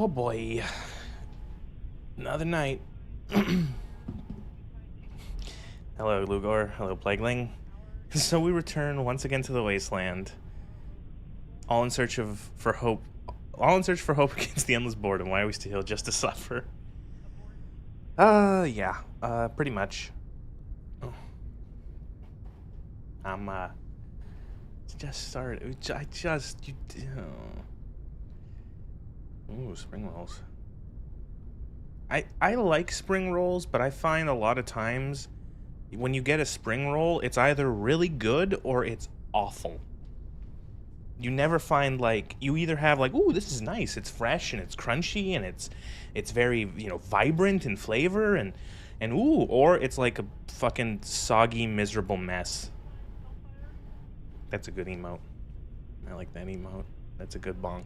Oh boy. Another night. Hello, Lugor. Hello, Plagueling. So we return once again to the wasteland. All in search for hope against the endless boredom. Why are we still here just to suffer? Yeah. Pretty much. Oh. I'm, just started. Ooh, spring rolls. I like spring rolls, but I find a lot of times when you get a spring roll, it's either really good or it's awful. You never find, like, you either have like, ooh, this is nice, it's fresh and it's crunchy and it's very, you know, vibrant in flavor and ooh, or it's like a fucking soggy, miserable mess. That's a good emote. I like that emote. That's a good bonk.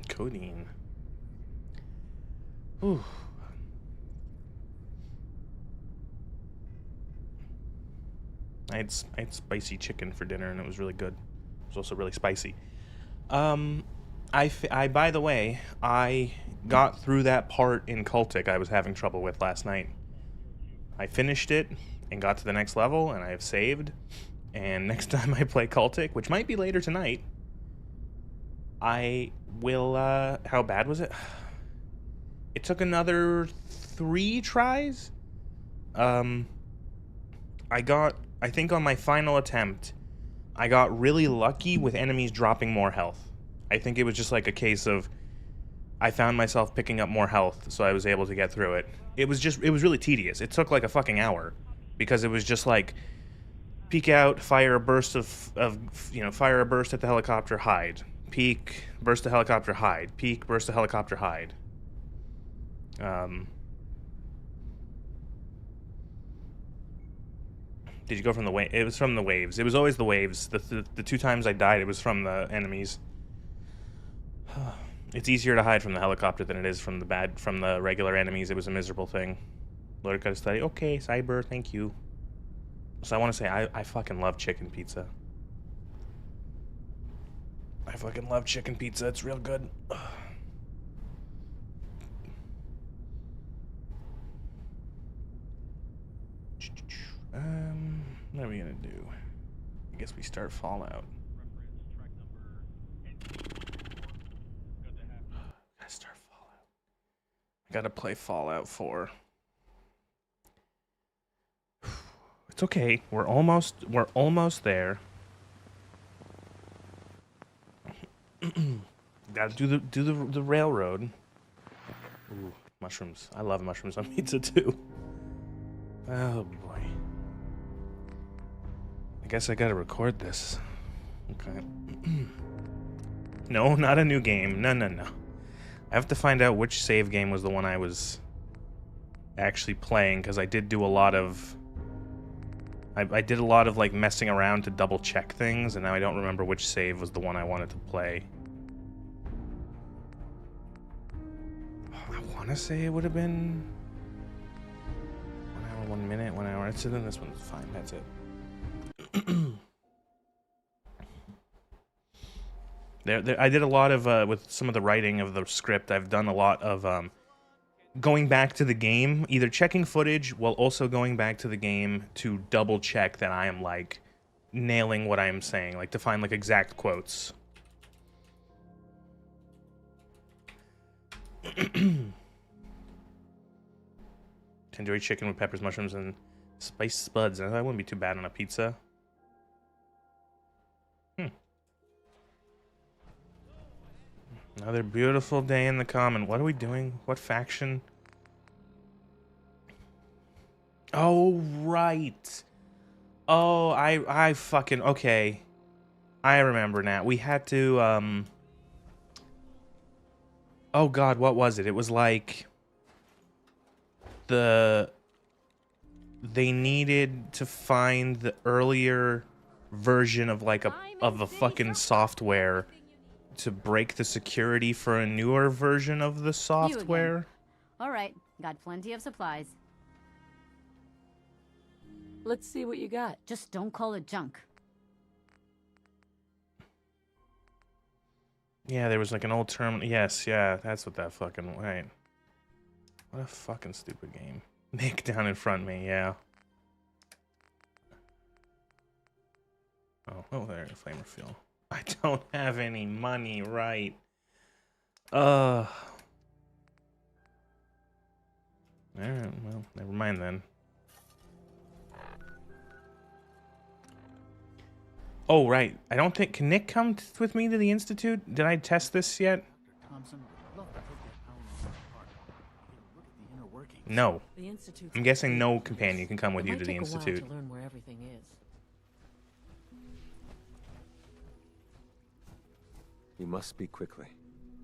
Codeine. Ooh. I had spicy chicken for dinner and it was really good. It was also really spicy. I by the way, I got through that part in Cultic I was having trouble with last night. I finished it and got to the next level and I have saved. And next time I play Cultic, which might be later tonight, I will, how bad was it? It took another 3 tries. I think on my final attempt, I got really lucky with enemies dropping more health. I think it was just like a case of I found myself picking up more health, so I was able to get through it. It was really tedious. It took like a fucking hour because it was just like peek out, fire a burst fire a burst at the helicopter, hide. Peek, burst the helicopter, hide. Peek, burst the helicopter, hide. Did you go from the wave? It was from the waves. It was always the waves. The 2 times I died, it was from the enemies. It's easier to hide from the helicopter than it is from the regular enemies. It was a miserable thing. Lord got to study. Okay, Cyber, thank you. So I want to say I fucking love chicken pizza. I fucking love chicken pizza. It's real good. What are we gonna do? I guess we start Fallout. Gotta start Fallout. I gotta play Fallout 4. It's okay. We're almost there. Gotta do the railroad. Ooh, mushrooms. I love mushrooms on pizza too. Oh boy. I guess I gotta record this. Okay. No, not a new game. No. I have to find out which save game was the one I was actually playing, because I did do a lot of... I did a lot of, like, messing around to double check things, and now I don't remember which save was the one I wanted to play. I want to say it would have been... 1 hour, 1 minute, 1 hour. So then this one's fine. That's it. I did a lot of, with some of the writing of the script, I've done a lot of, going back to the game, either checking footage while also going back to the game to double check that I am, like, nailing what I am saying, like, to find, like, exact quotes. Tandoori chicken with peppers, mushrooms, and spiced spuds. That wouldn't be too bad on a pizza. Another beautiful day in the common. What are we doing? What faction? Oh, right. Oh, I fucking... Okay. I remember now. We had to, Oh, God, what was it? It was like... They needed to find the earlier version of, like, of a fucking software to break the security for a newer version of the software. All right, got plenty of supplies. Let's see what you got. Just don't call it junk. Yeah, there was like an old term. Yes, yeah, that's what that fucking. Right. What a fucking stupid game. Nick down in front of me, yeah. Oh, there, flamer fuel. I don't have any money, right? Alright, well, never mind then. Oh, right. I don't think... Can Nick come with me to the Institute? Did I test this yet? No. I'm guessing no companion can come with you to the Institute. To learn where everything is. You must speak quickly.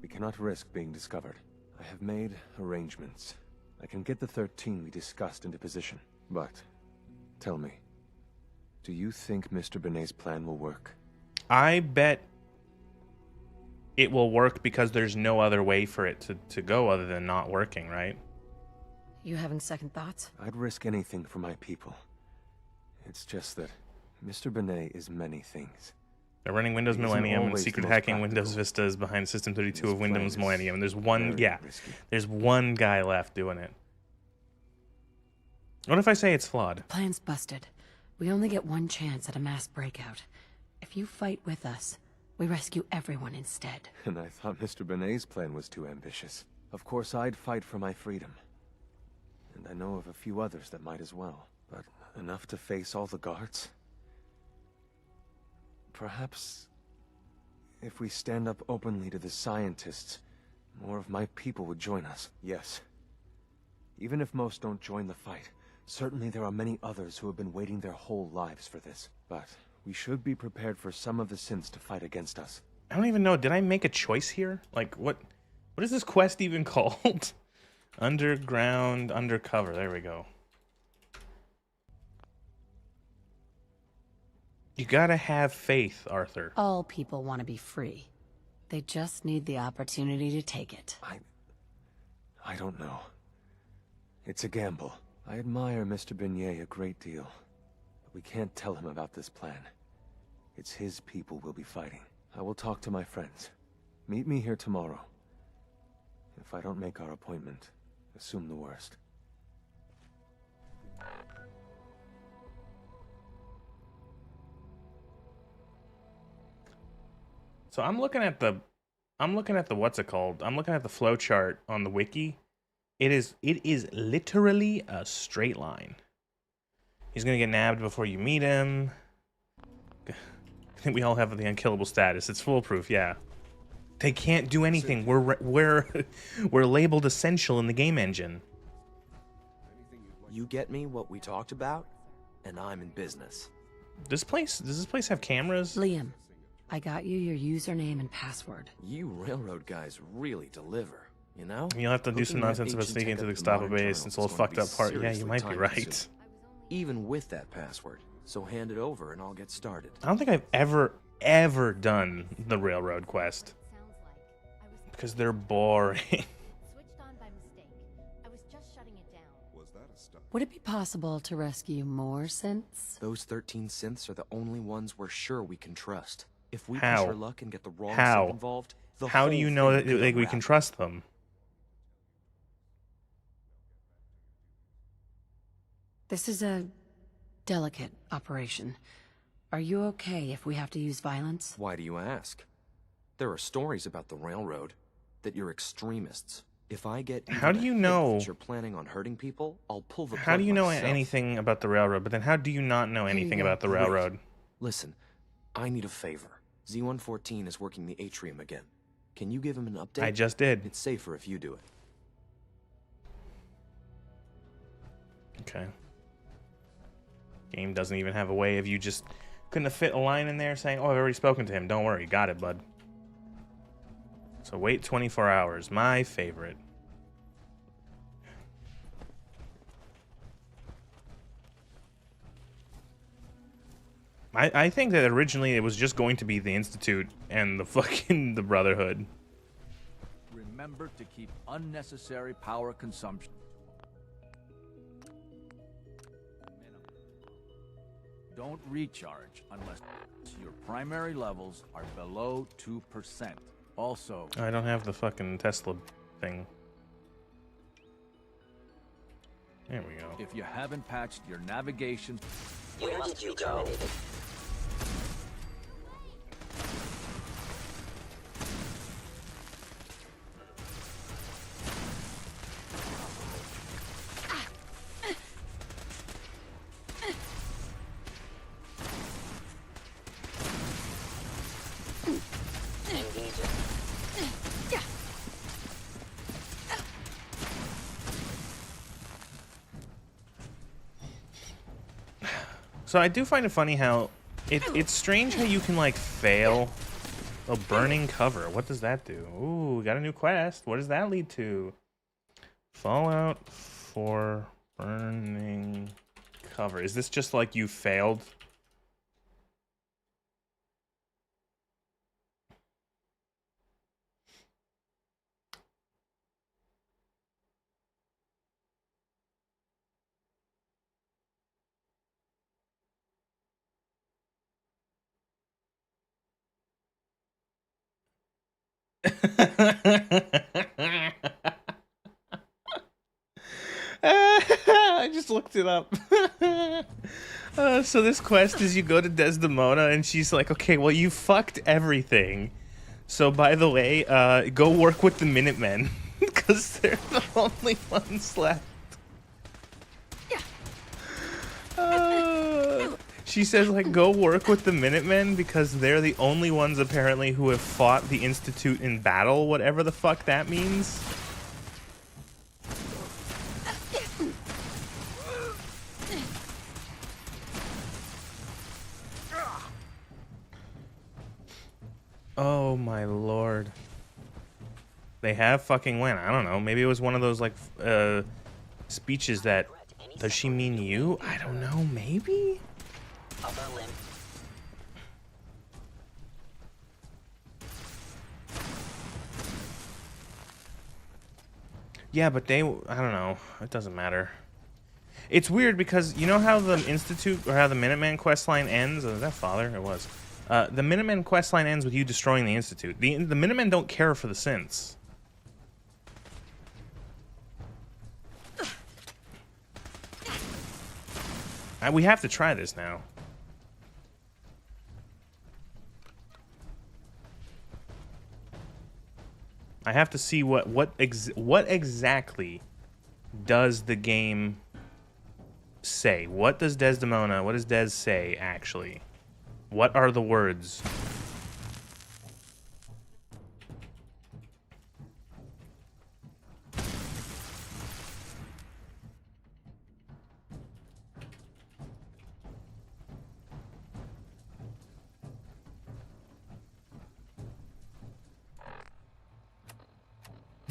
We cannot risk being discovered. I have made arrangements. I can get the 13 we discussed into position. But, tell me, do you think Mr. Benet's plan will work? I bet it will work because there's no other way for it to go other than not working, right? You having second thoughts? I'd risk anything for my people. It's just that Mr. Benet is many things. They're running Windows He isn't Millennium and always secret the most hacking practical. Windows Vista is behind System 32 This of Windows plan Millennium. And there's is one, very yeah, risky. there's one guy left doing it. What if I say it's flawed? Plan's busted. We only get one chance at a mass breakout. If you fight with us, we rescue everyone instead. And I thought Mr. Benet's plan was too ambitious. Of course, I'd fight for my freedom. And I know of a few others that might as well. But enough to face all the guards? Perhaps if we stand up openly to the scientists, more of my people would join us. Yes. Even if most don't join the fight, certainly there are many others who have been waiting their whole lives for this. But we should be prepared for some of the synths to fight against us. I don't even know. Did I make a choice here? Like, what is this quest even called? Underground, undercover. There we go. You gotta have faith, Arthur. All people want to be free. They just need the opportunity to take it. I don't know. It's a gamble. I admire Mr. Benet a great deal, but we can't tell him about this plan. It's his people we'll be fighting. I will talk to my friends. Meet me here tomorrow. If I don't make our appointment, assume the worst. So I'm looking at the what's it called? I'm looking at the flow chart on the wiki. It is literally a straight line. He's gonna get nabbed before you meet him. I think we all have the unkillable status. It's foolproof, yeah. They can't do anything. We're labeled essential in the game engine. You get me what we talked about, and I'm in business. Does this place have cameras? Liam, I got you your username and password. You railroad guys really deliver, you know? You'll have to do some Hooking that nonsense about ancient sneaking tech into the up Gestapo modern base terminal and all is the gonna fucked be up part. Yeah, you seriously might be right. time-consuming. Even with that password. So hand it over and I'll get started. I don't think I've ever done the railroad quest because they're boring. Switched on by mistake. I was just shutting it down. Was that a stunt? Would it be possible to rescue more synths? Those 13 synths are the only ones we're sure we can trust. If we How? push our luck and get the wrong How? synth involved, the How do whole you know thing that could like, we unravel. can trust them? This is a delicate operation. Are you okay if we have to use violence? Why do you ask? There are stories about the railroad, that you're extremists. If I get How even do you a hint know- that you're planning on hurting people, I'll pull the How plug do you know myself. anything about the railroad? But then how do you not know Here you anything go. about the Great. railroad? Listen, I need a favor. Z-114 is working the atrium again. Can you give him an update? I just did. It's safer if you do it. Okay. Game doesn't even have a way of you just couldn't have fit a line in there saying, "Oh, I've already spoken to him. Don't worry, got it, bud." So wait 24 hours. My favorite. I think that originally it was just going to be the Institute and the fucking the Brotherhood. Remember to keep unnecessary power consumption. Don't recharge unless your primary levels are below 2%. Also, I don't have the fucking Tesla thing. There we go. if you haven't patched your navigation... Where did you go? So I do find it funny how it's strange how you can like fail a burning cover. What does that do? Ooh, we got a new quest. What does that lead to? Fallout for burning cover. Is this just like you failed? I just looked it up. So this quest is you go to Desdemona and she's like, okay, well, you fucked everything. So by the way, go work with the Minutemen because they're the only ones left. She says, like, go work with the Minutemen because they're the only ones apparently who have fought the Institute in battle, whatever the fuck that means. Oh my lord. They have fucking went. I don't know. Maybe it was one of those, like, speeches that... Does she mean you? I don't know. Maybe? Upper limb. Yeah, but they... I don't know. It doesn't matter. It's weird because you know how the Institute, or how the Minuteman questline ends? Is that Father? It was. The Minuteman questline ends with you destroying the Institute. The Minutemen don't care for the synths. We have to try this now. I have to see what exactly does the game say? What does Desdemona, what does Des say actually? What are the words?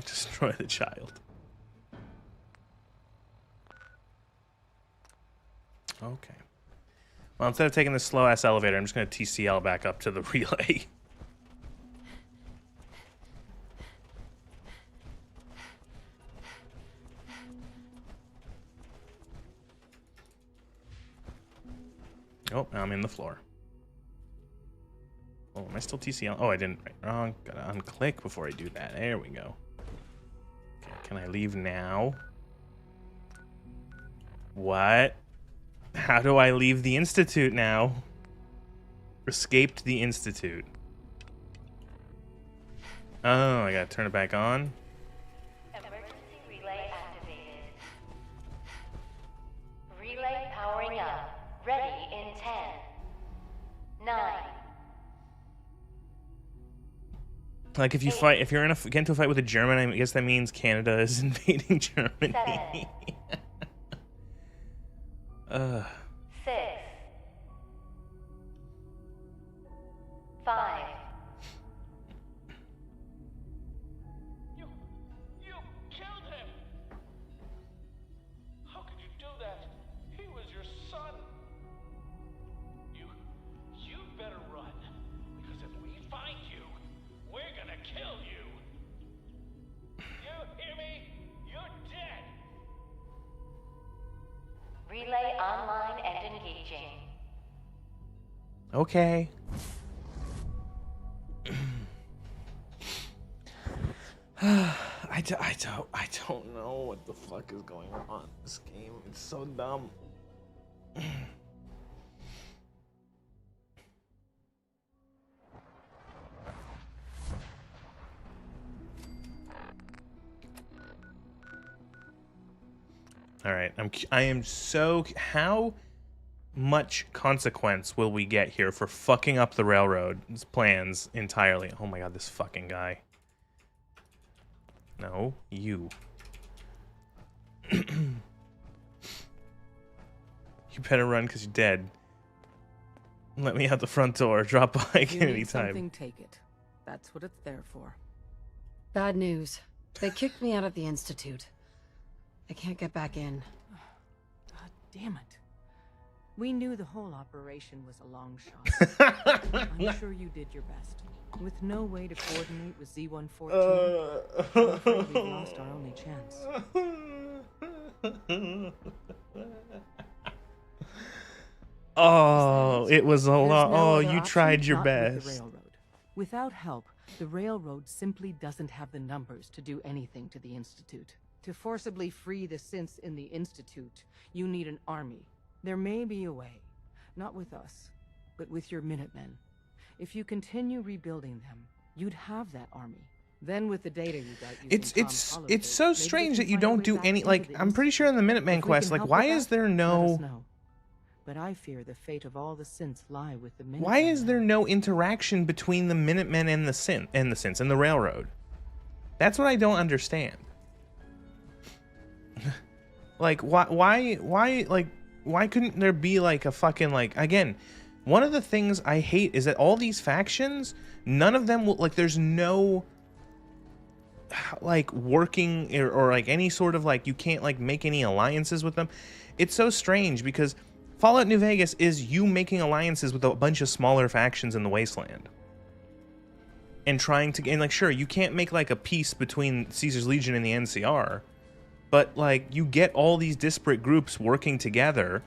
Destroy the child. Okay. Well, instead of taking this slow-ass elevator, I'm just going to TCL back up to the relay. Oh, now I'm in the floor. Oh, am I still TCL? Oh, I didn't. Right, wrong. Gotta unclick before I do that. There we go. Okay, can I leave now? What? How do I leave the Institute now? Escaped the Institute. Oh, I gotta turn it back on. Emergency relay activated. Relay powering up. Ready in 10, 9. Like if you fight, if you're in get into a fight with a German, I guess that means Canada is invading Germany. 6, 5. You killed him! How could you do that? He was your son. You better run, because if we find you, we're gonna kill you. You hear me? You're dead. Relay online and engaging. Okay. I don't know what the fuck is going on in this game. It's so dumb. All right, I am so, how much consequence will we get here for fucking up the railroad's plans entirely? Oh my god, this fucking guy. No, you. You better run because you're dead. Let me out the front door. Drop by If you at need any time. something, take it. That's what it's there for. Bad news. They kicked me out of the Institute. I can't get back in. God damn it. We knew the whole operation was a long shot. I'm sure you did your best. With no way to coordinate with Z-114, I'm afraid we've lost our only chance. Oh, it was a lot. No Oh, other you option, tried your not with the best. railroad. Without help, the railroad simply doesn't have the numbers to do anything to the Institute. To forcibly free the synths in the Institute, you need an army. There may be a way. Not with us, but with your Minutemen. If you continue rebuilding them, you'd have that army. Then with the data you got It's so strange that you don't do any, like, I'm pretty sure in the Minutemen quest, like, why is there no... But I fear the fate of all the synths lie with the Minutemen. Why is there no interaction between the Minutemen and the synths and the railroad? That's what I don't understand. Like, why couldn't there be, like, a fucking, like, again, one of the things I hate is that all these factions, none of them will, like, there's no, like, working, or like, any sort of, like, you can't, like, make any alliances with them. It's so strange, because Fallout New Vegas is you making alliances with a bunch of smaller factions in the Wasteland. And trying to, and, like, sure, you can't make, like, a peace between Caesar's Legion and the NCR, but, like, you get all these disparate groups working together,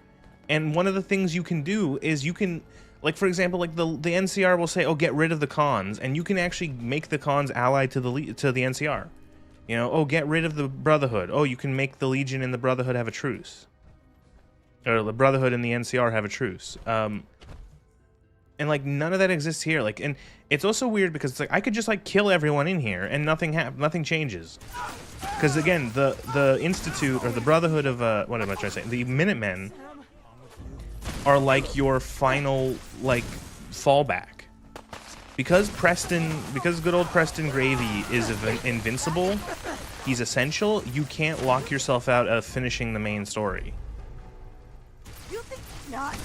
and one of the things you can do is you can, like, for example, like, the NCR will say, oh, get rid of the cons, and you can actually make the cons allied to the NCR. You know, oh, get rid of the Brotherhood. Oh, you can make the Legion and the Brotherhood have a truce. Or the Brotherhood and the NCR have a truce. And, like, none of that exists here. Like, and it's also weird because it's like, I could just, like, kill everyone in here, and nothing changes. Because, again, the Institute, or the Brotherhood of, what am I trying to say? The Minutemen are, like, your final, like, fallback. Because good old Preston Gravy is invincible, he's essential, you can't lock yourself out of finishing the main story. You think not?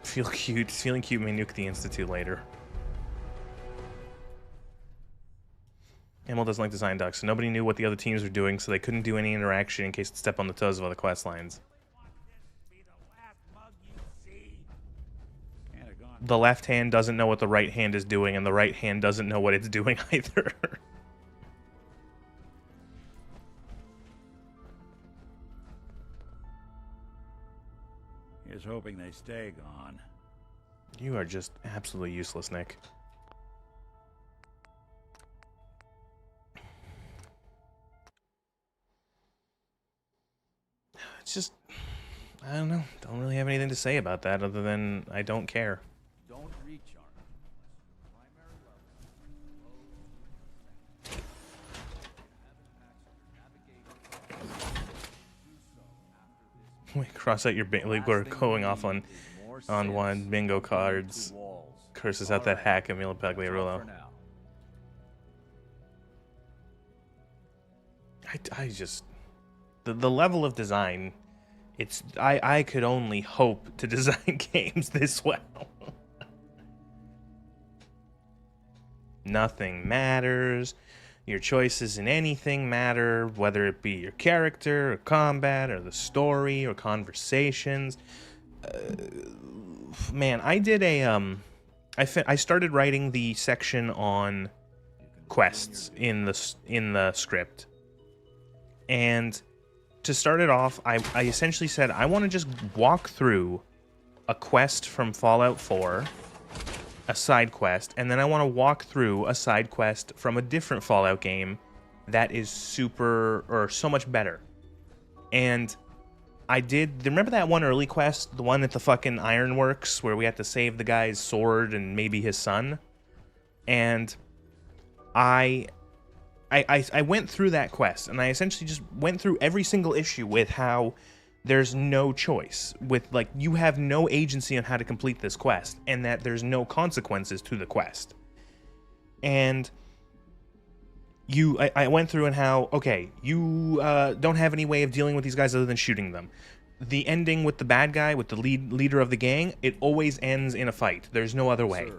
Feeling cute may nuke the Institute later. Emil doesn't like design docs, so nobody knew what the other teams were doing, so they couldn't do any interaction in case it stepped on the toes of other quest lines. The left hand doesn't know what the right hand is doing, and the right hand doesn't know what it's doing either. Here's hoping they stay gone. You are just absolutely useless, Nick. It's just, I don't know. Don't really have anything to say about that other than I don't care. Don't recharge. We cross out your we're going off on one bingo cards. Curses out that hack, Emilio Pagliarulo. I just, the level of design, it's, I could only hope to design games this well. Nothing matters. Your choices in anything matter, whether it be your character, or combat, or the story, or conversations. Man, I did a, I started writing the section on quests in the script. And to start it off, I essentially said I want to just walk through a quest from Fallout 4, a side quest, and then I want to walk through a side quest from a different Fallout game that is so much better. And I did, remember that one early quest, the one at the fucking ironworks where we had to save the guy's sword and maybe his son? And I went through that quest, and I essentially just went through every single issue with how there's no choice, with, like, you have no agency on how to complete this quest, and that there's no consequences to the quest. And I went through and how, okay, you don't have any way of dealing with these guys other than shooting them. The ending with the bad guy, with the leader of the gang, it always ends in a fight. There's no other way.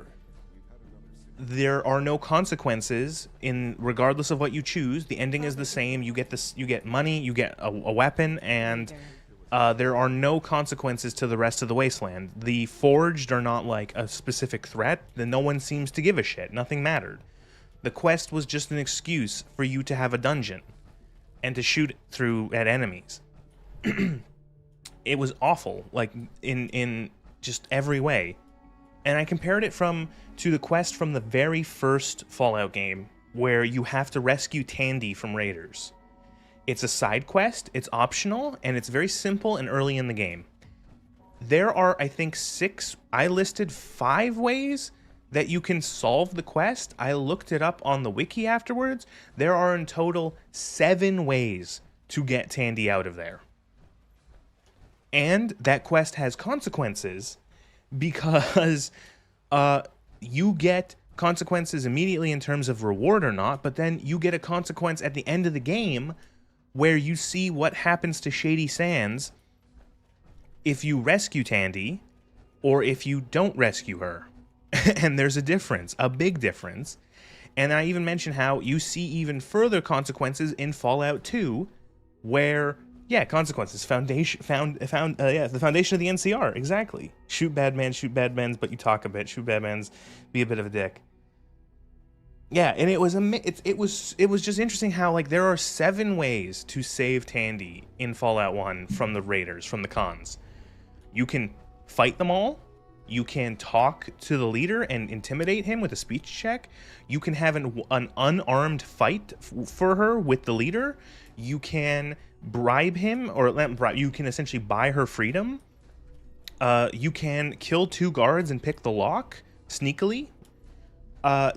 There are no consequences regardless of what you choose. The ending is the same. You get money, you get a weapon, and there are no consequences to the rest of the wasteland. The Forged are not like a specific threat. Then no one seems to give a shit. Nothing mattered. The quest was just an excuse for you to have a dungeon and to shoot through at enemies. It was awful, like in just every way. And I compared it to the quest from the very first Fallout game, where you have to rescue Tandy from raiders. It's a side quest, it's optional, and it's very simple and early in the game. There are, I think, I listed 5 ways that you can solve the quest. I looked it up on the wiki afterwards. There are in total 7 ways to get Tandy out of there. And that quest has consequences because you get consequences immediately in terms of reward or not, but then you get a consequence at the end of the game where you see what happens to Shady Sands if you rescue Tandy or if you don't rescue her. And there's a difference, a big difference. And I even mentioned how you see even further consequences in Fallout 2, where, yeah, consequences, the foundation of the NCR, exactly. Shoot bad men, but you talk a bit. Shoot bad men, be a bit of a dick. Yeah, and it was just interesting how, like, there are 7 ways to save Tandy in Fallout 1 from the raiders, from the cons. You can fight them all. You can talk to the leader and intimidate him with a speech check. You can have an unarmed fight for her with the leader. You can bribe him, or you can essentially buy her freedom. You can kill 2 guards and pick the lock sneakily. I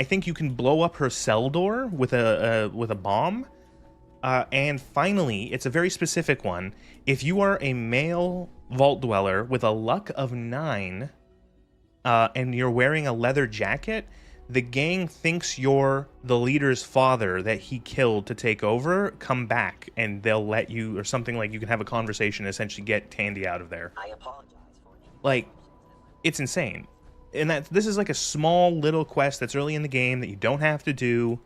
think you can blow up her cell door with a bomb. And finally, it's a very specific one. If you are a male vault dweller with a luck of 9, and you're wearing a leather jacket, the gang thinks you're the leader's father that he killed to take over. Come back, and they'll let you, or something, like you can have a conversation and essentially get Tandy out of there. I apologize for it. Like, it's insane. And this is like a small little quest that's early in the game that you don't have to do.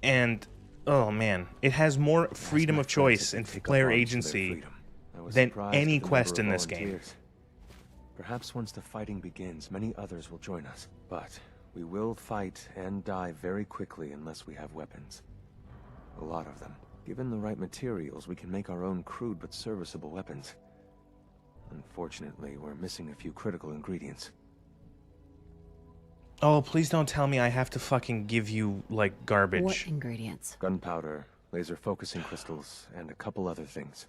And oh man, it has more freedom of choice and player agency than any quest in this game. Perhaps once the fighting begins, many others will join us. But we will fight and die very quickly unless we have weapons. A lot of them. Given the right materials, we can make our own crude but serviceable weapons. Unfortunately, we're missing a few critical ingredients. Oh, please don't tell me I have to fucking give you, like, garbage. What ingredients? Gunpowder, laser focusing crystals, and a couple other things.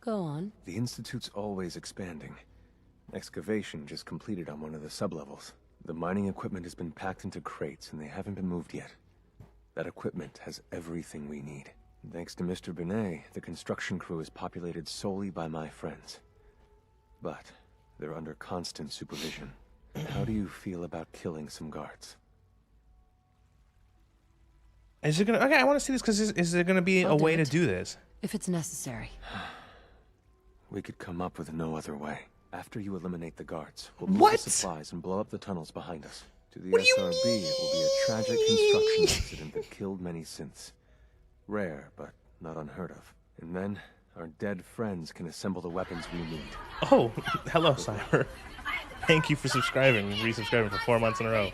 Go on. The Institute's always expanding. Excavation just completed on one of the sublevels. The mining equipment has been packed into crates, and they haven't been moved yet. That equipment has everything we need. Thanks to Mr. Binet, the construction crew is populated solely by my friends. But they're under constant supervision. How do you feel about killing some guards? Is it gonna? Okay, I want to see this because is there gonna be a way to do this? If it's necessary. We could come up with no other way. After you eliminate the guards, we'll move the supplies and blow up the tunnels behind us. To the SRB, it will be a tragic construction accident that killed many synths. Rare, but not unheard of. And then our dead friends can assemble the weapons we need. Oh, hello, Cyber. Thank you for resubscribing for 4 months in a row.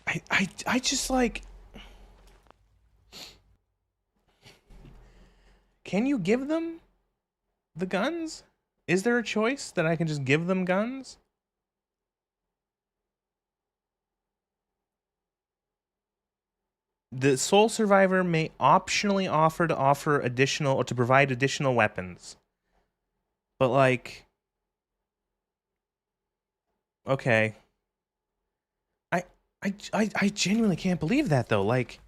I just like... Can you give them the guns? Is there a choice that I can just give them guns? The sole survivor may optionally offer additional or to provide additional weapons. But like, okay. I genuinely can't believe that though. Like,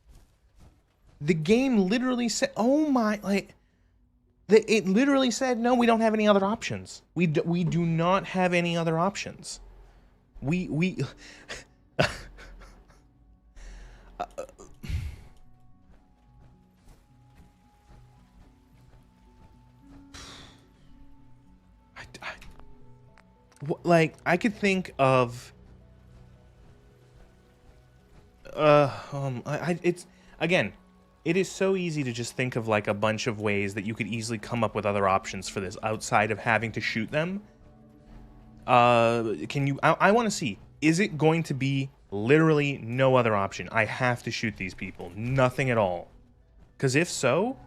the game literally said, "Oh my!" Like, it literally said, "No, we don't have any other options. We do not have any other options. We." Like, I could think of it's again, it is so easy to just think of like a bunch of ways that you could easily come up with other options for this outside of having to shoot them. Can you I want to see, is it going to be literally no other option? I have to shoot these people, nothing at all. Because if so,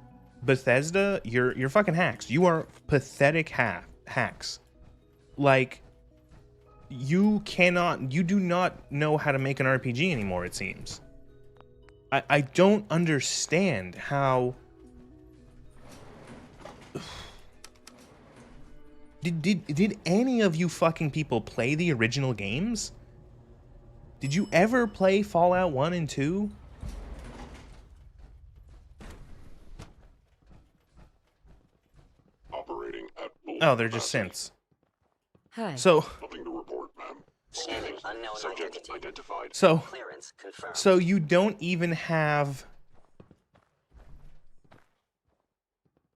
Bethesda, you're fucking hacks. You are pathetic hacks. Like, you do not know how to make an RPG anymore, it seems. I don't understand how... Did any of you fucking people play the original games? Did you ever play Fallout 1 and 2? Operating at full Oh, they're just synths. Hi. So... Nothing to report, ma'am. Scanning unknown Subject identity. identified. So... Clearance confirmed. So you don't even have...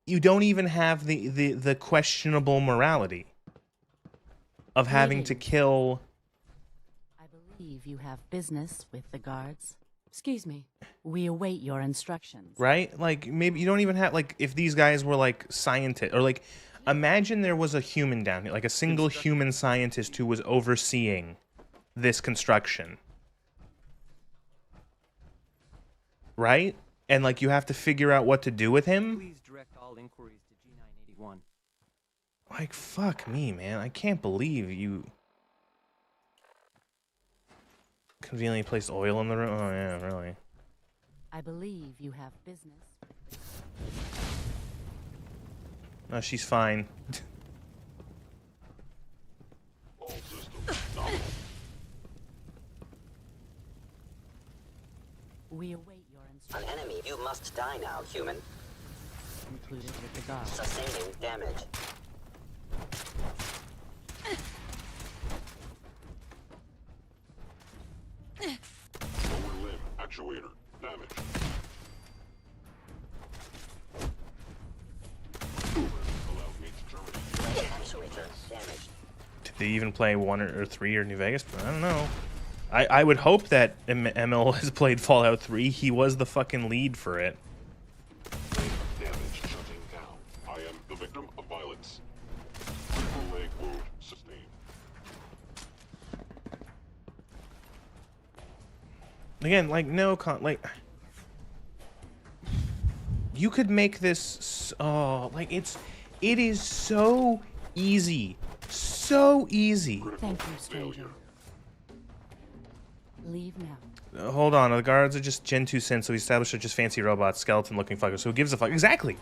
You don't even have the questionable morality of having to kill... I believe you have business with the guards. Excuse me. We await your instructions. Right? Like, maybe you don't even have... Like, if these guys were, like, scientists... Or, like, imagine there was a human down here. Like, a single human scientist who was overseeing this construction. Right? And, like, you have to figure out what to do with him. Please direct all inquiries to G981. Like, fuck me, man. I can't believe you... Conveniently placed oil in the room? Oh, yeah, really. I believe you have business. No, she's fine. All systems nominal. We await your An instructions. enemy. You must die now, human. Included with the guards. Sustaining damage. Lower limb actuator damaged. Allows me to terminate. Actuator damaged. Did they even play 1 or 3 or New Vegas? I don't know. I would hope that ML has played Fallout 3. He was the fucking lead for it. Damage shutting down. I am the victim of violence. Critical leg wound sustained. Again, like, no like... You could make this... Oh, like, it is so easy. So easy. Thank you, stranger. Leave now. Hold on, the guards are just Gen 2 synths, so we established they're just fancy robots, skeleton-looking fuckers. So who gives a fuck? Exactly.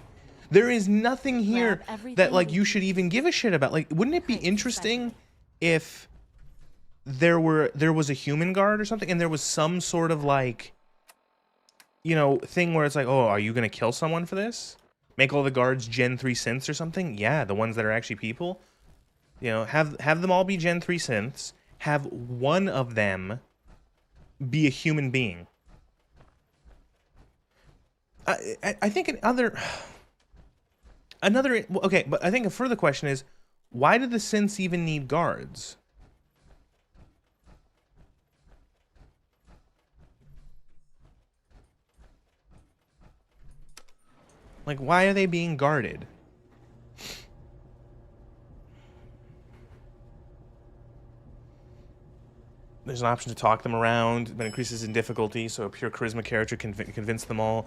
There is nothing here that, like, you should even give a shit about. Like, wouldn't it be interesting if there was a human guard or something, and there was some sort of, like, you know, thing where it's like, oh, are you gonna kill someone for this? Make all the guards Gen 3 synths or something? Yeah, the ones that are actually people. You know, have them all be Gen 3 synths. Have one of them be a human being. I think another okay, but I think a further question is, why do the synths even need guards? Like, why are they being guarded? There's an option to talk them around, but increases in difficulty, so a pure charisma character can convince them all,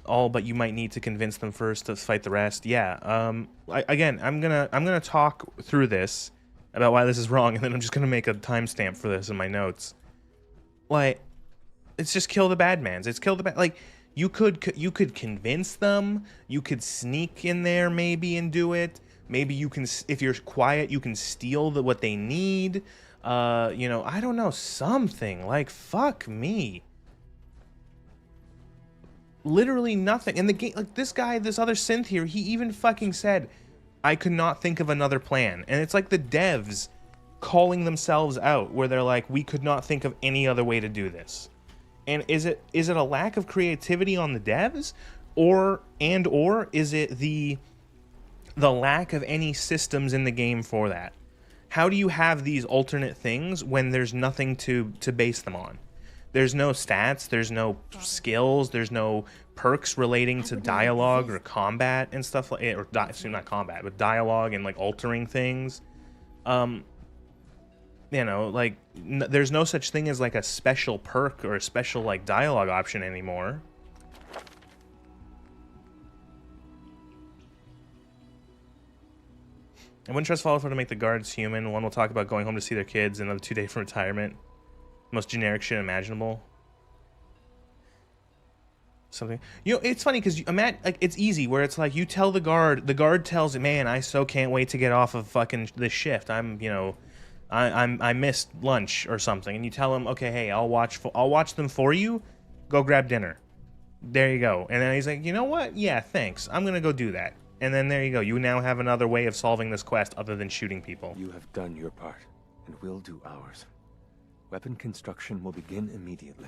but you might need to convince them first to fight the rest. Yeah. Again, I'm gonna talk through this about why this is wrong, and then I'm just gonna make a timestamp for this in my notes. Like, it's just kill the bad mans. It's kill the bad. Like, you could convince them. You could sneak in there maybe and do it. Maybe you can, if you're quiet, you can steal what they need. You know, I don't know, something. Like, fuck me. Literally nothing. And the game, like, this other synth here, he even fucking said, I could not think of another plan. And it's like the devs calling themselves out, where they're like, we could not think of any other way to do this. And is it a lack of creativity on the devs, or is it the lack of any systems in the game for that? How do you have these alternate things when there's nothing to base them on? There's no stats, there's no skills, there's no perks relating to dialogue or combat and stuff like, or not combat, but dialogue and like altering things. You know, like, there's no such thing as like a special perk or a special like dialogue option anymore. I wouldn't trust Fallout 4 to make the guards human. One will talk about going home to see their kids, another 2 days from retirement. Most generic shit imaginable. Something. You know, it's funny because like, it's easy where it's like you tell the guard tells it, man, I so can't wait to get off of fucking this shift. I missed lunch or something, and you tell him, okay, hey, I'll watch them for you. Go grab dinner. There you go. And then he's like, you know what? Yeah, thanks. I'm gonna go do that. And then there you go. You now have another way of solving this quest other than shooting people. You have done your part, and we'll do ours. Weapon construction will begin immediately.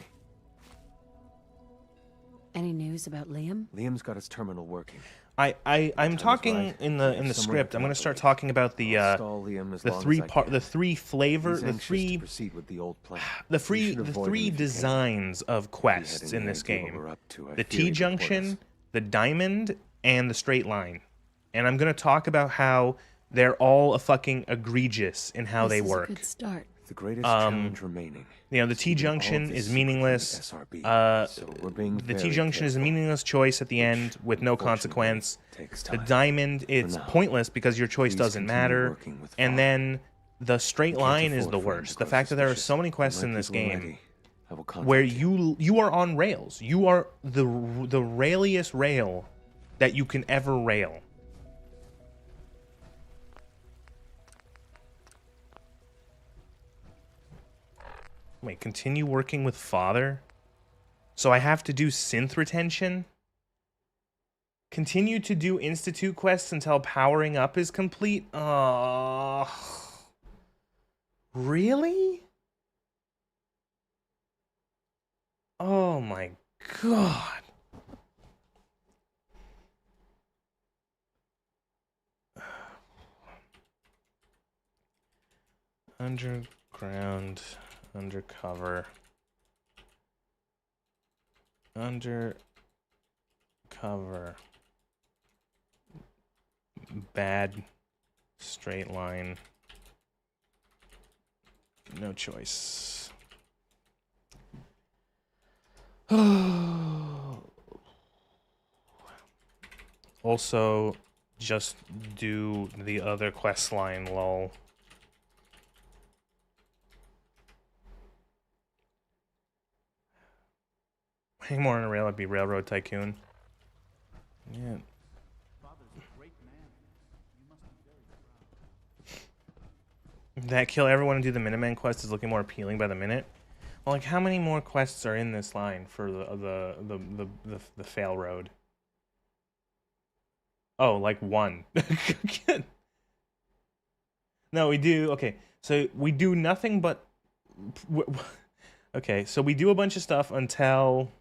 Any news about Liam? Liam's got his terminal working. I'm talking in the script. I'm going to start talking about the three designs of quests in this game: the T-junction, the diamond, and the straight line. And I'm going to talk about how they're all fucking egregious in how they work. This is a good start. The greatest challenge remaining. You know, the T-junction is meaningless. The T-junction is a meaningless choice at the end with no consequence. The diamond, it's pointless because your choice doesn't matter. And then the straight line is the worst. The fact that there are so many quests in this game where you are on rails. You are the railiest rail that you can ever rail. Wait, continue working with father? So I have to do synth retention? Continue to do institute quests until powering up is complete? Really? Oh my god. Underground. Undercover. Bad. Straight line. No choice. Also, just do the other quest line, lol. Hang more on a rail, I'd be Railroad Tycoon. Yeah. That kill everyone and do the Minuteman quest is looking more appealing by the minute. Well, like, how many more quests are in this line for the fail road? Oh, like 1. No, we do. Okay, so we do nothing but. Okay, so we do a bunch of stuff until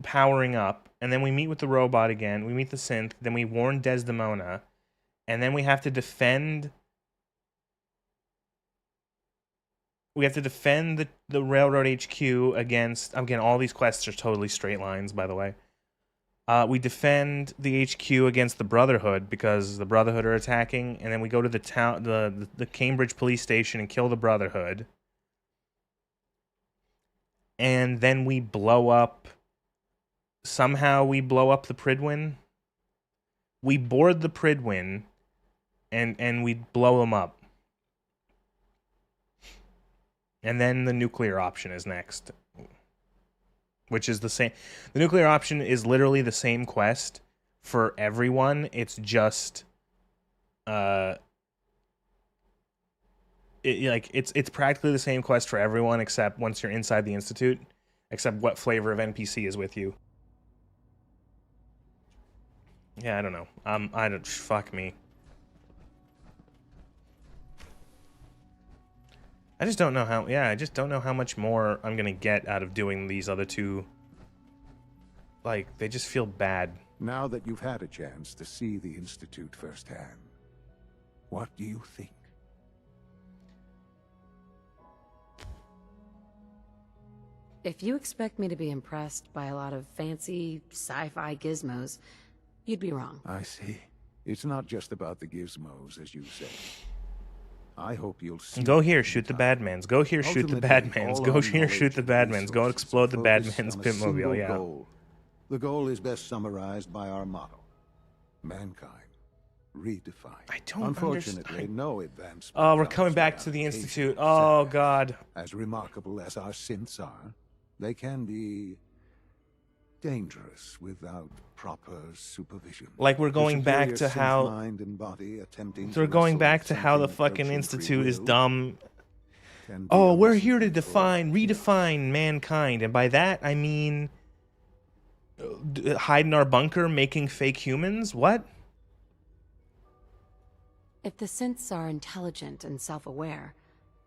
powering up, and then we meet with the robot again. We meet the synth. Then we warn Desdemona, and then we have to defend. We have to defend the Railroad HQ against... Again, all these quests are totally straight lines, by the way. We defend the HQ against the Brotherhood because the Brotherhood are attacking, and then we go to the town, the Cambridge police station, and kill the Brotherhood. And then we blow up. Somehow we blow up the Pridwin. We board the Pridwin, and we blow them up. And then the nuclear option is next, which is the same. The nuclear option is literally the same quest for everyone. It's just, it's practically the same quest for everyone except once you're inside the Institute, except what flavor of NPC is with you. Yeah, I don't know. I don't. Fuck me. I just don't know how. Yeah, I just don't know how much more I'm gonna get out of doing these other two. Like, they just feel bad. Now that you've had a chance to see the Institute firsthand, what do you think? If you expect me to be impressed by a lot of fancy sci-fi gizmos, you'd be wrong. I see. It's not just about the gizmos, as you say. I hope you'll see. Go here, shoot the Badmans. Go here, shoot the Badmans. Go here, shoot the Badmans. Go explode the Badmans Pitmobile, yeah. Goal. The goal is best summarized by our motto: mankind redefined. I don't Unfortunately, understand. no advancement. Oh, we're coming back to the Institute. Oh, God. As remarkable as our synths are, they can be dangerous without proper supervision. Like, we're going back to how... Mind and body attempting we're going back to how the fucking Institute is dumb. Oh, we're here to redefine mankind. And by that, I mean... hide in our bunker making fake humans? What? If the synths are intelligent and self-aware,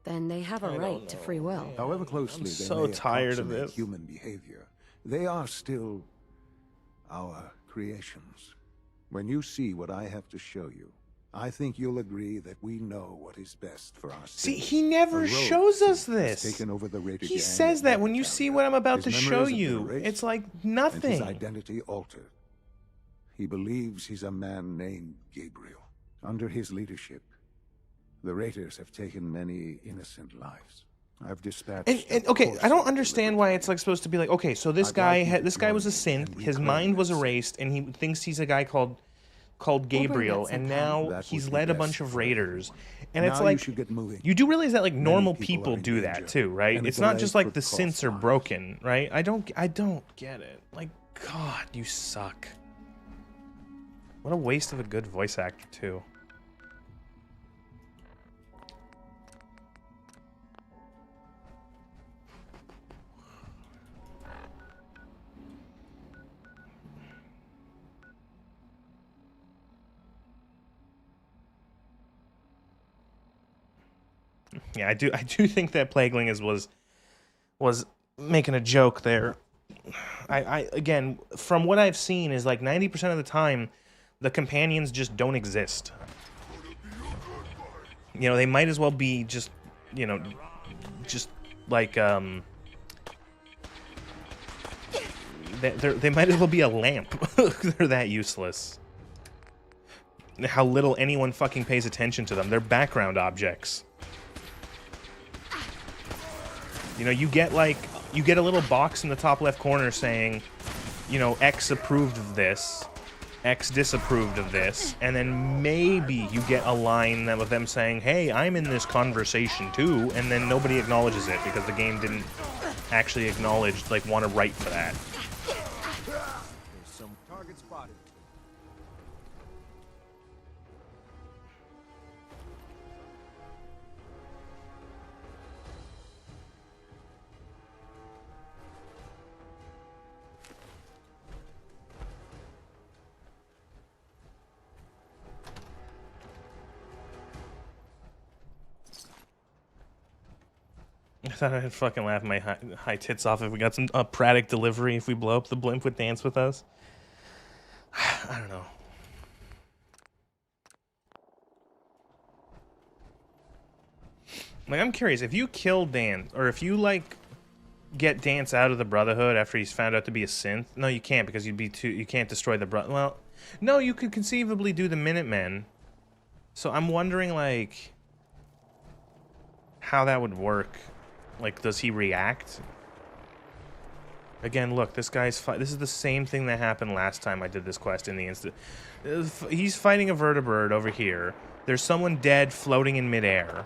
then they have a right to free will. However closely they so may tired of approximate this. human behavior, they are still our creations. When you see what I have to show you, I think you'll agree that we know what is best for us. See, he never shows us this. Taken over the Raider He gang says that when you see what I'm about to His show memories have been you. erased, It's like and nothing. his identity altered. He believes he's a man named Gabriel. Under his leadership, the Raiders have taken many innocent lives. I've dispatched. And okay, I don't understand why it's like supposed to be like, okay, so this guy was a synth, his mind was erased, and he thinks he's a guy called Gabriel, and now he's led a bunch of raiders. And it's like, you do realize that like normal people do that too, right? It's not just like the synths are broken, right? I don't get it. Like, God, you suck. What a waste of a good voice actor too. Yeah, I do think that Plagueling was making a joke there. I again, from what I've seen, is like 90% of the time the companions just don't exist. You know, they might as well be just, you know, just like they might as well be a lamp. They're that useless. How little anyone fucking pays attention to them. They're background objects. You know, you get a little box in the top left corner saying, you know, X approved of this, X disapproved of this, and then maybe you get a line with them saying, hey, I'm in this conversation too, and then nobody acknowledges it because the game didn't actually acknowledge, like, want to write for that. There's some target spotted. I thought I'd fucking laugh my high tits off if we got some Praddock delivery if we blow up the blimp would dance with us. I don't know. Like, I'm curious, if you kill Dan, or if you, like, get Dance out of the Brotherhood after he's found out to be a synth? No, you can't, because you can't destroy the well, no, you could conceivably do the Minutemen. So I'm wondering, like, how that would work. Like, does he react? Again, look, this guy's this is the same thing that happened last time I did this quest in the instant. He's fighting a vertibird over here. There's someone dead floating in midair.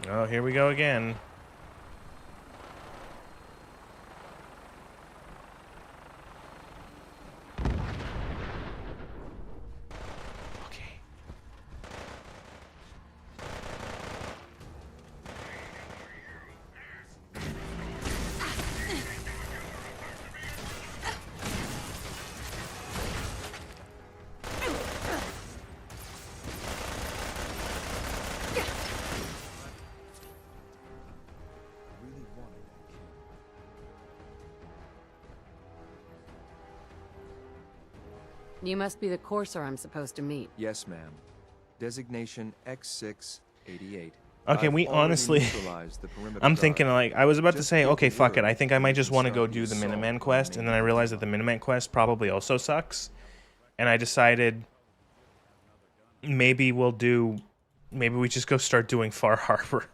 Oh, here we go again. You must be the courser I'm supposed to meet. Yes, ma'am. Designation X688. Okay, we honestly... I'm thinking, like, I was about to say, okay, fuck it. I think I might just want to go do the Minutemen quest, and then I realized that the Minutemen quest probably also sucks. And I decided maybe we'll do... Maybe we just go start doing Far Harbor.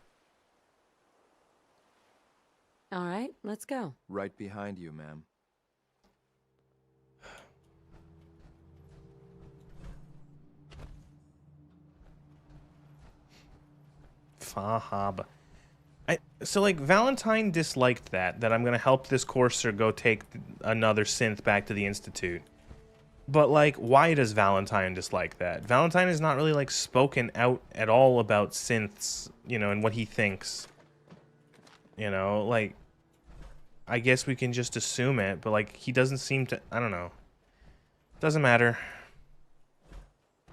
All right, let's go. Right behind you, ma'am. Fahab. So, like, Valentine disliked that I'm gonna help this courser go take another synth back to the Institute. But, like, why does Valentine dislike that? Valentine is not really, like, spoken out at all about synths, you know, and what he thinks. You know, like, I guess we can just assume it, but, like, he doesn't seem to, I don't know. Doesn't matter.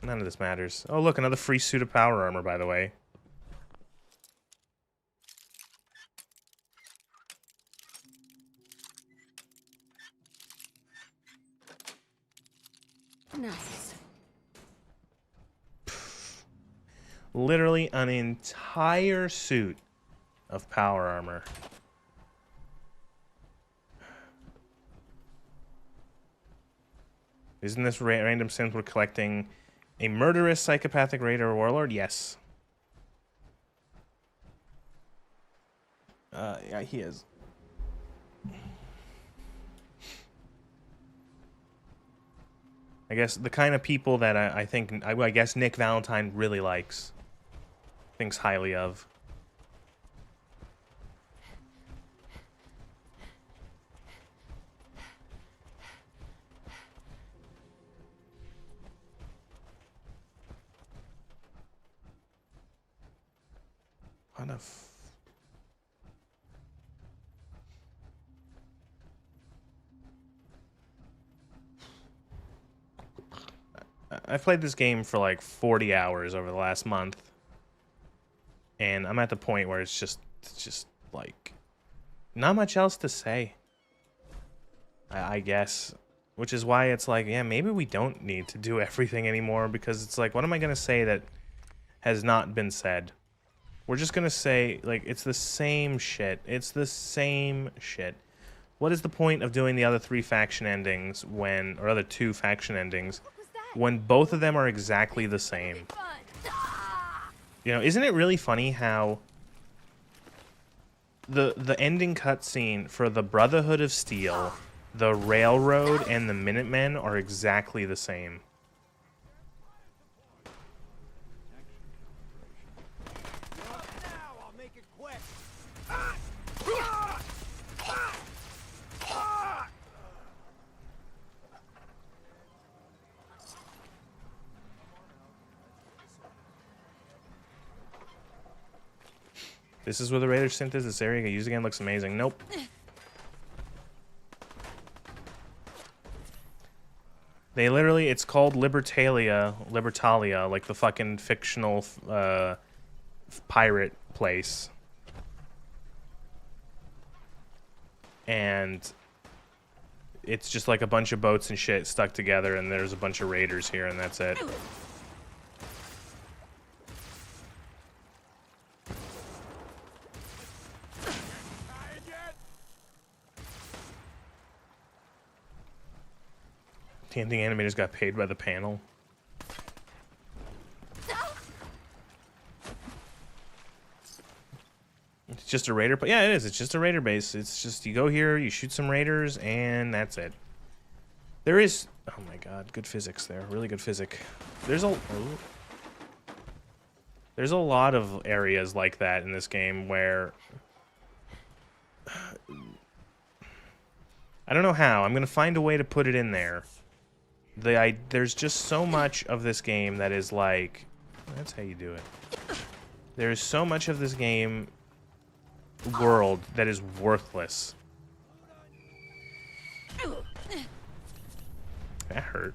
None of this matters. Oh, look, another free suit of power armor, by the way. Nice. Literally an entire suit of power armor. Isn't this random synth we're collecting a murderous psychopathic raider or warlord? Yes. Yeah, he is. I guess the kind of people that I think, I guess Nick Valentine really likes. Thinks highly of. What a I've played this game for like 40 hours over the last month. And I'm at the point where it's just like not much else to say. I guess. Which is why it's like, yeah, maybe we don't need to do everything anymore, because it's like, what am I going to say that has not been said? We're just going to say, like, it's the same shit. It's the same shit. What is the point of doing the other 3 faction endings when, or other 2 faction endings, when both of them are exactly the same? You know, isn't it really funny how the ending cutscene for the Brotherhood of Steel, the Railroad, and the Minutemen are exactly the same? This is where the Raider synth is. This area I use again looks amazing. Nope. They literally, it's called Libertalia, like the fucking fictional pirate place. it's just like a bunch of boats and shit stuck together, and there's a bunch of raiders here, and that's it. The animators got paid by the panel. It's just a raider, but yeah, it is. It's just a raider base. It's just you go here, you shoot some raiders, and that's it. There is, oh my god, good physics there. Really good physics. There's a lot of areas like that in this game where I don't know how. I'm gonna find a way to put it in there. There's just so much of this game that is like, that's how you do it. There's so much of this game world that is worthless. That hurt.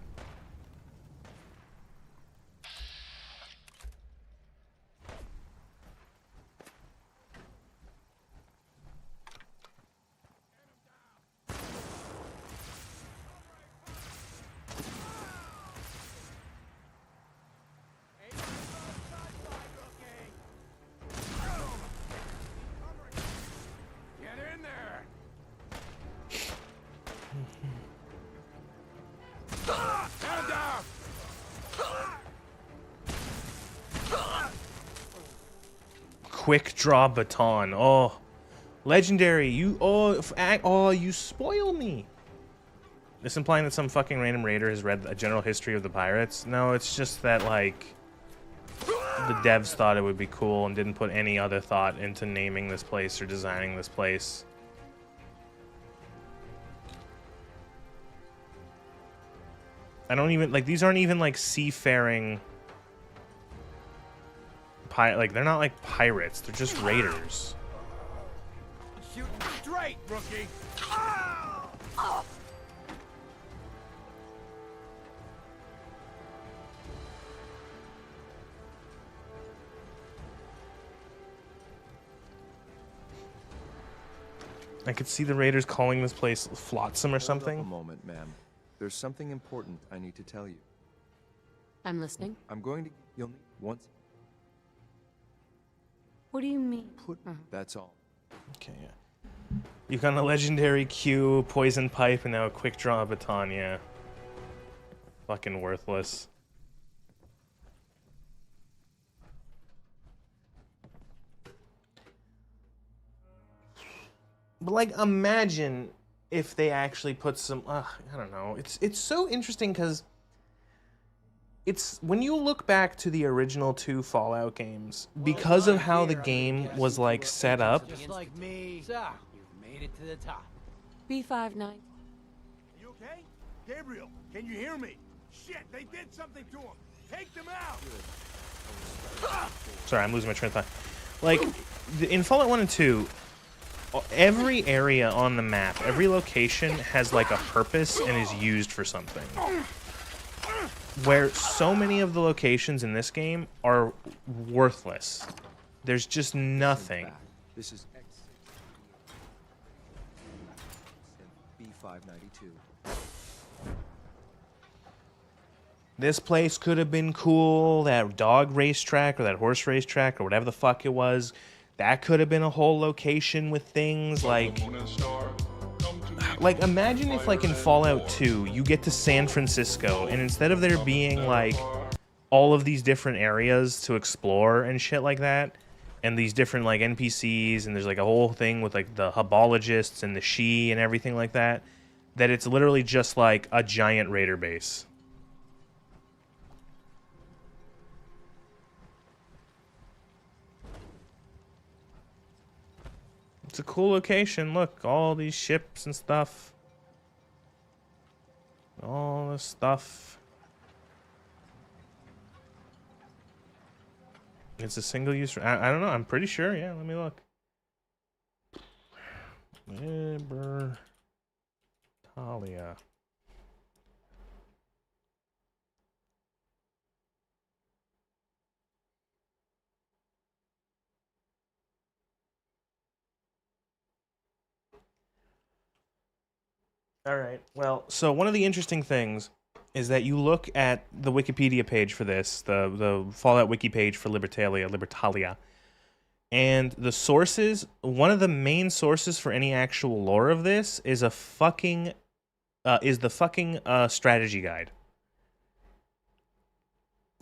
Quick draw baton. Oh, legendary. You you spoil me. This implying that some fucking random raider has read a general history of the pirates? No, it's just that like the devs thought it would be cool and didn't put any other thought into naming this place or designing this place. I don't even like these aren't even like seafaring like they're not like pirates, they're just raiders. Shoot straight, rookie. I could see the raiders calling this place Flotsam or something. A moment, ma'am. There's something important I need to tell you. I'm listening. I'm going to. You'll need once. What do you mean? That's all. Okay, yeah. You've got a legendary Q, poison pipe, and now a quick draw baton, yeah. Fucking worthless. But like, imagine if they actually put some, I don't know. It's so interesting because it's when you look back to the original 2 Fallout games, because of how the game was like set up. Just like me. So, you've made it to the top. B59. You okay? Gabriel, can you hear me? Shit, they did something to him. Take them out. Sorry, I'm losing my train of thought. Like, in Fallout 1 and 2, every area on the map, every location has like a purpose and is used for something. Where so many of the locations in this game are worthless. There's just nothing. This is B592. This place could have been cool, that dog racetrack or that horse racetrack or whatever the fuck it was. That could have been a whole location with things like imagine if like in Fallout 2 you get to San Francisco and instead of there being like all of these different areas to explore and shit like that and these different like NPCs and there's like a whole thing with like the hubologists and the she and everything like that it's literally just like a giant raider base. It's a cool location. Look, all these ships and stuff. All this stuff. It's a single use. I don't know. I'm pretty sure. Yeah, let me look. Libertalia. All right. Well, so one of the interesting things is that you look at the Wikipedia page for this, the Fallout wiki page for Libertalia, and the sources. One of the main sources for any actual lore of this is the fucking strategy guide,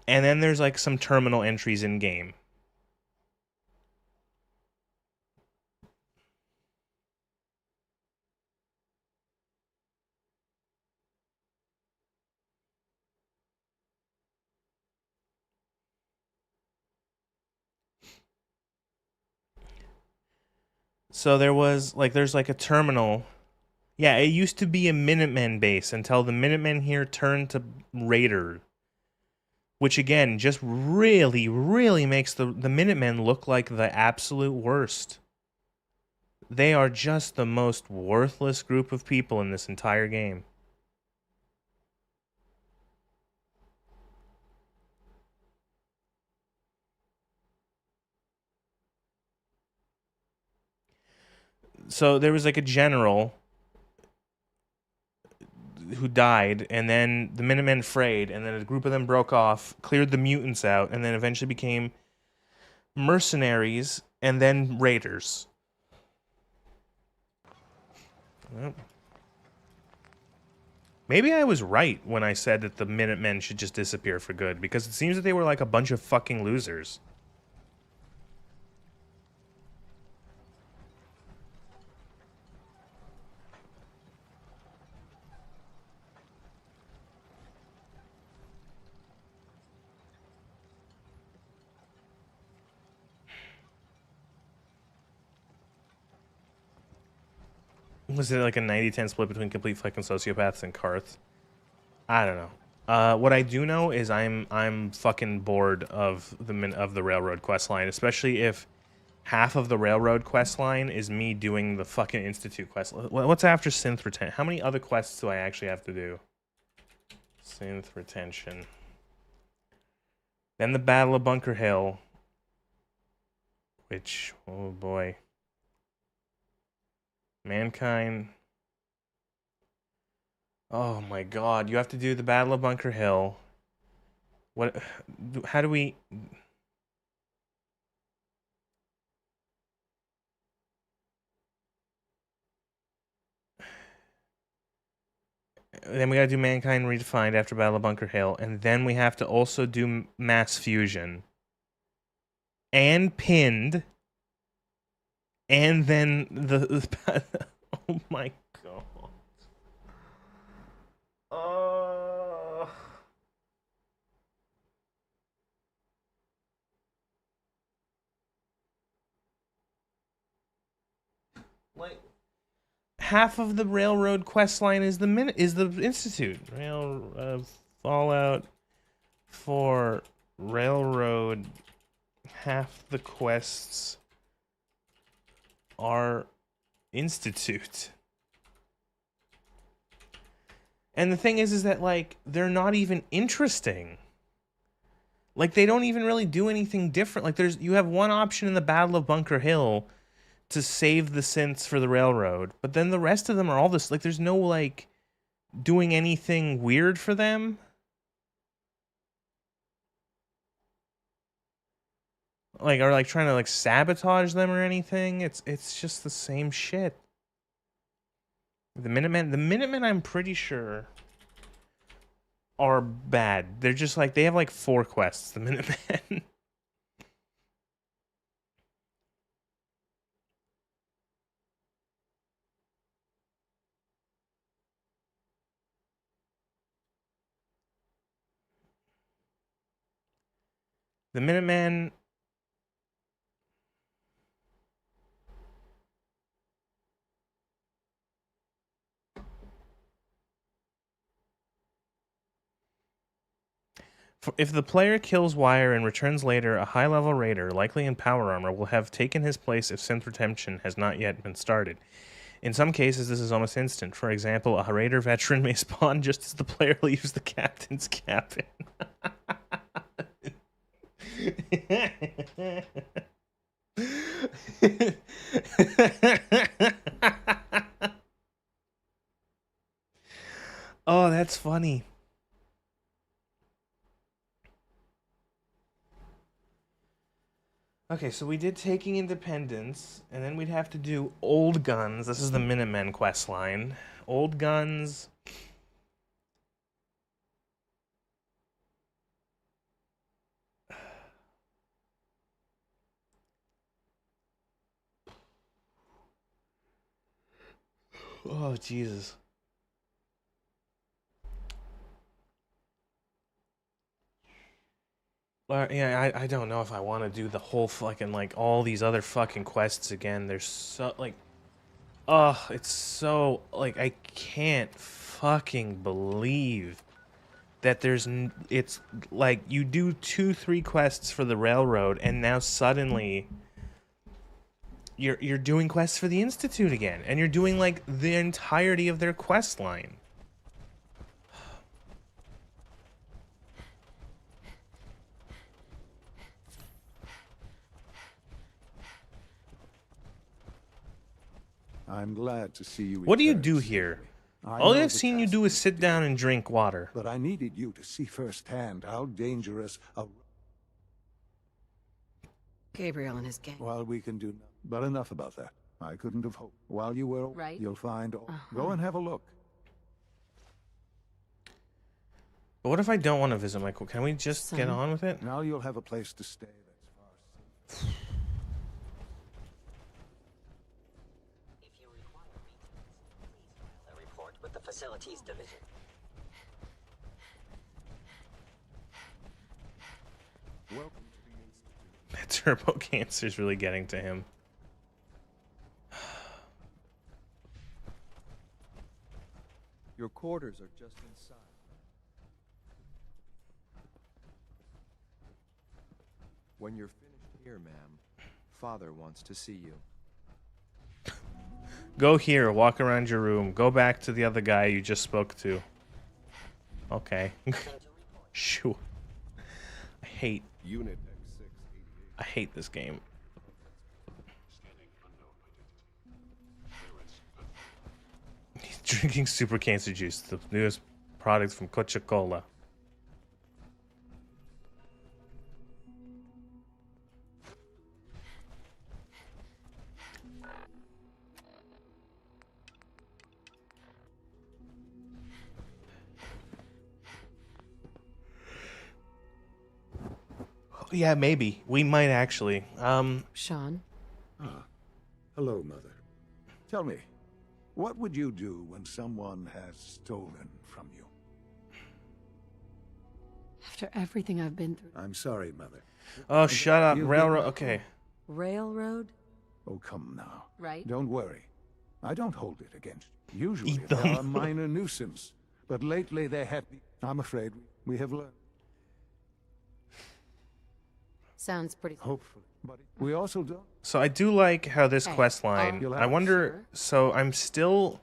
and then there's like some terminal entries in game. So there's like a terminal. Yeah, it used to be a Minutemen base until the Minutemen here turned to Raider. Which again just really, really makes the Minutemen look like the absolute worst. They are just the most worthless group of people in this entire game. So there was like a general who died, and then the Minutemen frayed, and then a group of them broke off, cleared the mutants out, and then eventually became mercenaries, and then raiders. Well, maybe I was right when I said that the Minutemen should just disappear for good, because it seems that they were like a bunch of fucking losers. Was it like a 90-10 split between complete fucking sociopaths and Karth? I don't know. What I do know is I'm fucking bored of the railroad quest line, especially if half of the railroad quest line is me doing the fucking Institute quest. What's after synth retention? How many other quests do I actually have to do? Synth retention. Then the Battle of Bunker Hill, which, oh boy. Mankind. Oh my god, you have to do the Battle of Bunker Hill. What? How do we... Then we gotta do Mankind Redefined after Battle of Bunker Hill, and then we have to also do Mass Fusion. And Pinned. And then the oh my god. Like half of the railroad quest line is the Institute. Fallout for railroad. Half the quests are Institute. And the thing is that, like, they're not even interesting. Like, they don't even really do anything different. Like, you have one option in the Battle of Bunker Hill to save the synths for the railroad, but then the rest of them are all this, like, there's no, like, doing anything weird for them. Like, or, like, trying to, like, sabotage them or anything. It's just the same shit. The Minutemen, I'm pretty sure, are bad. They're just, like, they have, like, 4 quests, the Minutemen. The Minutemen... If the player kills Wire and returns later, a high-level raider, likely in power armor, will have taken his place if synth retention has not yet been started. In some cases, this is almost instant. For example, a raider veteran may spawn just as the player leaves the captain's cabin. Oh, that's funny. Okay, so we did Taking Independence, and then we'd have to do Old Guns. This is the Minutemen quest line. Old Guns. Oh, Jesus. Yeah, I don't know if I want to do the whole fucking, like, all these other fucking quests again. There's so, like... Oh, it's so... Like, I can't fucking believe that it's, like, you do 2-3 quests for the railroad, and now suddenly... You're doing quests for the Institute again, and you're doing, like, the entirety of their quest line. I'm glad to see you. What do you do here? All I've seen you do is sit down and drink water. But I needed you to see firsthand how dangerous a... Gabriel and his gang. While we can do... But enough about that. I couldn't have hoped. While you were... Right. You'll find... Go and have a look. But what if I don't want to visit Michael? Can we just get on with it? Now you'll have a place to stay that's far... With the Facilities Division. Welcome to the Institute. That turbo cancer is really getting to him. Your quarters are just inside. When you're finished here, ma'am, Father wants to see you. Go here, walk around your room. Go back to the other guy you just spoke to. Okay. Shoo. I hate Unit I hate this game. He's drinking super cancer juice, the newest product from Coca-Cola. Yeah, maybe. We might actually. Sean? Ah. Hello, Mother. Tell me, what would you do when someone has stolen from you? After everything I've been through. I'm sorry, Mother. Oh, shut up. Railroad. Okay. Railroad? Oh, come now. Right. Don't worry. I don't hold it against you. Usually Eat they them. are a minor nuisance, but lately they have... I'm afraid we have learned. Sounds pretty... Hopefully. But we also don't... So I do like how this quest line... You'll I have- wonder... So I'm still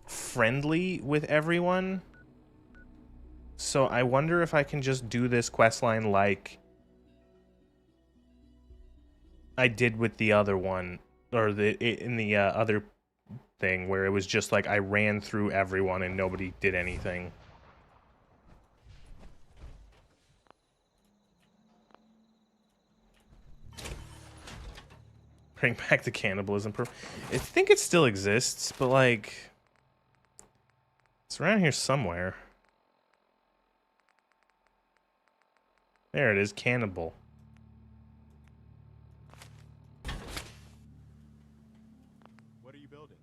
friendly with everyone. So I wonder if I can just do this quest line like I did with the other one. Or in the other thing where it was just like I ran through everyone and nobody did anything. Bring back the cannibalism. I think it still exists, but like it's around here somewhere. There it is, cannibal. What are you building?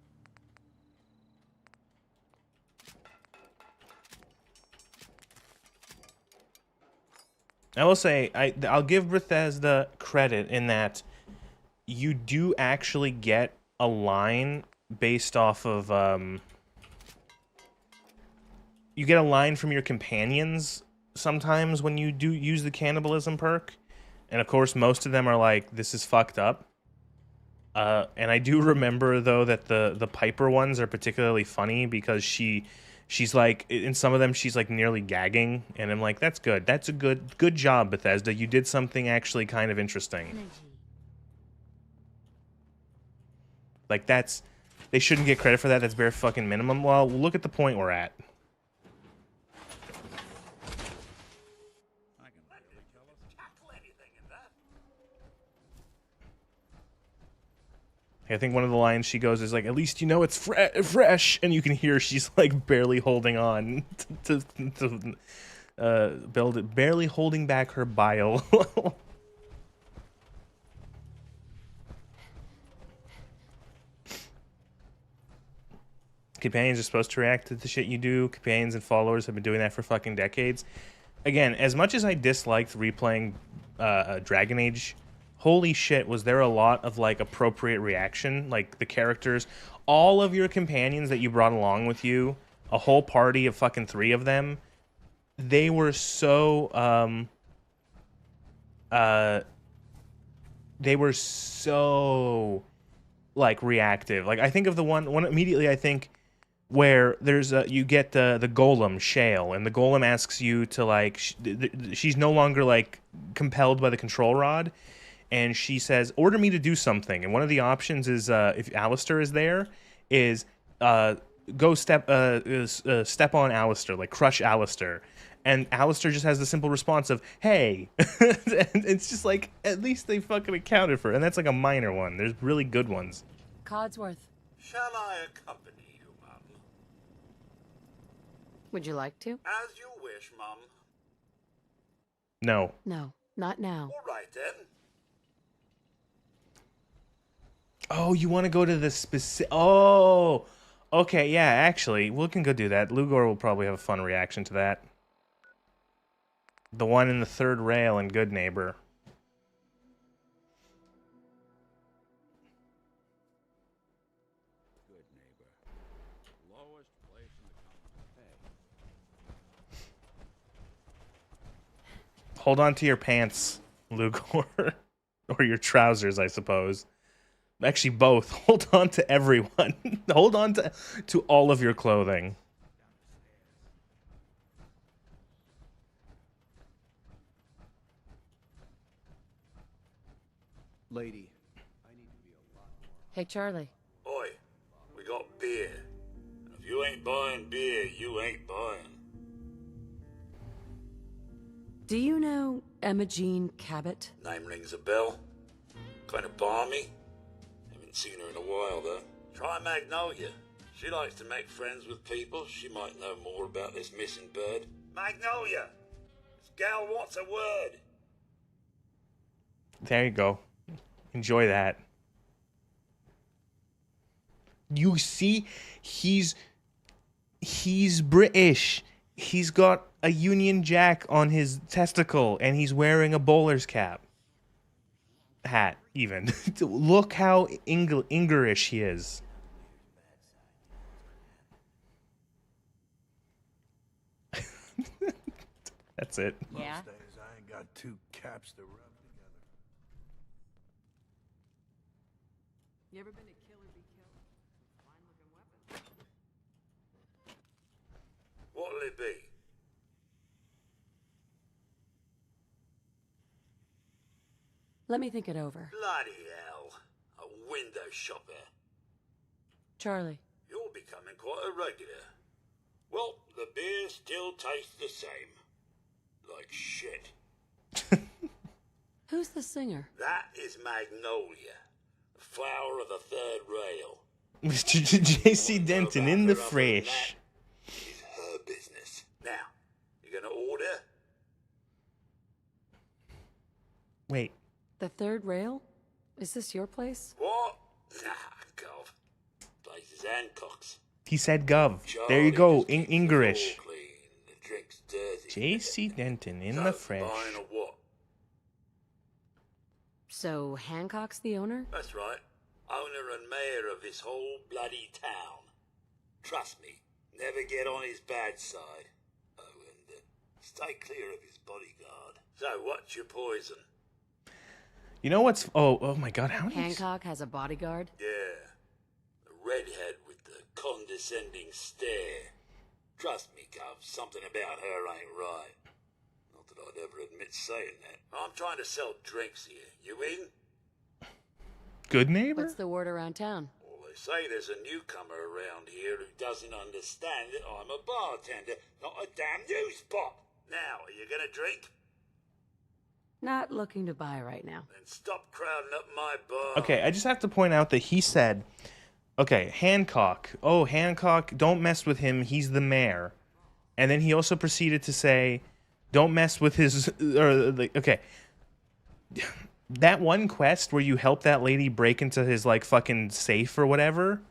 I will say I'll give Bethesda credit in that you do actually get a line based off of you get a line from your companions sometimes when you do use the cannibalism perk, and of course most of them are like, this is fucked up. And I do remember though that the Piper ones are particularly funny because she's like, in some of them she's like nearly gagging, and I'm like, that's good. That's a good job, Bethesda. You did something actually kind of interesting. Like, they shouldn't get credit for that. That's bare fucking minimum. Well, look at the point we're at. I think one of the lines she goes is like, "At least you know it's fresh," and you can hear she's like barely holding on barely holding back her bile. Companions are supposed to react to the shit you do. Companions and followers have been doing that for fucking decades. Again, as much as I disliked replaying Dragon Age, holy shit, was there a lot of like appropriate reaction. Like the characters, all of your companions that you brought along with you, a whole party of fucking 3 of them, they were so like reactive. Like I think of the one immediately I think where there's you get the golem Shale, and the golem asks you to like she's no longer like compelled by the control rod, and she says, order me to do something, and one of the options is if Alistair is there is go step on Alistair, like crush Alistair, and Alistair just has the simple response of hey. And it's just like, at least they fucking accounted for it. And that's like a minor one. There's really good ones. Codsworth. Shall I accompany you, Mum? Would you like to? As you wish, Mum. No. No, not now. All right, then. Oh, you want to go to the specific... Oh! Okay, yeah, actually, we can go do that. Lugor will probably have a fun reaction to that. The one in the 3rd rail in Good Neighbor. Good Neighbor. Lowest place in the Hold on to your pants, Lugor. Or your trousers, I suppose. Actually, both. Hold on to everyone. Hold on to all of your clothing. Lady, I need to be a lot more... Hey, Charlie. Oi, we got beer. If you ain't buying beer, you ain't buying. Do you know Emma Jean Cabot? Name rings a bell. Kind of balmy. Haven't seen her in a while, though. Try Magnolia. She likes to make friends with people. She might know more about this missing bird. Magnolia! This gal wants a word. There you go. Enjoy that. You see, he's British. He's got a Union Jack on his testicle, and he's wearing a bowler's cap. Hat, even. Look how English he is. That's it. Yeah. Most days I ain't got 2 caps to rub together. You ever been to Kill or Be Killed? Fine looking weapon. What'll it be? Let me think it over. Bloody hell. A window shopper. Charlie. You're becoming quite a regular. Well, the beer still tastes the same. Like shit. Who's the singer? That is Magnolia. The flower of the 3rd rail. Mr. J.C. Denton in the fresh. It's her business. Now, you gonna order? Wait. The 3rd rail? Is this your place? What? Nah, gov. Place is Hancock's. He said gov. There you go. English. The drink's dirty. J.C. Denton in the fresh. Buying or what? So, Hancock's the owner? That's right. Owner and mayor of this whole bloody town. Trust me, never get on his bad side. Oh, and stay clear of his bodyguard. So, what's your poison? You know what's... Oh my god, how many... Hancock has a bodyguard? Yeah. The redhead with the condescending stare. Trust me, Cub, something about her ain't right. Not that I'd ever admit saying that. I'm trying to sell drinks here. You in? Good Neighbor? What's the word around town? Well, they say there's a newcomer around here who doesn't understand that I'm a bartender, not a damn news spot. Now, are you gonna drink? Not looking to buy right now. Then stop crowding up my bar. Okay, I just have to point out that he said, okay, Hancock. Oh, Hancock, don't mess with him. He's the mayor. And then he also proceeded to say, don't mess with his... okay. That one quest where you help that lady break into his, like, fucking safe or whatever...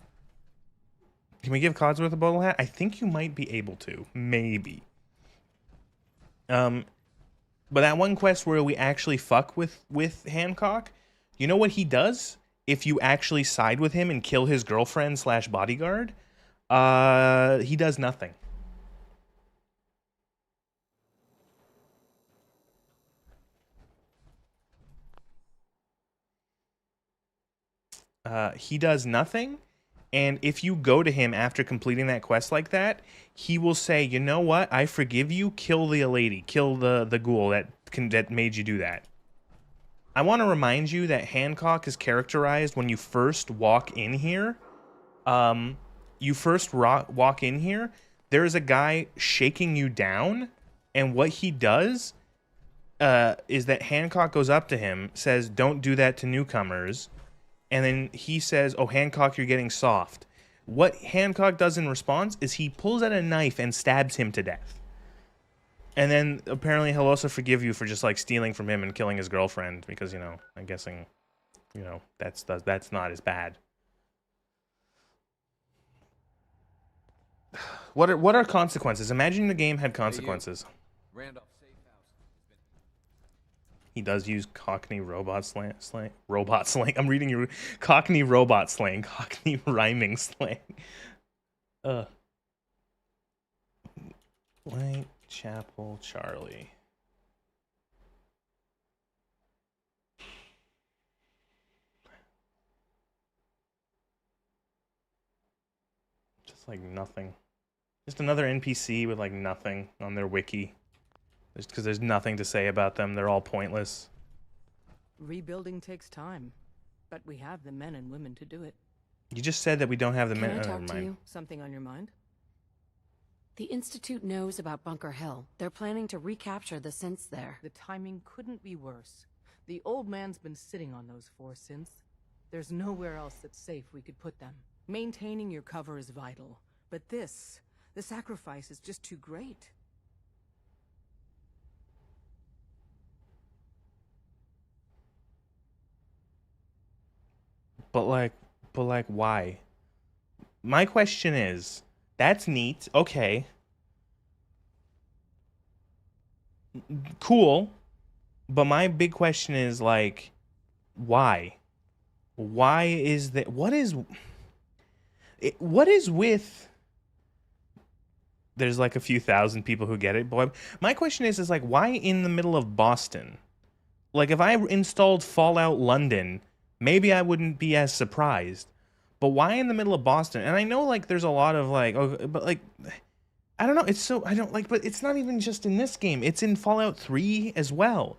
Can we give Codsworth a bottle hat? I think you might be able to. Maybe. But that one quest where we actually fuck with Hancock, you know what he does? If you actually side with him and kill his girlfriend / bodyguard, he does nothing. He does nothing, and if you go to him after completing that quest like that, he will say, you know what, I forgive you, kill the lady, kill the ghoul that made you do that. I want to remind you that Hancock is characterized when you first walk in here. Walk in here, there is a guy shaking you down, and what he does is that Hancock goes up to him, says, don't do that to newcomers, and then he says, oh, Hancock, you're getting soft. What Hancock does in response is he pulls out a knife and stabs him to death. And then apparently he'll also forgive you for just like stealing from him and killing his girlfriend because, you know, I'm guessing, you know, that's not as bad. What are consequences? Imagine the game had consequences. Randolph. He does use Cockney robot slang. Robot slang. I'm reading you. Cockney robot slang. Cockney rhyming slang. Whitechapel Charlie. Just like nothing. Just another NPC with like nothing on their wiki. Just because there's nothing to say about them. They're all pointless. Rebuilding takes time, but we have the men and women to do it. You just said that we don't have the men. Can I talk to you? Something on your mind? The Institute knows about Bunker Hill. They're planning to recapture the synths there. The timing couldn't be worse. The old man's been sitting on those 4 synths. There's nowhere else that's safe we could put them. Maintaining your cover is vital, but the sacrifice is just too great. But like, why? My question is, that's neat, okay. Cool. But my big question is, like, why? Why is that? What is with... There's like a few thousand people who get it, boy. My question is like, why in the middle of Boston? Like, if I installed Fallout London... maybe I wouldn't be as surprised. But why in the middle of Boston? And I know, like, there's a lot of, like, oh, but, like, I don't know. It's so, I don't, like, but it's not even just in this game. It's in Fallout 3 as well.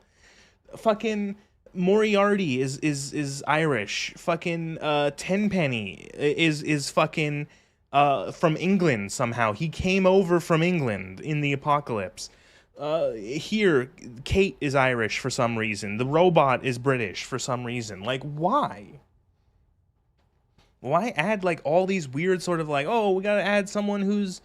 Fucking Moriarty is Irish. Fucking Tenpenny is fucking from England somehow. He came over from England in the apocalypse. Here, Kate is Irish for some reason. The robot is British for some reason. Like, why? Why add, like, all these weird sort of, like, oh, we gotta add someone who's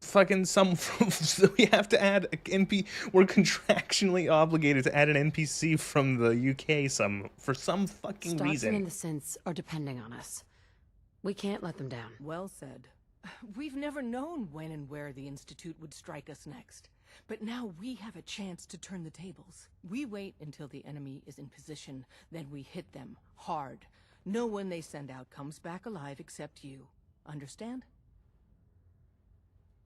fucking some... so we have to add an NPC... We're contractually obligated to add an NPC from the UK for some fucking reason. Stockton and the synths are depending on us. We can't let them down. Well said. We've never known when and where the Institute would strike us next. But now we have a chance to turn the tables. We wait until the enemy is in position, then we hit them hard. No one they send out comes back alive except you. Understand?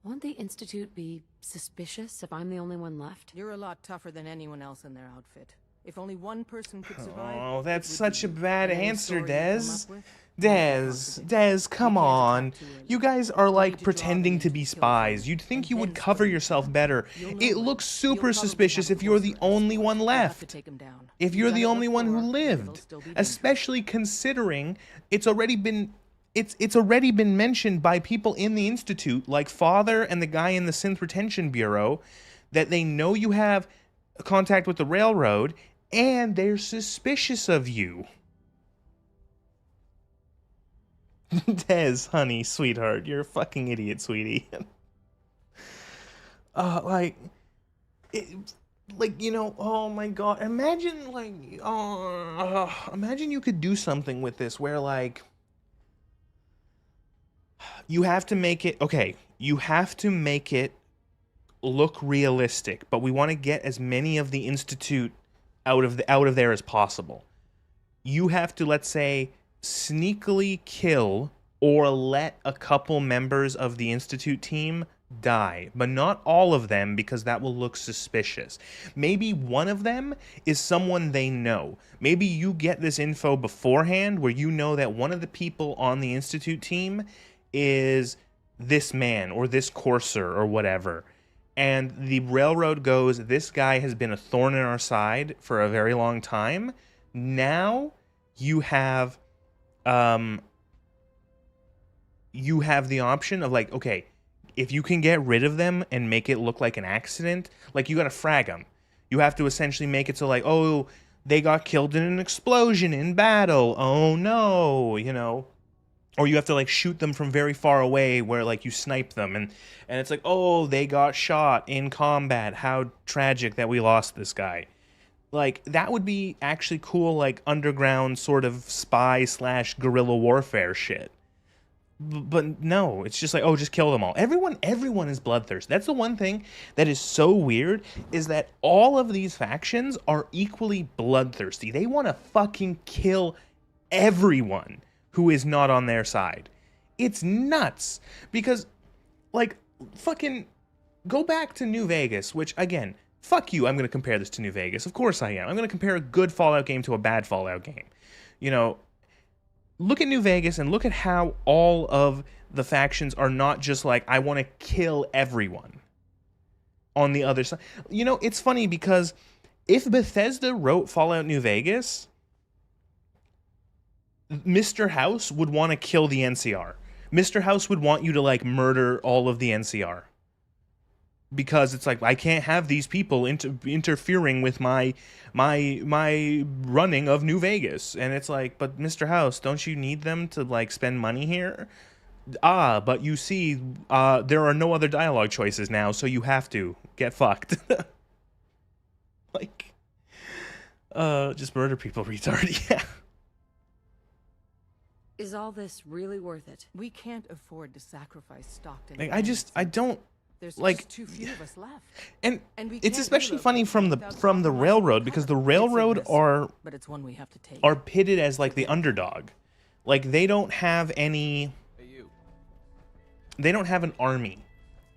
Won't the Institute be suspicious if I'm the only one left? You're a lot tougher than anyone else in their outfit. If only one person could survive... Oh, that's such a bad answer, Dez. Dez, come on. You guys are like pretending to be spies. You'd think you would cover yourself better. It looks super suspicious if you're the only one left. If you're the only one who lived. Especially considering it's already been mentioned by people in the Institute, like Father and the guy in the Synth Retention Bureau, that they know you have contact with the railroad, and they're suspicious of you. Des, honey, sweetheart, you're a fucking idiot, sweetie. Like, you know, oh my god, imagine, like, imagine you could do something with this where, like, you have to make it, okay, you have to make it look realistic, but we want to get as many of the Institute out of there as possible. You have to, let's say, sneakily kill or let a couple members of the Institute team die, but not all of them, because that will look suspicious. Maybe one of them is someone they know. Maybe you get this info beforehand where you know that one of the people on the Institute team is this man or this courser or whatever. And the railroad goes, this guy has been a thorn in our side for a very long time. Now you have the option of, like, okay, if you can get rid of them and make it look like an accident, like, you gotta frag them. You have to essentially make it so, like, oh, they got killed in an explosion in battle. Oh no, you know. Or you have to, like, shoot them from very far away where, like, you snipe them. And it's like, oh, they got shot in combat. How tragic that we lost this guy. Like, that would be actually cool, like, underground sort of spy / guerrilla warfare shit. But no, it's just like, oh, just kill them all. Everyone is bloodthirsty. That's the one thing that is so weird, is that all of these factions are equally bloodthirsty. They want to fucking kill everyone who is not on their side. It's nuts. Because, like, fucking go back to New Vegas, which, again, fuck you, I'm going to compare this to New Vegas. Of course I am. I'm going to compare a good Fallout game to a bad Fallout game. You know, look at New Vegas and look at how all of the factions are not just like, I want to kill everyone on the other side. You know, it's funny because if Bethesda wrote Fallout New Vegas, Mr. House would want to kill the NCR. Mr. House would want you to, like, murder all of the NCR. Because it's like, I can't have these people interfering with my running of New Vegas. And it's like, but Mr. House, don't you need them to, like, spend money here? But you see, there are no other dialogue choices now, so you have to get fucked. Like, just murder people, retard. Yeah. Is all this really worth it? We can't afford to sacrifice Stockton. Like, I don't. There's like, just too few of us left. And we it's can't especially relocate funny from the railroad, because the railroad are but it's one we have to take. Are pitted as, like, the underdog. Like, they don't have any. They don't have an army.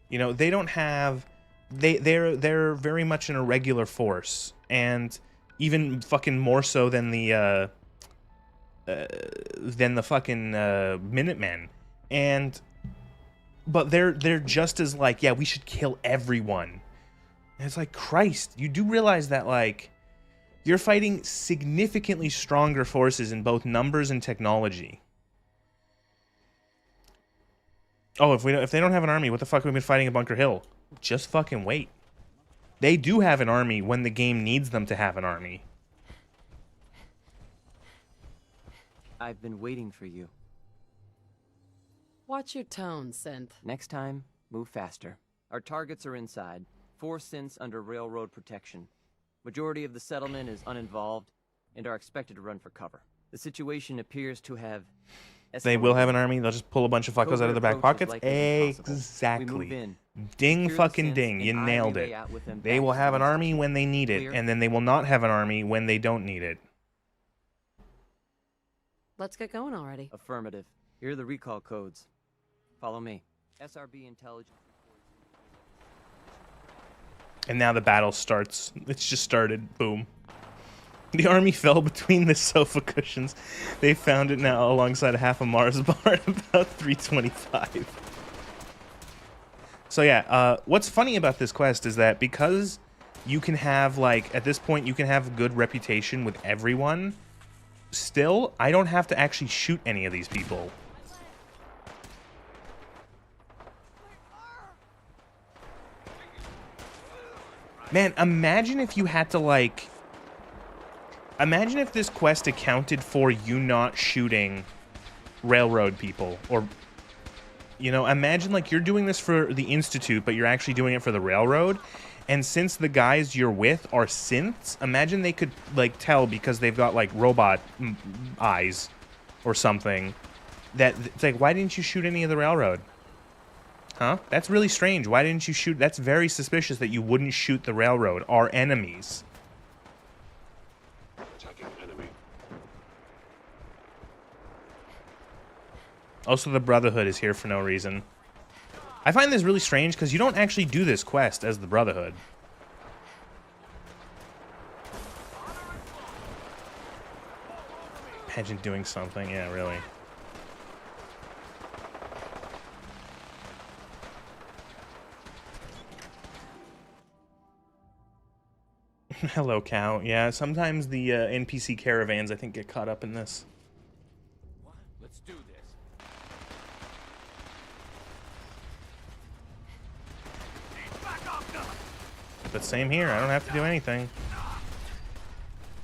You know, they don't have. They're very much an irregular force, and even fucking more so than the fucking Minutemen. But they're just as, like, yeah, we should kill everyone. And it's like, Christ, you do realize that, like, you're fighting significantly stronger forces in both numbers and technology. Oh, if they don't have an army, what the fuck have we been fighting at Bunker Hill? Just fucking wait. They do have an army when the game needs them to have an army. I've been waiting for you. Watch your tone, Synth. Next time, move faster. Our targets are inside. 4 synths under railroad protection. Majority of the settlement is uninvolved and are expected to run for cover. The situation appears to have They will have an army. They'll just pull a bunch of fuckos out of their back pockets. Exactly. Ding fucking ding. You nailed it. They will have an army when they need it, and then they will not have an army when they don't need it. Let's get going already. Affirmative. Here are the recall codes. Follow me. SRB intelligence. And now the battle starts. It's just started. Boom. The army fell between the sofa cushions. They found it now alongside a half a Mars bar at about 325. So yeah, what's funny about this quest is that because you can have, like, at this point, you can have good reputation with everyone, still, I don't have to actually shoot any of these people. Man, imagine if you had to, like... Imagine if this quest accounted for you not shooting railroad people. Or, you know, imagine, like, you're doing this for the Institute, but you're actually doing it for the railroad. And since the guys you're with are synths, imagine they could, like, tell because they've got, like, robot eyes or something. That, it's like, why didn't you shoot any of the railroad? Huh? That's really strange. Why didn't you shoot? That's very suspicious that you wouldn't shoot the railroad. Our enemies. Attacking enemy. Also, the Brotherhood is here for no reason. I find this really strange because you don't actually do this quest as the Brotherhood. Imagine doing something. Yeah, really. Hello, cow. Yeah, sometimes the NPC caravans, I think, get caught up in this. Let's do this. But same here. I don't have to do anything.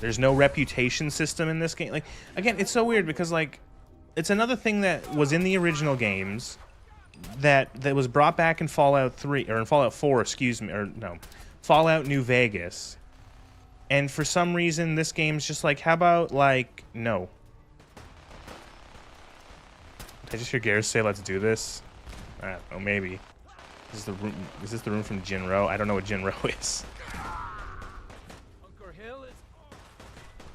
There's no reputation system in this game. Like, again, it's so weird because, like, it's another thing that was in the original games that was brought back in Fallout 3, or in Fallout 4, excuse me, or no, Fallout New Vegas. And for some reason, this game's just like, how about, like, no. Did I just hear Garrus say, let's do this? I don't know, maybe. Is this the room from Jinro? I don't know what Jinro is.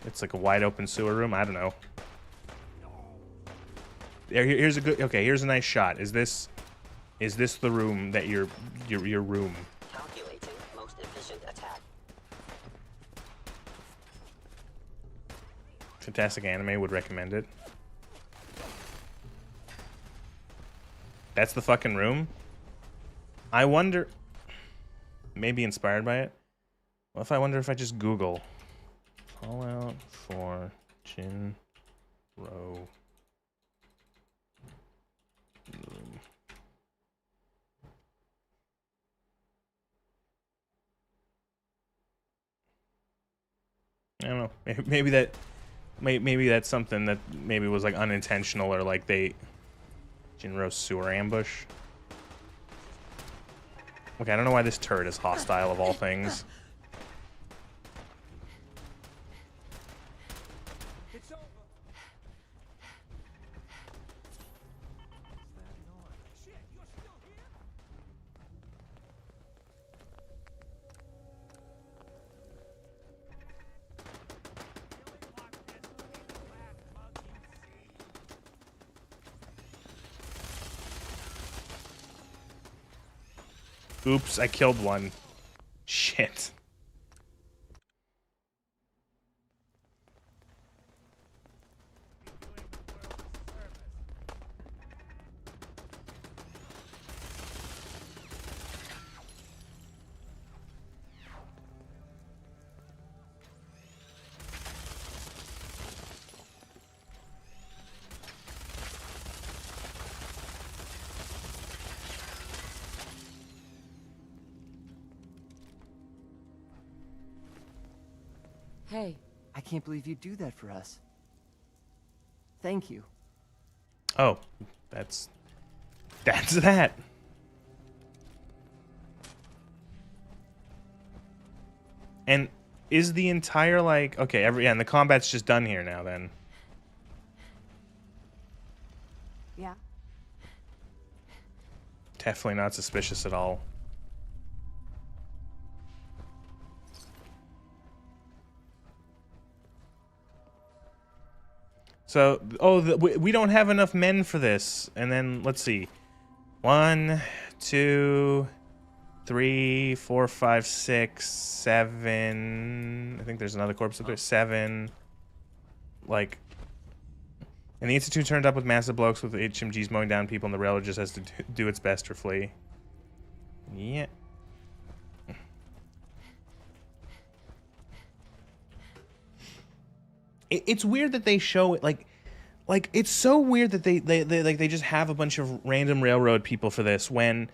It's like a wide open sewer room? I don't know. Here's a good, okay, here's a nice shot. Is this the room that your room? Calculating most efficient attack. Fantastic Anime would recommend it. That's the fucking room? I wonder... Maybe inspired by it? What if I wonder if I just Google Fallout 4 Jinro room. I don't know. Maybe that's something that maybe was like unintentional, or like they Jinro sewer ambush. Okay, I don't know why this turret is hostile of all things. Oops, I killed one. Shit. Hey, I can't believe you do that for us. Thank you. Oh, that's that. And is the entire, like, okay, yeah, and the combat's just done here now then. Yeah. Definitely not suspicious at all. So, oh, we don't have enough men for this. And then, let's see. 1, 2, 3, 4, 5, 6, 7. I think there's another corpse up there. 7. Like, and the Institute turned up with massive blokes with HMGs mowing down people, and the railroad just has to do its best to flee. Yeah. It's weird that they show it, like it's so weird that they just have a bunch of random railroad people for this when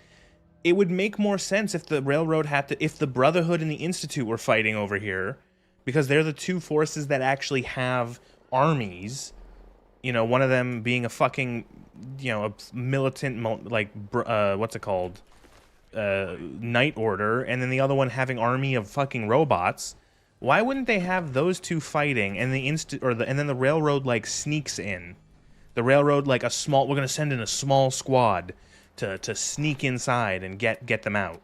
it would make more sense if the railroad had to, if the Brotherhood and the Institute were fighting over here, because they're the two forces that actually have armies. You know, one of them being a fucking, you know, a militant, like, what's it called? Night Order, and then the other one having army of fucking robots. Why wouldn't they have those two fighting, and and then the railroad like sneaks in? The railroad like we're gonna send in a small squad to sneak inside and get them out.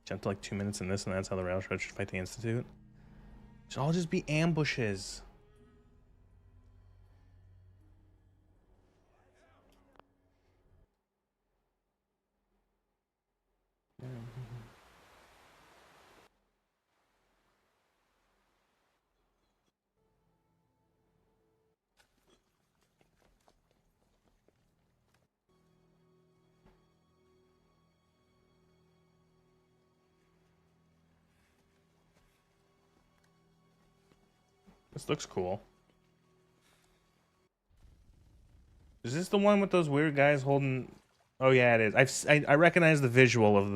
Jump to like 2 minutes in this, and that's how the railroad should fight the Institute. It should all just be ambushes. This looks cool. Is this the one with those weird guys holding? Oh yeah, it is. I recognize the visual of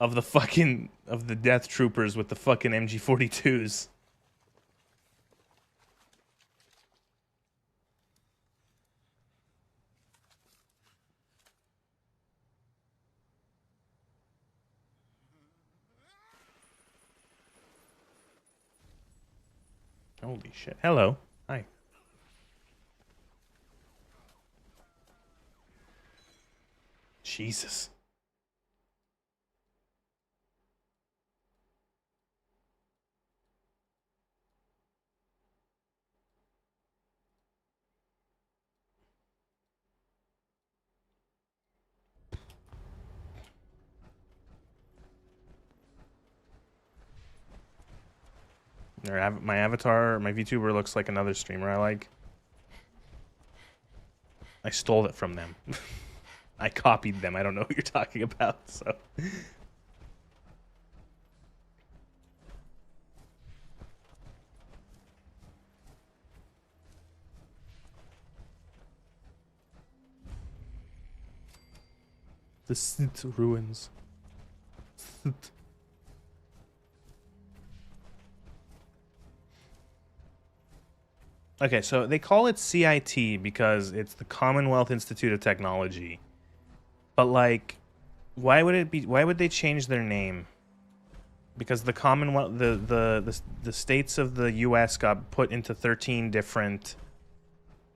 the death troopers with the fucking MG42s. Holy shit. Hello. Hi. Jesus. My avatar, my VTuber looks like another streamer I like. I stole it from them. I copied them. I don't know who you're talking about, so. The Sith ruins. Okay, so they call it CIT because it's the Commonwealth Institute of Technology. But like, why would they change their name? Because the Commonwealth, the states of the US got put into 13 different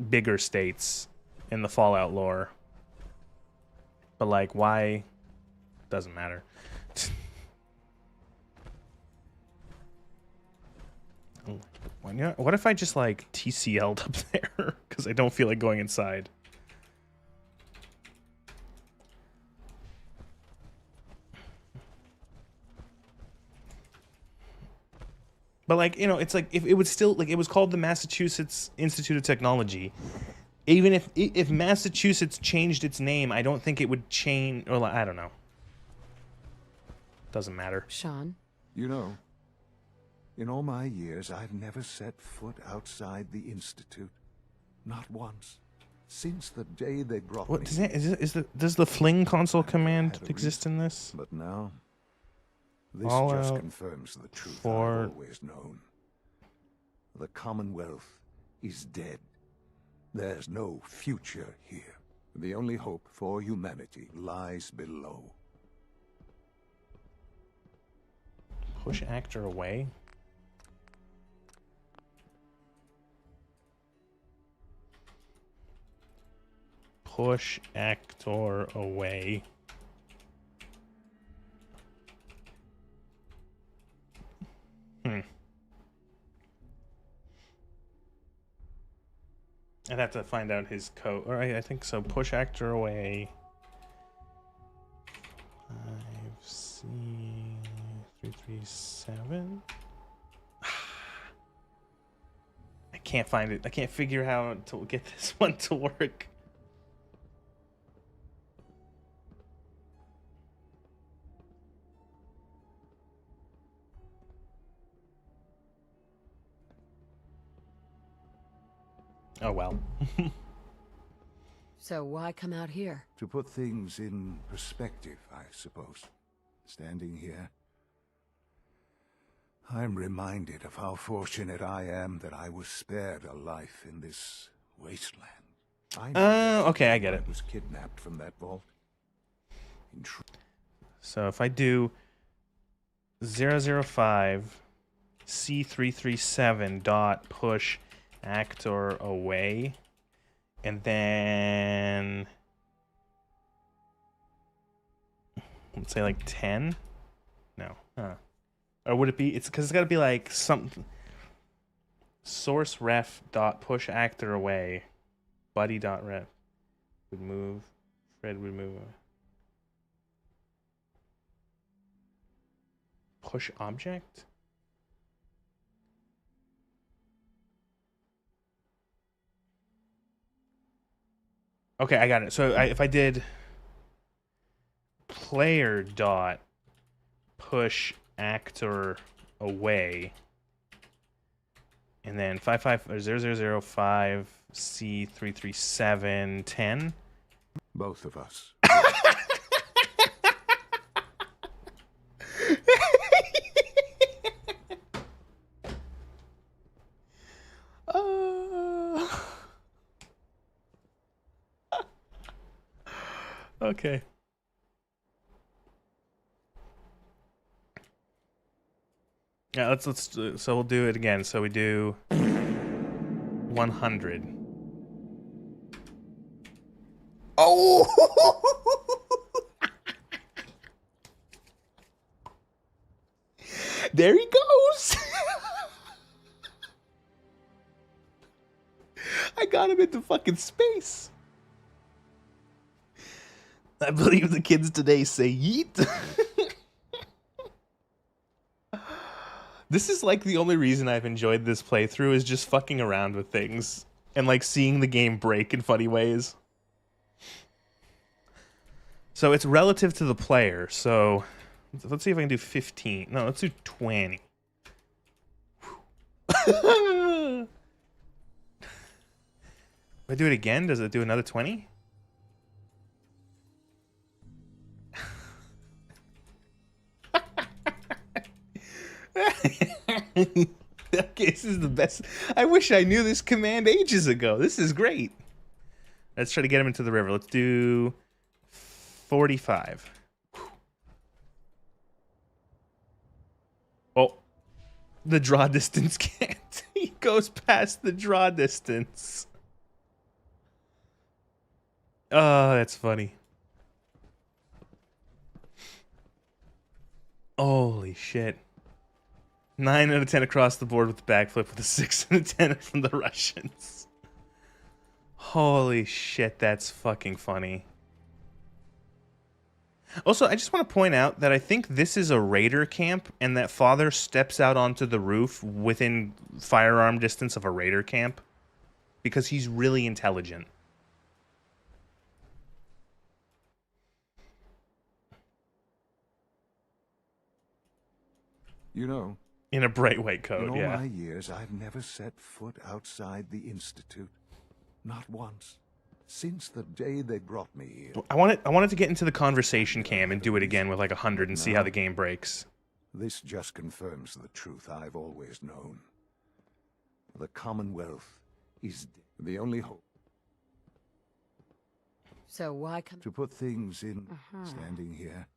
bigger states in the Fallout lore. But like, why? Doesn't matter. What if I just like TCL'd up there? Because I don't feel like going inside. But like, you know, it's like if it was still like it was called the Massachusetts Institute of Technology. Even if Massachusetts changed its name, I don't think it would change. Or I don't know. Doesn't matter. Sean? You know, in all my years, I've never set foot outside the Institute. Not once. Since the day they brought me. Does the fling console command exist in this? But now, this All just out confirms the truth for- I've always known. The Commonwealth is dead. There's no future here. The only hope for humanity lies below. Push actor away? Push actor away. I'd have to find out his code. All right, I think so. Push actor away. 5C337. I can't find it. I can't figure how to get this one to work. Oh well. So why come out here? To put things in perspective, I suppose. Standing here, I'm reminded of how fortunate I am that I was spared a life in this wasteland. Okay, I get it. I was kidnapped from that vault. So if I do 005 C337 dot push actor away, and then let's say like 10. No, or would it be? It's because it's got to be like something. Source ref dot push actor away, buddy dot ref would move. Fred would move. Push object. Okay, I got it. So if I did player dot push actor away, and then 0005 C337 10. Both of us. Okay. Yeah, let's so we'll do it again. So we do 100. Oh! There he goes. I got him into fucking space. I believe the kids today say yeet. This is like the only reason I've enjoyed this playthrough is just fucking around with things and like seeing the game break in funny ways. So it's relative to the player. So let's see if I can do 15. No, let's do 20. If I do it again, does it do another 20? Okay, this is the best. I wish I knew this command ages ago. This is great. Let's try to get him into the river. Let's do 45. Oh, the draw distance can't. He goes past the draw distance. Oh, that's funny. Holy shit. 9 out of 10 across the board with the backflip with a 6 out of 10 from the Russians. Holy shit, that's fucking funny. Also, I just want to point out that I think this is a raider camp and that Father steps out onto the roof within firearm distance of a raider camp because he's really intelligent. You know, in a bright white coat, in all yeah. my years, I've never set foot outside the Institute. Not once. Since the day they brought me here. I wanted to get into the conversation cam and do it again with like 100 and see how the game breaks. This just confirms the truth I've always known. The Commonwealth is the only hope. So why come... To put things in standing here.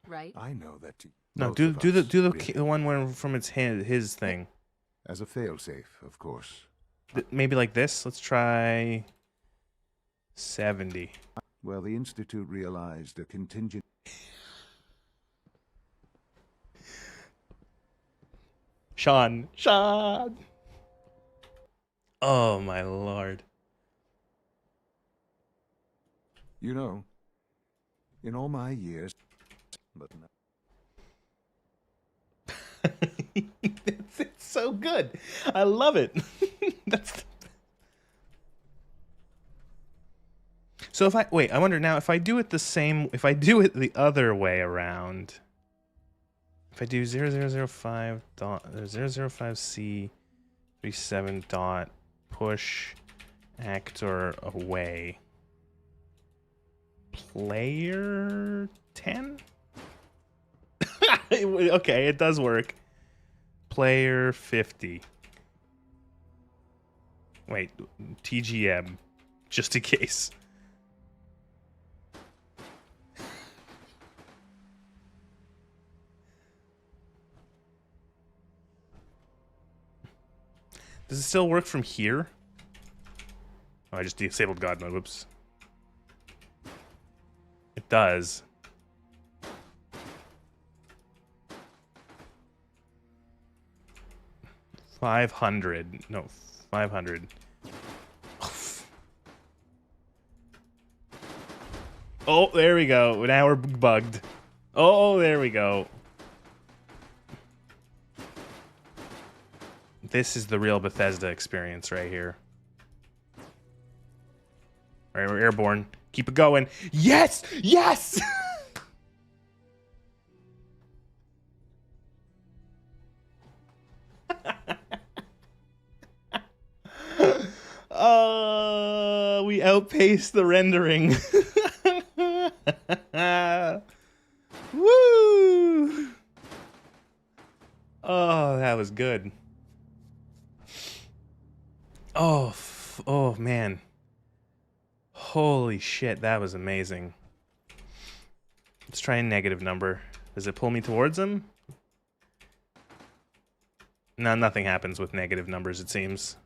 Right? I know that... No, do the one where from its his thing. As a failsafe, of course. Maybe like this. Let's try 70. Well, the Institute realized a contingent... Sean! Oh, my lord. You know, in all my years... But no. It's so good. I love it. So if I wait, I wonder now if I do it the same, if I do it the other way around, if I do 0005 dot 005 C 37 dot push Actor away. Player 10? Okay, it does work. Player 50. Wait, TGM. Just in case. Does it still work from here? Oh, I just disabled God mode. Whoops. It does. $500. No, 500. Oh, there we go. Now we're bugged. Oh, there we go. This is the real Bethesda experience right here. All right, we're airborne. Keep it going. Yes! Yes! We outpaced the rendering. Woo! Oh, that was good. Oh, oh man. Holy shit, that was amazing. Let's try a negative number. Does it pull me towards him? No, nothing happens with negative numbers, it seems.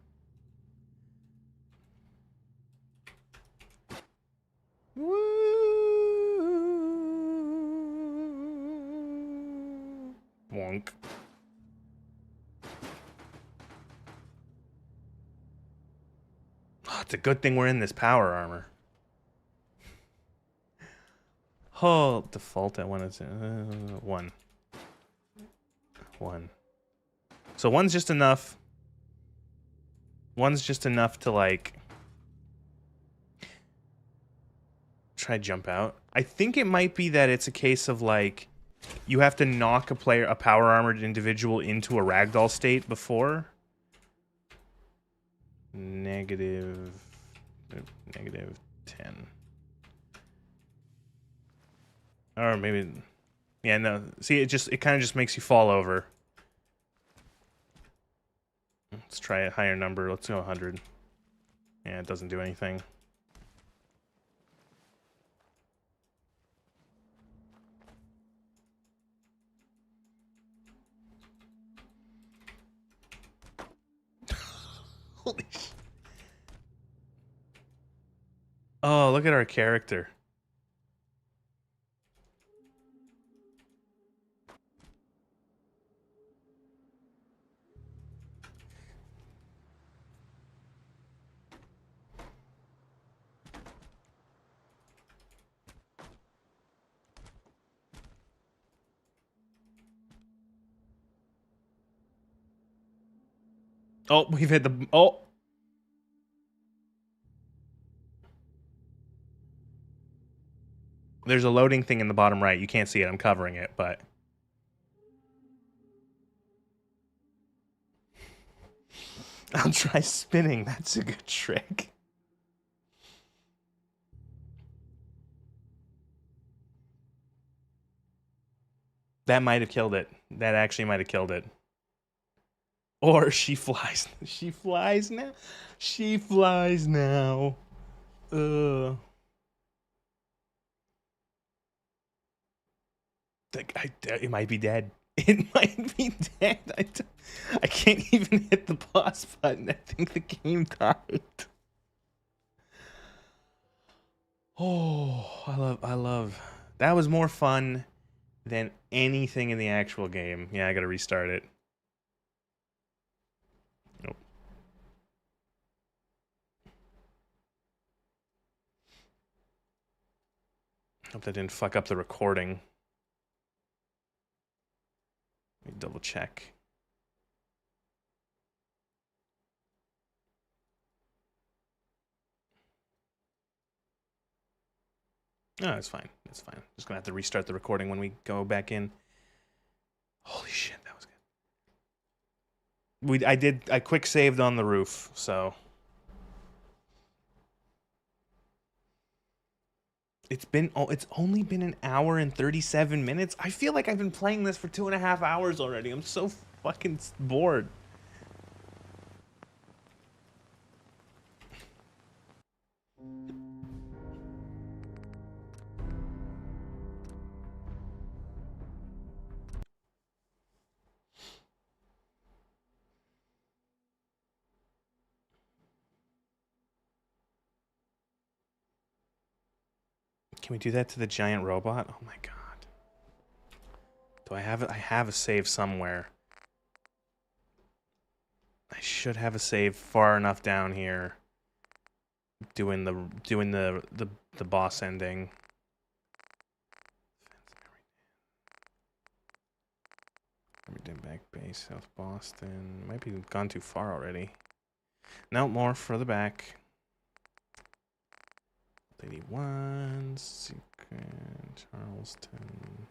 Wonk. Oh, it's a good thing we're in this power armor. Oh, default at 1 is 1. 1. So 1's just enough. 1's just enough to like try jump out. I think it might be that it's a case of like you have to knock a power armored individual into a ragdoll state before. Negative 10. Or maybe, yeah, no. See, it kind of just makes you fall over. Let's try a higher number. Let's go 100. Yeah, it doesn't do anything. Holy shit. Oh, look at our character. Oh, we've hit the... Oh! There's a loading thing in the bottom right. You can't see it. I'm covering it, but... I'll try spinning. That's a good trick. That might have killed it. That actually might have killed it. Or she flies. She flies now. She flies now. It might be dead. It might be dead. I can't even hit the pause button. I think the game died. Oh, I love. That was more fun than anything in the actual game. Yeah, I gotta restart it. Nope. Hope that didn't fuck up the recording. Let me double check. No, it's fine. It's fine. Just gonna have to restart the recording when we go back in. Holy shit, that was good. I quick saved on the roof, so It's only been an hour and 37 minutes. I feel like I've been playing this for 2.5 hours already. I'm so fucking bored. Can we do that to the giant robot? Oh my god. Do I have it? I have a save somewhere. I should have a save far enough down here. Doing the boss ending. Everything back base, South Boston. Might be gone too far already. No, more further back. 81, Secret, Charleston,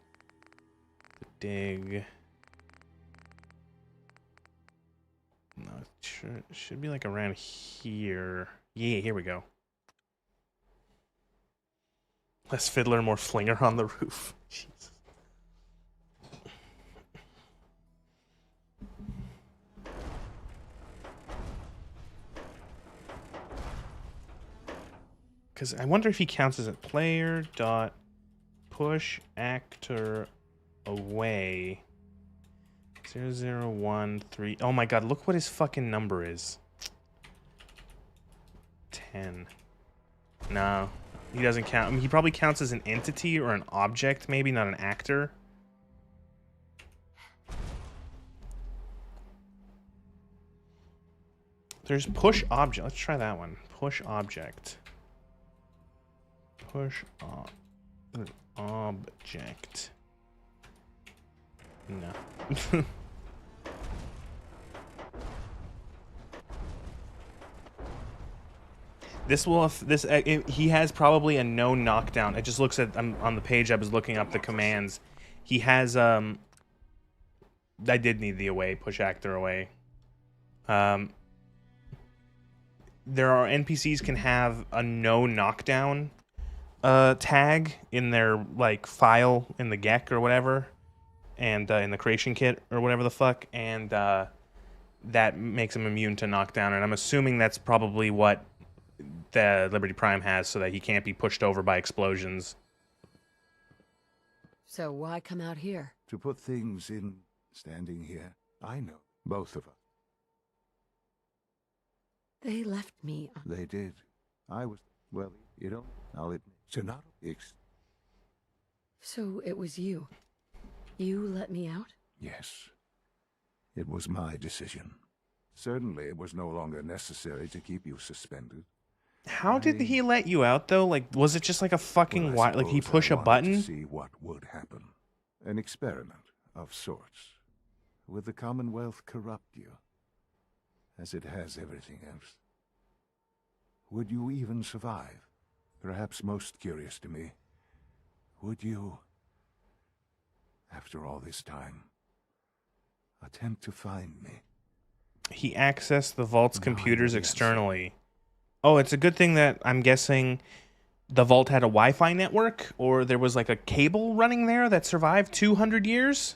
the Dig. No, it should be like around here. Yeah, here we go. Less fiddler, more flinger on the roof. Jesus. Because I wonder if he counts as a player dot push actor away. 0013. Oh my god, look what his fucking number is. 10. No, he doesn't count. I mean, he probably counts as an entity or an object, maybe, not an actor. There's push object. Let's try that one. Push object. Push object. No. He has probably a no knockdown. It just looks at on the page I was looking up the commands. He has I did need the away, push actor away. There are NPCs can have a no knockdown tag in their like file in the GEC or whatever, and in the creation kit or whatever the fuck, and that makes him immune to knockdown. And I'm assuming that's probably what the Liberty Prime has, so that he can't be pushed over by explosions. So why come out here? To put things in standing here, I know. Both of us. They left me. They did. I was, well, you know, I'll admit, Sonata. So it was you. You let me out? Yes. It was my decision. Certainly it was no longer necessary to keep you suspended. How did he let you out, though? Like, was it just like a fucking like he push a button? To see what would happen. An experiment of sorts. Would the Commonwealth corrupt you, as it has everything else? Would you even survive? Perhaps most curious to me, would you, after all this time, attempt to find me? He accessed the Vault's computers externally. Oh, it's a good thing that I'm guessing the Vault had a Wi-Fi network, or there was like a cable running there that survived 200 years?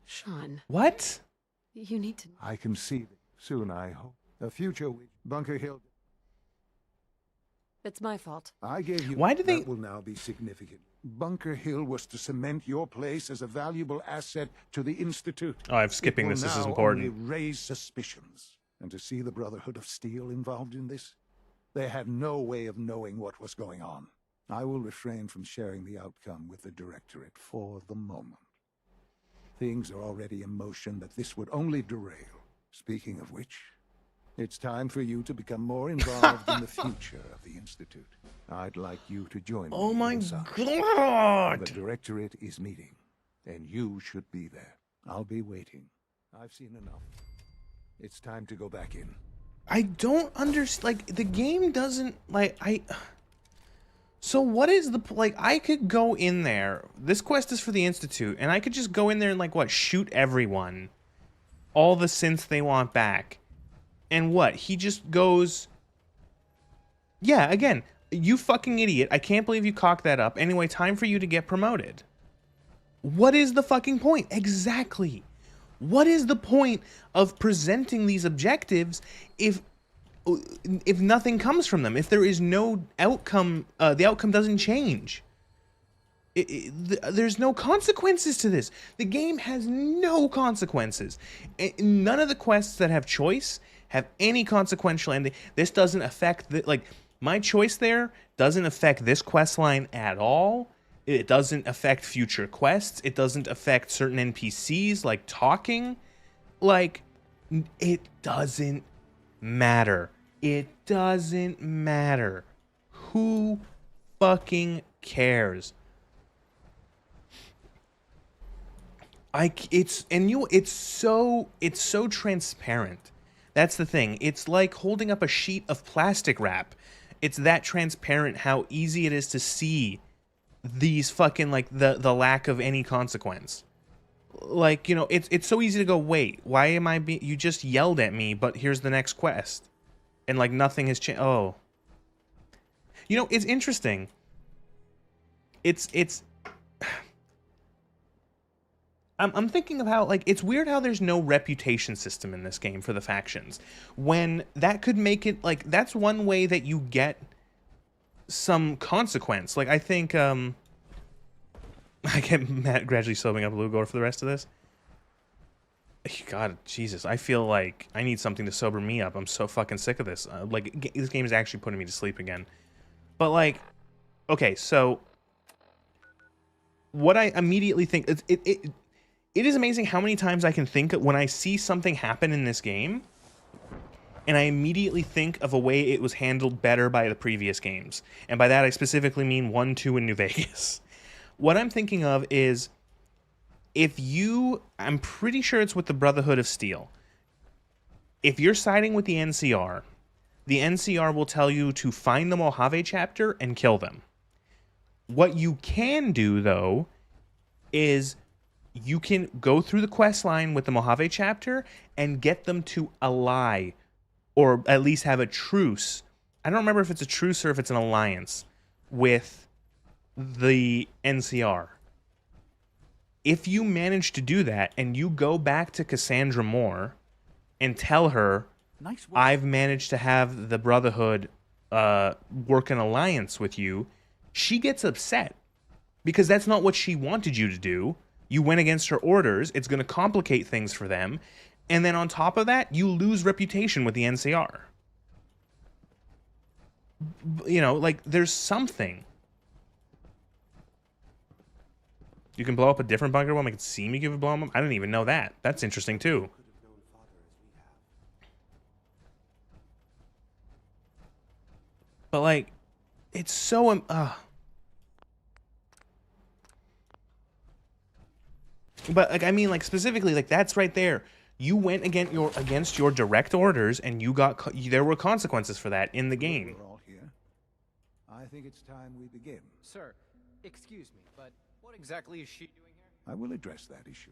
Sean. What? You need to... I can see that soon, I hope. A future with Bunker Hill. It's my fault. I gave you... Why do they... That will now be significant. Bunker Hill was to cement your place as a valuable asset to the Institute. Oh, I'm skipping this. This is important. Only raise suspicions. And to see the Brotherhood of Steel involved in this, they had no way of knowing what was going on. I will refrain from sharing the outcome with the Directorate for the moment. Things are already in motion, but this would only derail. Speaking of which, it's time for you to become more involved in the future of the Institute. I'd like you to join me. Oh my God! The Directorate is meeting, and you should be there. I'll be waiting. I've seen enough. It's time to go back in. I don't understand. Like, the game doesn't, like, So what is the, like, I could go in there. This quest is for the Institute, and I could just go in there and, like, what, shoot everyone. All the synths they want back. And what? He just goes... Yeah, again, You fucking idiot. I can't believe you cocked that up. Anyway, time for you to get promoted. What is the fucking point? Exactly. What is the point of presenting these objectives if nothing comes from them? If there is no outcome, the outcome doesn't change. There's no consequences to this. The game has no consequences. None of the quests that have choice have any consequential ending. This doesn't affect my choice there doesn't affect this quest line at all. It doesn't affect future quests. It doesn't affect certain NPCs like talking. Like, it doesn't matter. It doesn't matter. Who fucking cares? It's so transparent. That's the thing. It's like holding up a sheet of plastic wrap. It's that transparent how easy it is to see these fucking, like, the lack of any consequence. Like, you know, it's so easy to go, wait, why am I being... You just yelled at me, but here's the next quest. And, like, nothing has changed. Oh. You know, it's interesting. I'm thinking of how, like, it's weird how there's no reputation system in this game for the factions. When that could make it, like, that's one way that you get some consequence. Like, I think, I get Matt gradually sobing up Lugor for the rest of this. God, Jesus, I feel like I need something to sober me up. I'm so fucking sick of this. Like, this game is actually putting me to sleep again. But, like, okay, so what I immediately think, it is amazing how many times I can think when I see something happen in this game, and I immediately think of a way it was handled better by the previous games. And by that, I specifically mean 1, 2, and New Vegas. What I'm thinking of is, I'm pretty sure it's with the Brotherhood of Steel. If you're siding with the NCR will tell you to find the Mojave chapter and kill them. What you can do, though, is you can go through the quest line with the Mojave chapter and get them to ally, or at least have a truce. I don't remember if it's a truce or if it's an alliance with the NCR. If you manage to do that and you go back to Cassandra Moore and tell her, I've managed to have the Brotherhood work an alliance with you, she gets upset because that's not what she wanted you to do. You went against her orders. It's going to complicate things for them. And then on top of that, you lose reputation with the NCR. You know, like, there's something. You can blow up a different bunker while make it seem you give blow them up. I didn't even know that. That's interesting, too. But, like, it's so... But, like, I mean, like, specifically, like, that's right there. You went against your direct orders, and you got... there were consequences for that in the game. We're all here. I think it's time we begin. Sir, excuse me, but what exactly is she doing here? I will address that issue.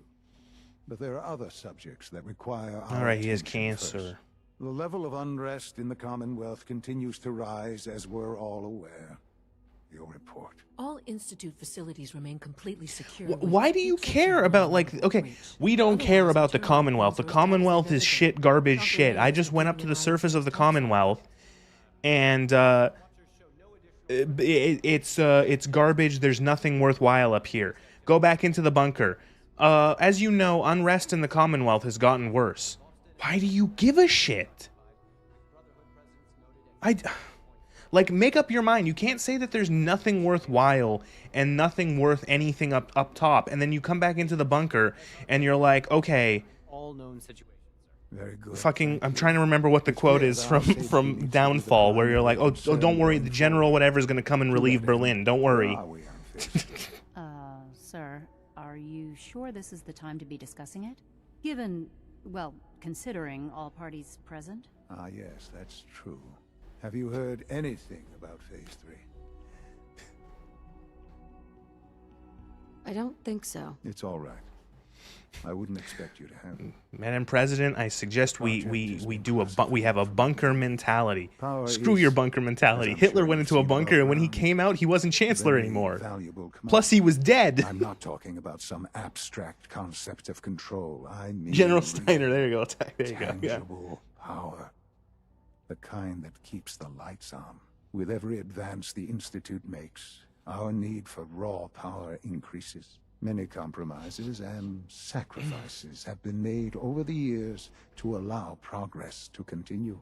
But there are other subjects that require our All right, he has attention cancer. first. The level of unrest in the Commonwealth continues to rise, as we're all aware. Your report. All Institute facilities remain completely secure. Why do you care about, like, okay, we don't care about the Commonwealth. The Commonwealth is shit, garbage shit. I just went up to the surface of the Commonwealth, and it's garbage. There's nothing worthwhile up here. Go back into the bunker. As you know, unrest in the Commonwealth has gotten worse. Why do you give a shit? Like, make up your mind. You can't say that there's nothing worthwhile and nothing worth anything up top, and then you come back into the bunker and you're like, okay. All known situations. Very good. Fucking, I'm trying to remember what the quote is from Downfall, where you're like, oh, don't worry, the general whatever is going to come and relieve Berlin. Don't worry. Sir, are you sure this is the time to be discussing it? Given, well, considering all parties present? Ah, yes, that's true. Have you heard anything about Phase 3? I don't think so. It's all right. I wouldn't expect you to have it. Madam President, I suggest we have a bunker mentality. Power Screw is, your bunker mentality. as I'm Hitler sure went you've into a seen bunker, all and when he around, came out, he wasn't chancellor very anymore. valuable commodity. Plus, he was dead. I'm not talking about some abstract concept of control. I mean General Steiner. There you go. There you go. Yeah. tangible power. The kind that keeps the lights on. With every advance the Institute makes, our need for raw power increases. Many compromises and sacrifices have been made over the years to allow progress to continue.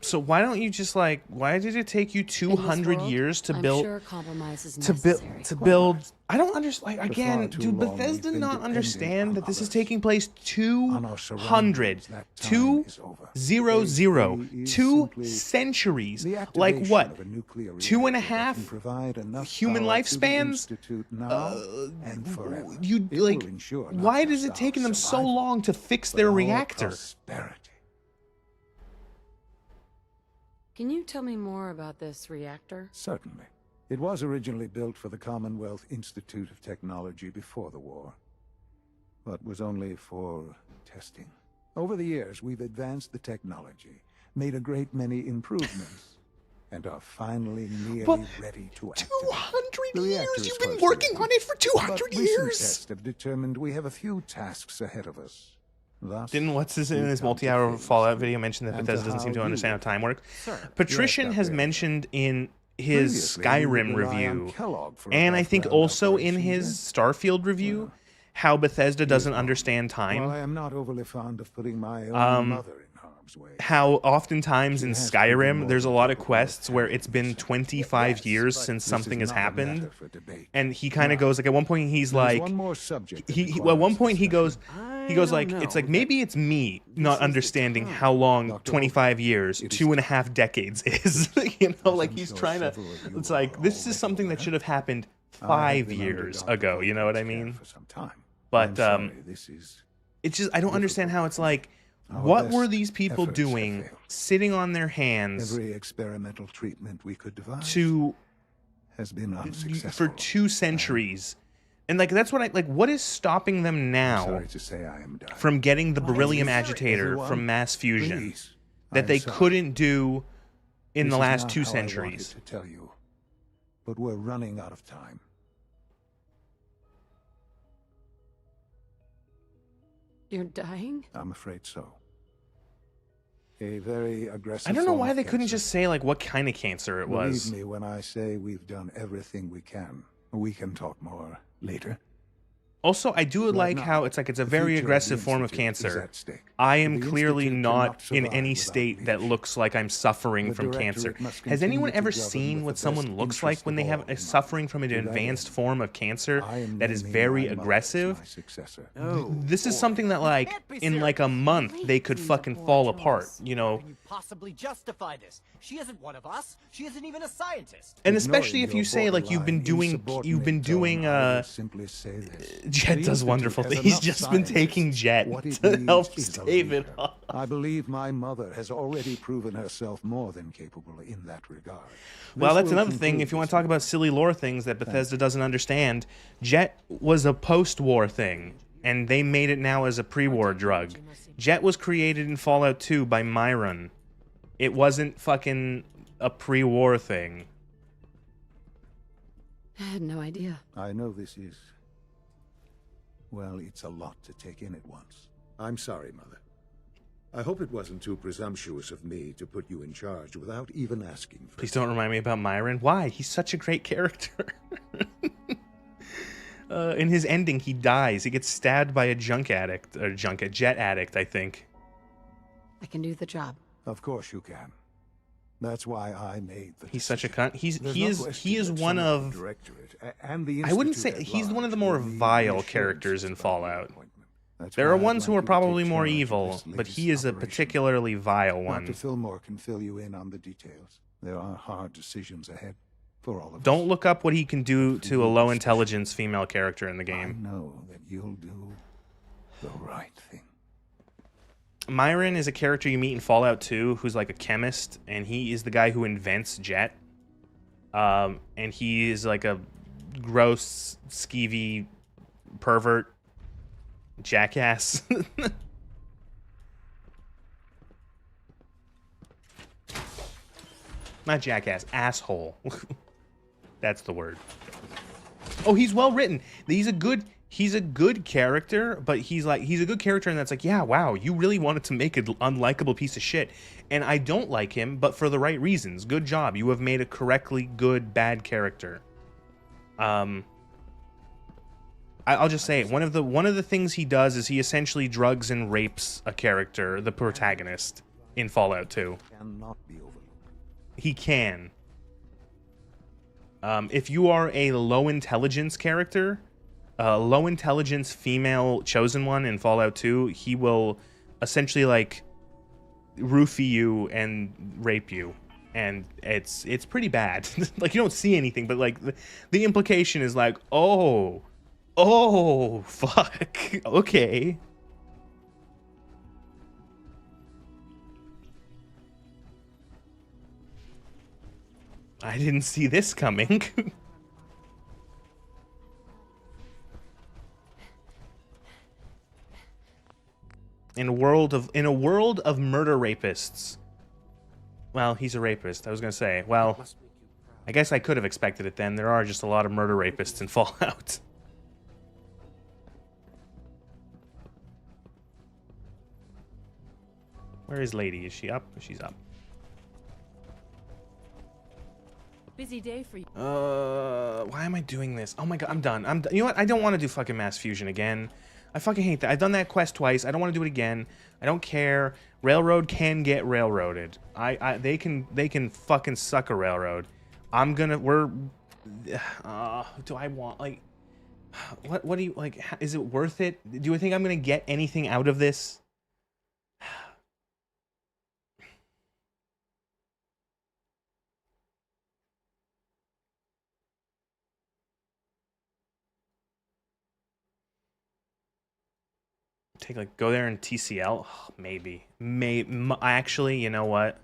So why don't you just like? Why did it take you 200 years to build? I'm sure compromise is to necessary. build. I don't understand. Like, For far again, too do long Bethesda we've been not depending understand on that this is others. taking place On our surroundings, that time 200 is over. 2 simply centuries? The Like activation what? of a nuclear 2.5 reactor that can provide enough human power to the lifespans? Institute now and forever. You It like? will ensure not Why just does it our taking them so survival, long to fix but their our reactor? prosperity. Can you tell me more about this reactor? Certainly. It was originally built for the Commonwealth Institute of Technology before the war, but was only for testing. Over the years, we've advanced the technology, made a great many improvements, and are finally nearly ready to activate. 200 years? You've been working on it for 200 but years? recent tests have determined we have a few tasks ahead of us. Thus, Didn't what's his in we his come to multi-hour things Fallout video mention that and Bethesda to doesn't seem how to you understand how work. time works? Sir, Patrician yes, has Dr. mentioned in his Previously, we would Skyrim rely on review, Kellogg for and a I think background also in operation, his yes? Starfield review, how Bethesda doesn't understand While time. I am not overly fond of putting my own Um, mother in harm's way, How oftentimes She in has proven Skyrim more there's a than lot of capable of quests where it's been 25 years since this something is has not a happened, matter for debate. and he kind of Now, goes like at one point he's there's like one more subject that at one requires point he goes don't like know it's like that maybe it's me not understanding how long 25 years, 2.5 decades is. You know, like he's trying to. It's like this is something that should have happened 5 years ago. You know what I mean? for some time. But I'm sorry, this is it's just I don't understand how it's like. Our What were best these people efforts have doing, failed. sitting on their hands Every experimental treatment we could devise to has been for unsuccessful. 2 centuries? And like that's what I like. What is stopping them now Sorry to say I am dying. from getting the Why are you beryllium sorry, agitator everyone? from mass fusion Please. that I'm they sorry. couldn't do in This the is last not 2 how I wanted centuries? to tell you, but we're running out of time. You're dying? I'm afraid so. A very aggressive. I don't know form why of they couldn't cancer. just say like what kind of cancer it Believe was. me when I say we've done everything we can. We can talk more later. Also, I do Right like now, how it's like it's a the very future of the aggressive form of Institute is cancer. at stake. I am The clearly Institute not cannot in survive any without state that looks like I'm suffering The from cancer. Directorate must Has anyone continue ever to govern seen with what the someone best looks like interest when of they all have in a mind. suffering from an To that advanced end, form of cancer I am that is naming very my mother as aggressive? my successor. This is something that like in like a month they could fucking fall apart, you know. Can you possibly justify this? She isn't one of us. She isn't even a scientist. And especially if Ignoring you your say like you've been borderline doing insubordinate tone, I will simply say this. Jet The does Institute wonderful has things. He's enough just been scientists. taking Jet What it to needs help is a stave it leader. up. I believe my mother has already proven herself more than capable in that regard. Well, This that's will another thing. conclude If you want this to talk about silly lore things that Bethesda doesn't understand, Jet was a post-war thing, and they made it now as a pre-war drug. Jet was created in Fallout 2 by Myron. It wasn't fucking a pre-war thing. I had no idea. I know this is... Well, it's a lot to take in at once. I'm sorry, Mother. I hope it wasn't too presumptuous of me to put you in charge without even asking for Please don't remind me about Myron. Why? He's such a great character. In his ending, he dies. He gets stabbed by a jet addict, I think. I can do the job. Of course you can. That's why I made the He's such a cunt. There's He no is question that one some of the Directorate and the I wouldn't Institute say at he's one of the large more will need vile reassurances characters in about Fallout. That's There why are I'd ones like who you are to probably take more charge of evil, this but latest he is a operation. particularly vile one. Dr. Fillmore can fill you in on the details. There are hard decisions ahead for all of us. Don't look up what he can do to a low intelligence female character in the game. I know that you'll do the right thing. Myron is a character you meet in Fallout 2 who's like a chemist, and he is the guy who invents Jet. And he is like a gross, skeevy pervert, jackass. Not jackass, asshole. That's the word. Oh, he's well written. He's a good character, but he's a good character, and that's like, yeah, wow, you really wanted to make an unlikable piece of shit. And I don't like him, but for the right reasons. Good job. You have made a correctly good bad character. I'll just say it. One of the things he does is he essentially drugs and rapes a character, the protagonist, in Fallout 2. Cannot be overlooked. He can. If you are a low intelligence character, low intelligence female chosen one in Fallout 2, he will essentially like roofie you and rape you, and it's pretty bad. Like, you don't see anything, but like the implication is like, oh fuck, okay. I didn't see this coming. In a world of murder rapists. Well, he's a rapist. I was gonna say. Well, I guess I could have expected it then. There are just a lot of murder rapists in Fallout. Where is Lady? Is she up? She's up. Busy day for you. Why am I doing this? Oh my god, I'm done. You know what? I don't want to do fucking mass fusion again. I fucking hate that. I've done that quest twice. I don't want to do it again. I don't care. Railroad can get railroaded. They can fucking suck a railroad. Do I want, like, what do you, like, is it worth it? Do you think I'm gonna get anything out of this? Go there in TCL? Oh, maybe. Actually, you know what?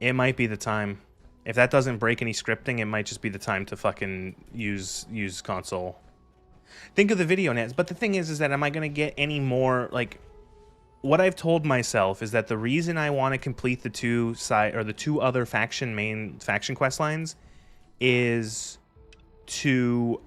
It might be the time. If that doesn't break any scripting, it might just be the time to fucking use console. Think of the video nets. But the thing is that am I going to get any more, like... What I've told myself is that the reason I want to complete the two other main faction quest lines is to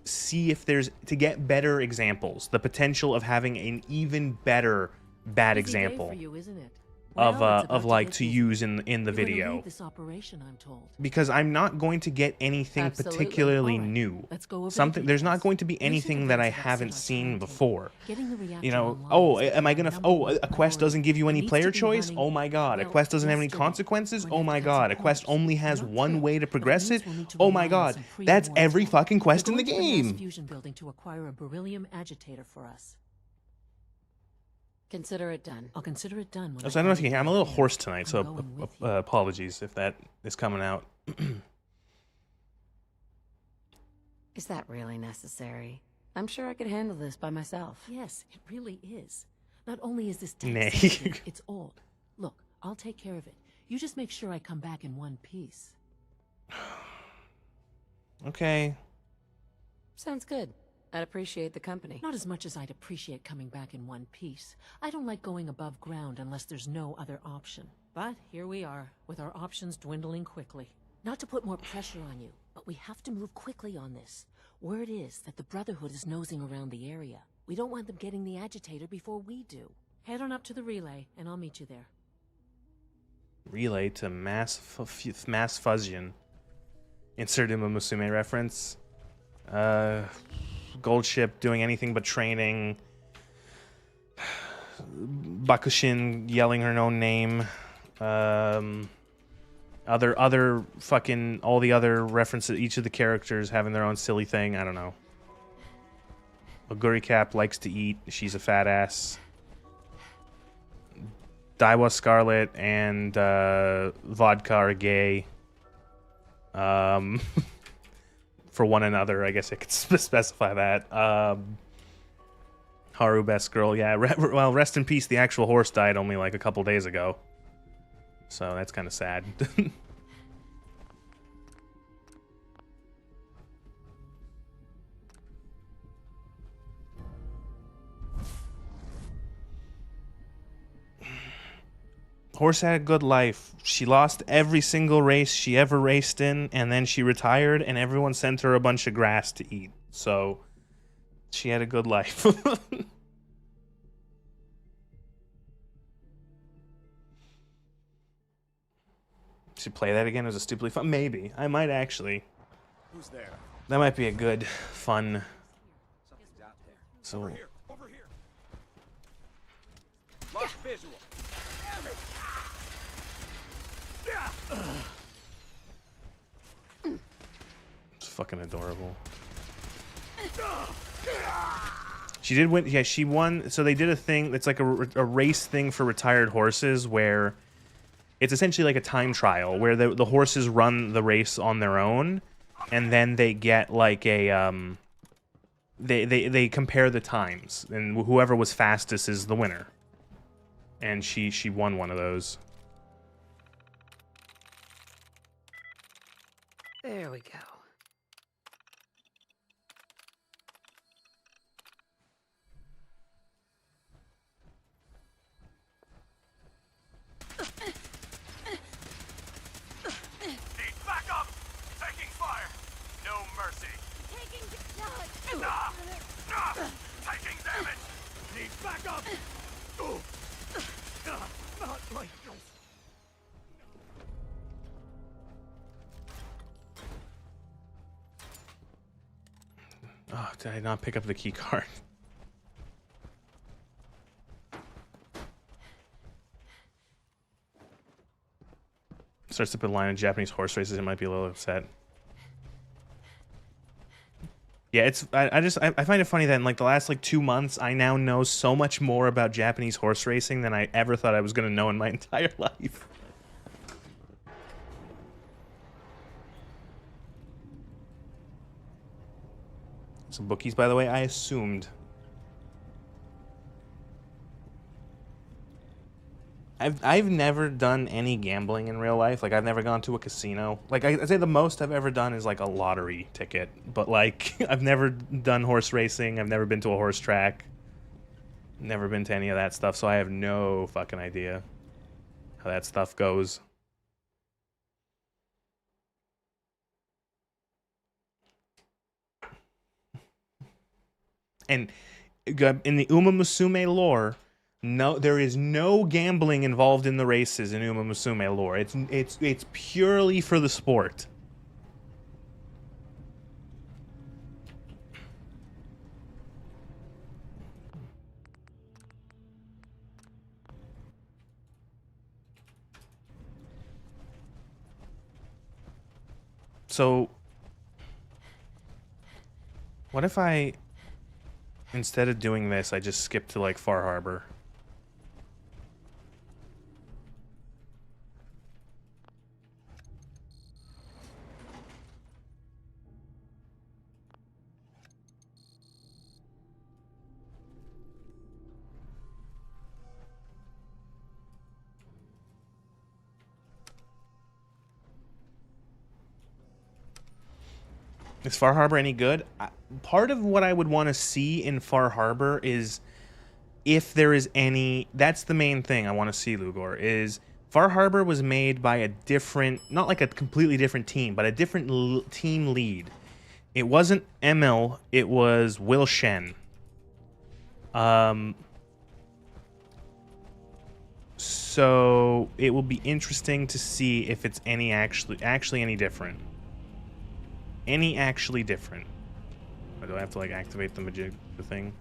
see if to get better examples, the potential of having an even better bad example for you, isn't it? of like to use in the video. This operation, I'm told. Because I'm not going to get anything Absolutely. particularly All right. new. Let's go over Something the there's not details. going to be anything that I events haven't that's seen before. Getting the reactor You know, online oh, is am I gonna? number Oh, one a quest doesn't give you any needs player to be choice. running, Oh my god, a well, quest doesn't have any yesterday, consequences. when Oh it my had god, a some quest points. only has Not one today, way to but progress means it. we'll need to Oh my rely on god, some that's pre-warning every tech. fucking quest We're in the going to mass game. fusion building to acquire a beryllium agitator for us. Consider it done. I'll consider it done. When So I don't know if you can hear. I'm a little get hoarse tonight, I'm so going with you. apologies if that is coming out. Is that really necessary? I'm sure I could handle this by myself. Yes, it really is. Not only is this Nay. tech sensitive, it's old. Look, I'll take care of it. You just make sure I come back in one piece. Okay. Sounds good. I'd appreciate the company. Not as much as I'd appreciate coming back in one piece. I don't like going above ground unless there's no other option. But here we are, with our options dwindling quickly. Not to put more pressure on you, but we have to move quickly on this. Word is that the Brotherhood is nosing around the area. We don't want them getting the agitator before we do. Head on up to the relay, and I'll meet you there. Relay to mass fusion. Insert Uma Musume reference. Gold ship doing anything but training. Bakushin yelling her own name. Other fucking all the other references. Each of the characters having their own silly thing. I don't know. Oguri Cap likes to eat. She's a fat ass. Daiwa Scarlet and Vodka are gay. For one another, I guess I could specify that. Haru, best girl. Yeah, well, rest in peace. The actual horse died only like a couple days ago. So that's kind of sad. Horse had a good life. She lost every single race she ever raced in, and then she retired, and everyone sent her a bunch of grass to eat. So, she had a good life. Should play that again as a stupidly fun? Maybe. I might actually. Who's there? That might be a good, fun. Something's out there. So. Over here. Over here. Lost visual. Damn it. It's fucking adorable. She did win. Yeah, she won. So they did a thing that's like a race thing for retired horses where it's essentially like a time trial where the horses run the race on their own, and then they get like a they compare the times, and whoever was fastest is the winner. And she won one of those. There we go. Need backup! Taking fire! No mercy! Taking taking damage! Need backup! Not like this! Oh, did I not pick up the key card? Starts to put a line in Japanese horse races, it might be a little upset. Yeah, it's I find it funny that in like the last like 2 months I now know so much more about Japanese horse racing than I ever thought I was gonna know in my entire life. Some bookies, by the way, I assumed. I've never done any gambling in real life. Like, I've never gone to a casino. Like, I'd say the most I've ever done is, like, a lottery ticket. But, like, I've never done horse racing. I've never been to a horse track. Never been to any of that stuff, so I have no fucking idea how that stuff goes. And in the Uma Musume lore, no, there is no gambling involved in the races in Uma Musume lore. It's purely for the sport. So, what if I, instead of doing this, I just skip to like Far Harbor? Is Far Harbor any good? Part of what I would want to see in Far Harbor is if there is any... That's the main thing I want to see, Lugor, is Far Harbor was made by a different... Not like a completely different team, but a different team lead. It wasn't Emil, it was Will Shen. So it will be interesting to see if it's any actually any different. Any actually different. Or do I have to like activate the thing?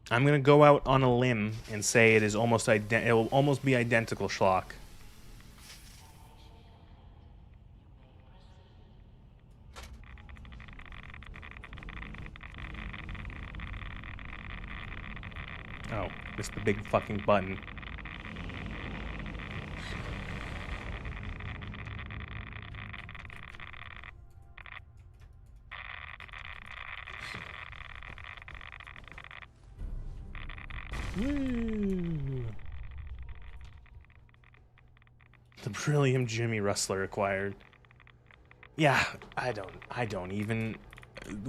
I'm gonna go out on a limb and say it is almost it will almost be identical schlock. Oh, missed the big fucking button. Woo. The Beryllium Jimmy Rustler acquired. Yeah, I don't even.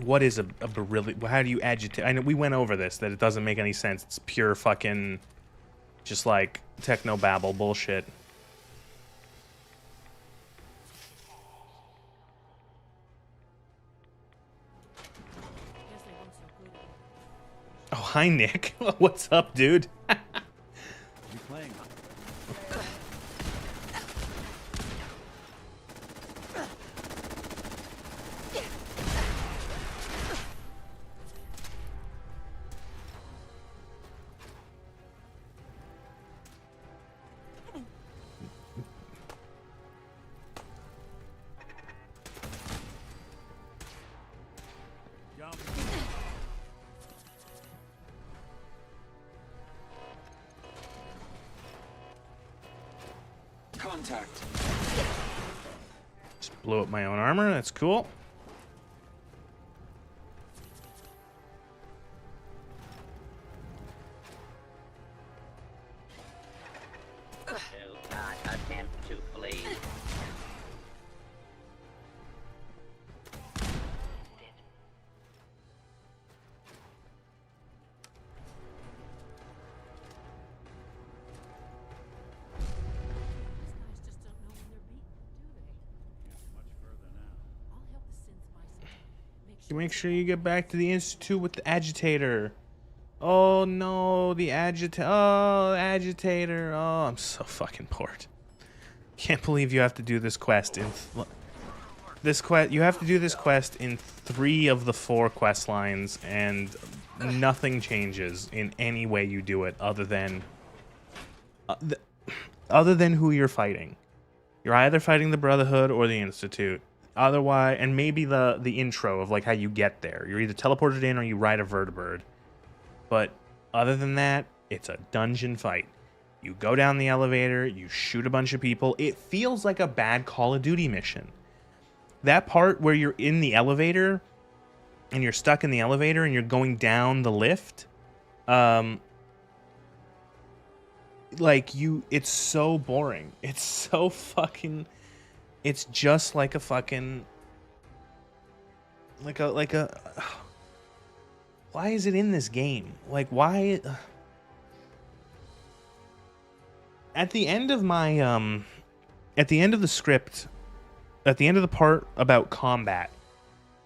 What is a beryllium? How do you agitate? I know we went over this, that it doesn't make any sense. It's pure fucking, just like techno-babble bullshit. Oh, hi, Nick. What's up, dude? You playing? Contact. Just blew up my own armor. That's cool. Do not attempt to flee. You make sure you get back to the Institute with the agitator. Oh no, the agitator. Oh, agitator. Oh, I'm so fucking bored. Can't believe you have to do this quest in you have to do this quest in 3 of the 4 quest lines, and nothing changes in any way you do it other than who you're fighting. You're either fighting the Brotherhood or the Institute. Otherwise, and maybe the intro of like how you get there. You're either teleported in or you ride a vertibird. But other than that, it's a dungeon fight. You go down the elevator, you shoot a bunch of people. It feels like a bad Call of Duty mission. That part where you're in the elevator and you're stuck in the elevator and you're going down the lift, it's so boring. It's so fucking, it's just like a fucking, like a why is it in this game? Like, why? At the end of my, at the end of the script, at the end of the part about combat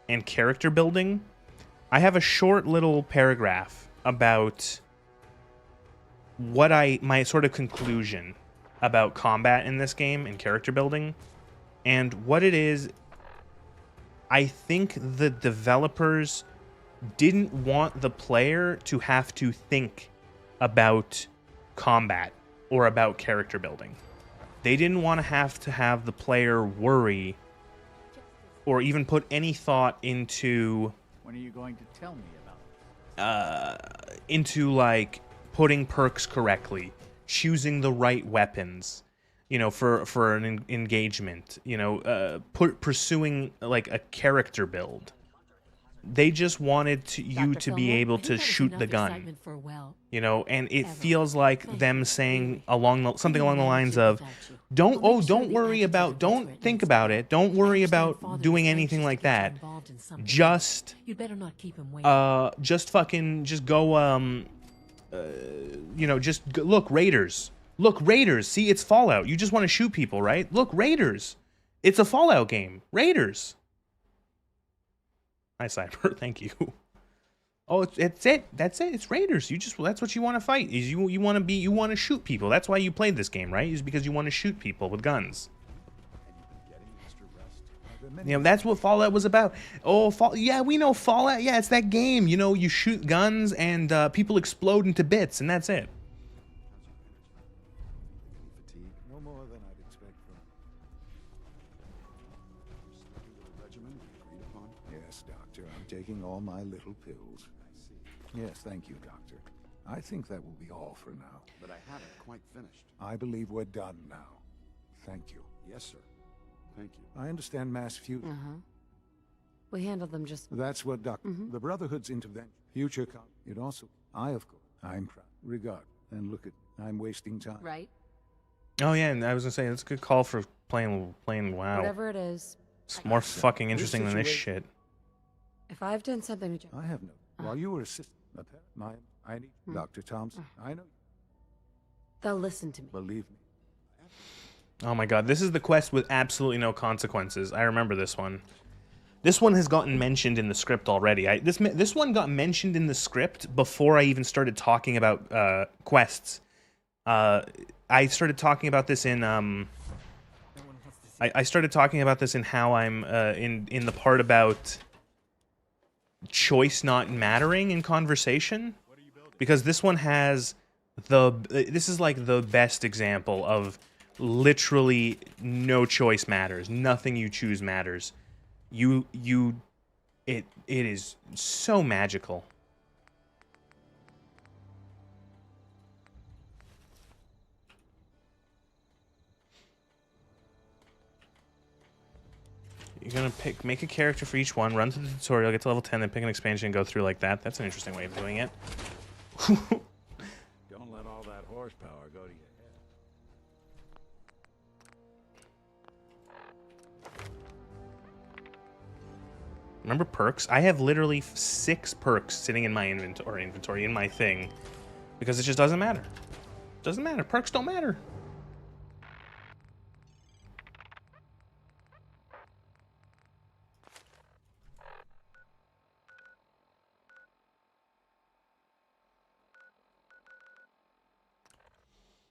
and character building, I have a short little paragraph about my sort of conclusion about combat in this game and character building. And what it is, I think the developers didn't want the player to have to think about combat or about character building. They didn't want to have the player worry or even put any thought into When are you going to tell me about it? into like putting perks correctly, choosing the right weapons, you know, for an engagement, you know, pursuing like a character build. They just wanted you to be able to shoot the gun, you know, and it feels like them saying something along the lines of, don't worry about, don't think about it, don't worry about doing anything like that. Just, You'd better not keep him waiting. just go, you know, look, Raiders. Look, Raiders. See, it's Fallout. You just want to shoot people, right? Look, Raiders. It's a Fallout game. Raiders. Hi, Cyber. Thank you. Oh, it's it. That's it. It's Raiders. That's what you want to fight. Is you want to shoot people. That's why you played this game, right? Is because you want to shoot people with guns. You know, that's what Fallout was about. Oh, yeah, we know Fallout. Yeah, it's that game. You know, you shoot guns and people explode into bits, and that's it. No more than I'd expect from the regimen we agreed upon. Yes, Doctor. I'm taking all my little pills. I see. Yes, thank you, Doctor. I think that will be all for now. But I haven't quite finished. I believe we're done now. Thank you. Yes, sir. Thank you. I understand mass fusion. We handled them just... That's what the Brotherhood's intervention. It also... I, of course... I'm regard and look at. I'm wasting time. Right? Oh yeah, and I was gonna say that's a good call for playing WoW. Whatever it is. It's more fucking interesting than this shit. If I've done something to... I have no. While you were assisting, I need Dr. Thompson. I know. They'll listen to me. Believe me. Oh my god, this is the quest with absolutely no consequences. I remember this one. This one has gotten mentioned in the script already. This one got mentioned in the script before I even started talking about quests. I started talking about this in I started talking about this in how I'm in the part about choice not mattering in conversation, because this one has this is like the best example of literally no choice matters. Nothing you choose matters. It is so magical. You're gonna make a character for each one, run through the tutorial, get to level 10, then pick an expansion and go through like that. That's an interesting way of doing it. Don't let all that horsepower go to your head. Remember perks? I have literally 6 perks sitting in my inventory in my thing, because it just doesn't matter. Doesn't matter. Perks don't matter.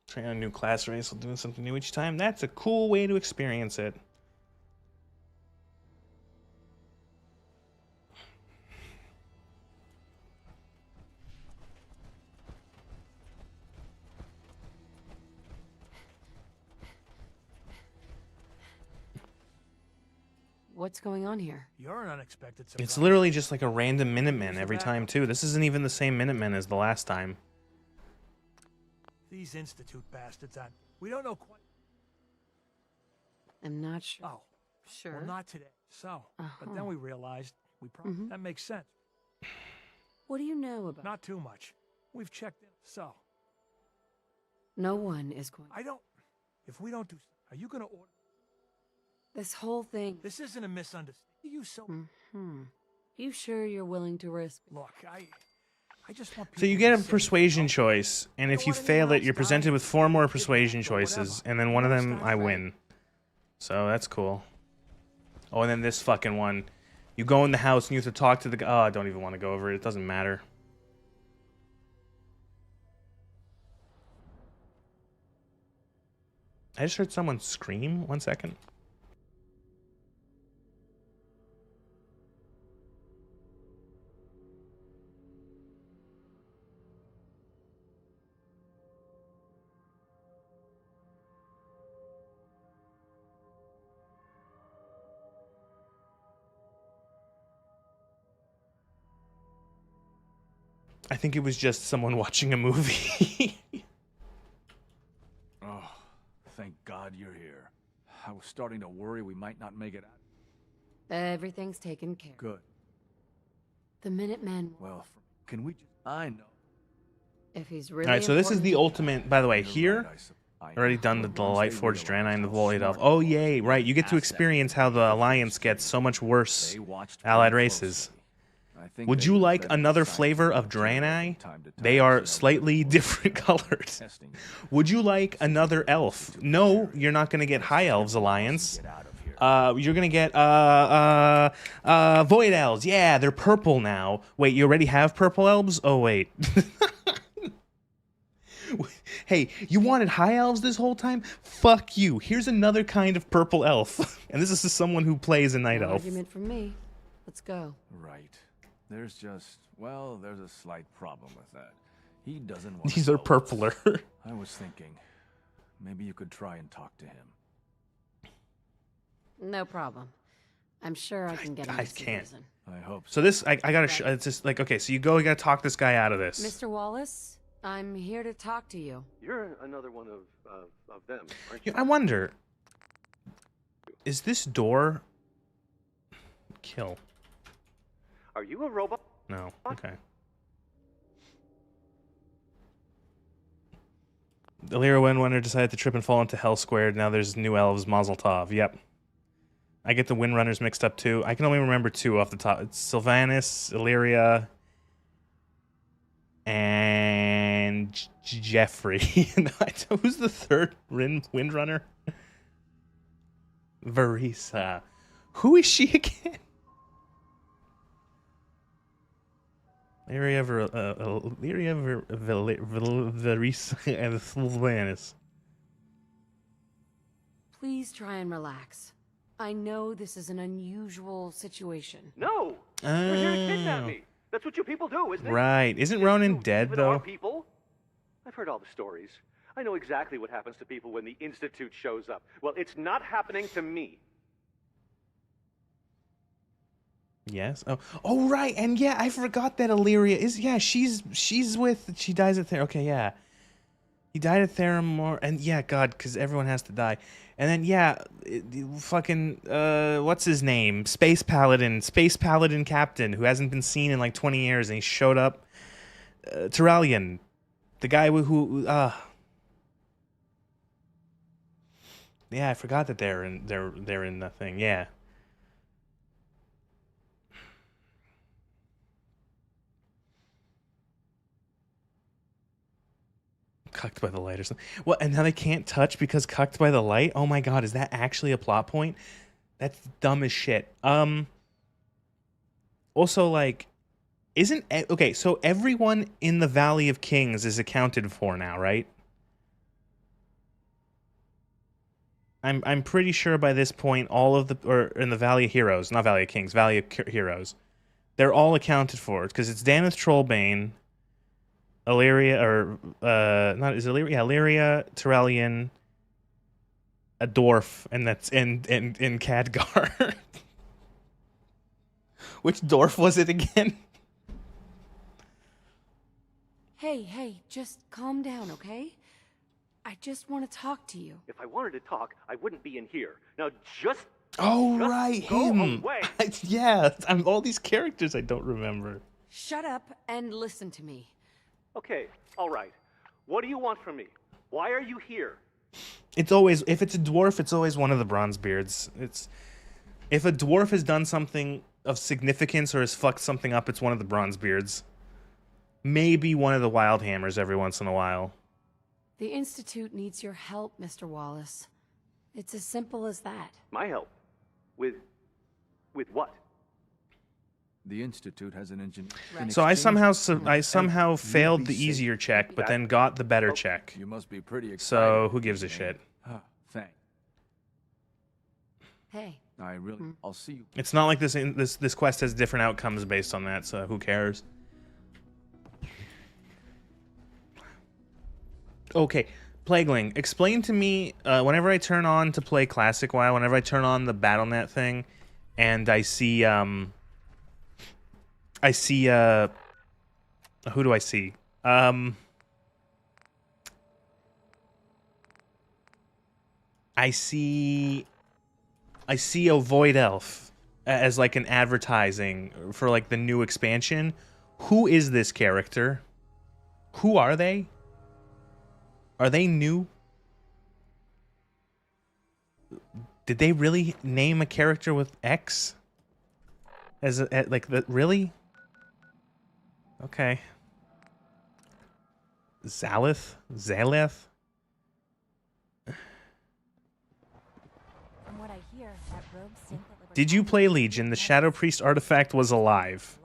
Trying out a new class race, doing something new each time. That's a cool way to experience it. What's going on here? You're an unexpected surprise. It's literally just like a random Minutemen every time, too. This isn't even the same Minutemen as the last time. These Institute bastards on. We don't know quite. I'm not sure. Oh, Sure. Well, not today. So, but then we realized we probably that makes sense. What do you know about... Not too much. We've checked in. So, No one is going... I don't. If we don't do, are you going to order? This whole thing... This isn't a misunderstanding. You so. You sure you're willing to risk... Look, I just want. So you get a persuasion choice, and if you fail it, you're presented with 4 more persuasion choices, and then one of them I win. So that's cool. Oh, and then this fucking one. You go in the house and you have to talk to the guy. Oh, I don't even want to go over it. It doesn't matter. I just heard someone scream. 1 second. I think it was just someone watching a movie. Oh, thank God you're here. I was starting to worry we might not make it out. Everything's taken care of. Good. The Minutemen... Well, can we just... I know. If he's really... Alright, so this is the important- ultimate... By the way, here... Already done the Lightforged Draenei and the Void Elf. Oh, yay, right. You get to experience how the Alliance gets so much worse allied races. Would you like another flavor of Draenei? They are slightly different colored. Would you like another elf? No, you're not going to get High Elves Alliance. You're going to get Void Elves. Yeah, they're purple now. Wait, you already have purple elves? Oh, wait. Hey, you wanted High Elves this whole time? Fuck you. Here's another kind of purple elf. And this is somone who plays a Night No Elf. argument from me. Let's go. Right. There's just, well, there's a slight problem with that. He doesn't want These are purpler. I was thinking, maybe you could try and talk to him. No problem. I'm sure I can get him. I can't. I hope So this, I gotta, it's just like, okay, so you gotta talk this guy out of this. Mr. Wallace, I'm here to talk to you. You're another one of them, aren't you? I wonder, is this door... Kill. Are you a robot? No, okay. Illyria Windrunner decided to trip and fall into Hell Squared. Now there's new elves, Mazel Tov. Yep. I get the Windrunners mixed up too. I can only remember 2 off the top. It's Sylvanas, Illyria, and Jeffrey. Who's the third Windrunner? Varisa. Who is she again? Illyria Varisa and Sylvanas. Please try and relax. I know this is an unusual situation. No! You're here to kidnap me. That's what you people do, isn't it? Right. Isn't Ronan dead, Even though? our people? I've heard all the stories. I know exactly what happens to people when the Institute shows up. Well, it's not happening to me. Yes. Oh, right. And yeah, I forgot that Illyria is. Yeah, she's with. She dies at Okay, yeah. He died at Theramore, and yeah, God, because everyone has to die. And then yeah, fucking what's his name? Space Paladin Captain, who hasn't been seen in like 20 years, and he showed up. Turalian, the guy who yeah, I forgot that they're in the thing. Yeah. Cucked by the light or something. What? And now they can't touch because cucked by the light? Oh my God, is that actually a plot point? That's dumb as shit. Also, like, okay, so everyone in the Valley of Kings is accounted for now, right? I'm pretty sure by this point all of or in the Valley of Heroes, not Valley of Kings, Valley of Heroes, they're all accounted for because it's Daneth Trollbane, Illyria, or not is Illyria? Yeah, Illyria, Turalian, a dwarf, and that's in Khadgar. Which dwarf was it again? Hey, just calm down, okay? I just want to talk to you. If I wanted to talk, I wouldn't be in here. Now just Right, go him. away. Yeah, I'm all these characters I don't remember. Shut up and listen to me. Okay, all right. What do you want from me? Why are you here? It's always, if it's a dwarf, it's always one of the Bronzebeards. If a dwarf has done something of significance or has fucked something up, it's one of the Bronzebeards. Maybe one of the Wildhammers every once in a while. The Institute needs your help, Mr. Wallace. It's as simple as that. My help? With what? The Institute has an engineer. So I somehow failed the easier check, but then got the better check. You must be pretty excited. So who gives a shit? Thanks. Hey. I'll see you. It's not like this quest has different outcomes based on that, so who cares? Okay, Plagueling, explain to me, whenever I turn on to play Classic WoW, whenever I turn on the BattleNet thing, and I see, who do I see? I see a Void Elf as like an advertising for like the new expansion. Who is this character? Who are they? Are they new? Did they really name a character with X? Like that? Really? Okay. Zaleth? Zaleth? From what I hear, that rogue synth that Did you play Legion? The Shadow Priest artifact was alive.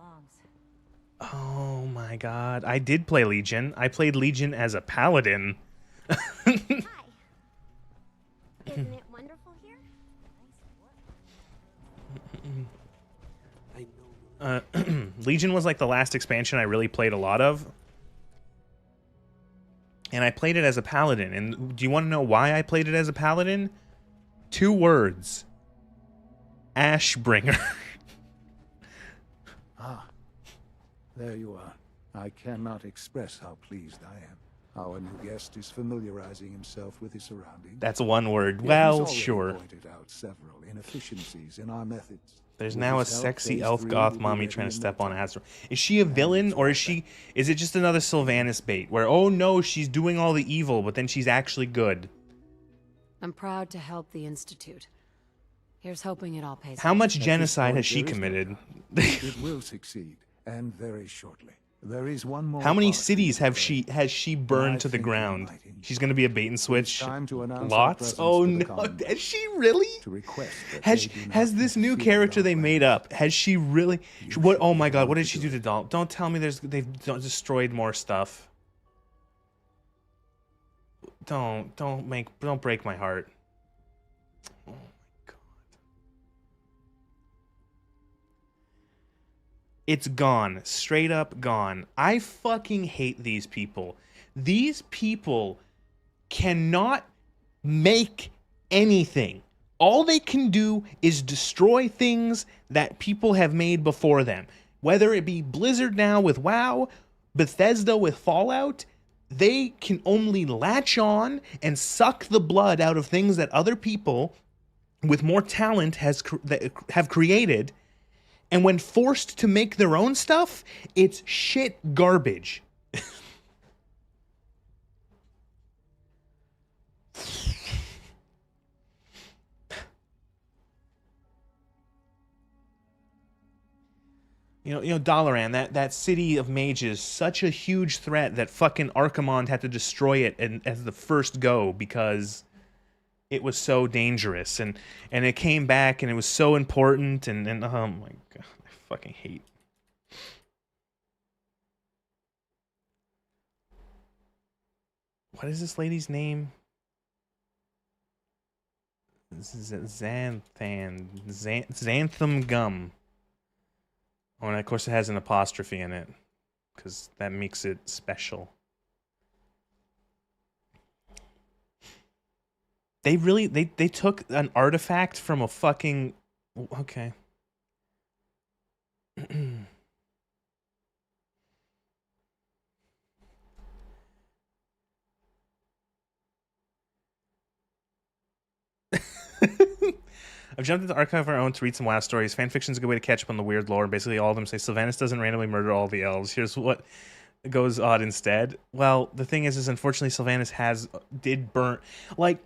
Oh my God. I did play Legion. I played Legion as a paladin. Hi. Isn't it wonderful here? Legion was like the last expansion I really played a lot of. And I played it as a paladin. And do you want to know why I played it as a paladin? 2 words. Ashbringer. There you are. I cannot express how pleased I am. Our new guest is familiarizing himself with his surroundings. That's 1 word. He has Well, already sure. pointed out several inefficiencies in our methods. There's With now a his help, sexy Phase elf 3 goth will be mommy ready trying to in step no on time. Astro. Is she a villain, or is it just another Sylvanas bait where, oh no, she's doing all the evil, but then she's actually good? I'm proud to help the Institute. Here's hoping it all pays How off. much At this genocide point, has she there is no committed? It will succeed, and very shortly. There is one more How many part for you cities to play. has she burned to the think you're ground? mighty. She's gonna be a bait and switch. time to announce our Lots? presence Oh to the no, Commonwealth. has she really? To request that Has they do has not this new interfere character with they our made up? Has she really? What? Oh my the god! one What to did she do do to Doll? Don't tell me they've destroyed more stuff. Don't break my heart. Oh my god. It's gone. Straight up gone. I fucking hate these people. These people cannot make anything. All they can do is destroy things that people have made before them. Whether it be Blizzard now with WoW, Bethesda with Fallout, they can only latch on and suck the blood out of things that other people with more talent have created. And when forced to make their own stuff, it's shit garbage. You know, Dalaran, that city of mages, such a huge threat that fucking Archimonde had to destroy it as the first go because it was so dangerous, and it came back and it was so important, and oh my god, I fucking hate. What is this lady's name? This is Xantham Gum. Oh, and of course it has an apostrophe in it, because that makes it special. They really, they took an artifact from a fucking... Okay. I've jumped into the archive of our own to read some WoW stories. Fanfiction is a good way to catch up on the weird lore. Basically, all of them say Sylvanas doesn't randomly murder all the elves. Here's what goes on instead. Well, the thing is unfortunately Sylvanas did burn. Like,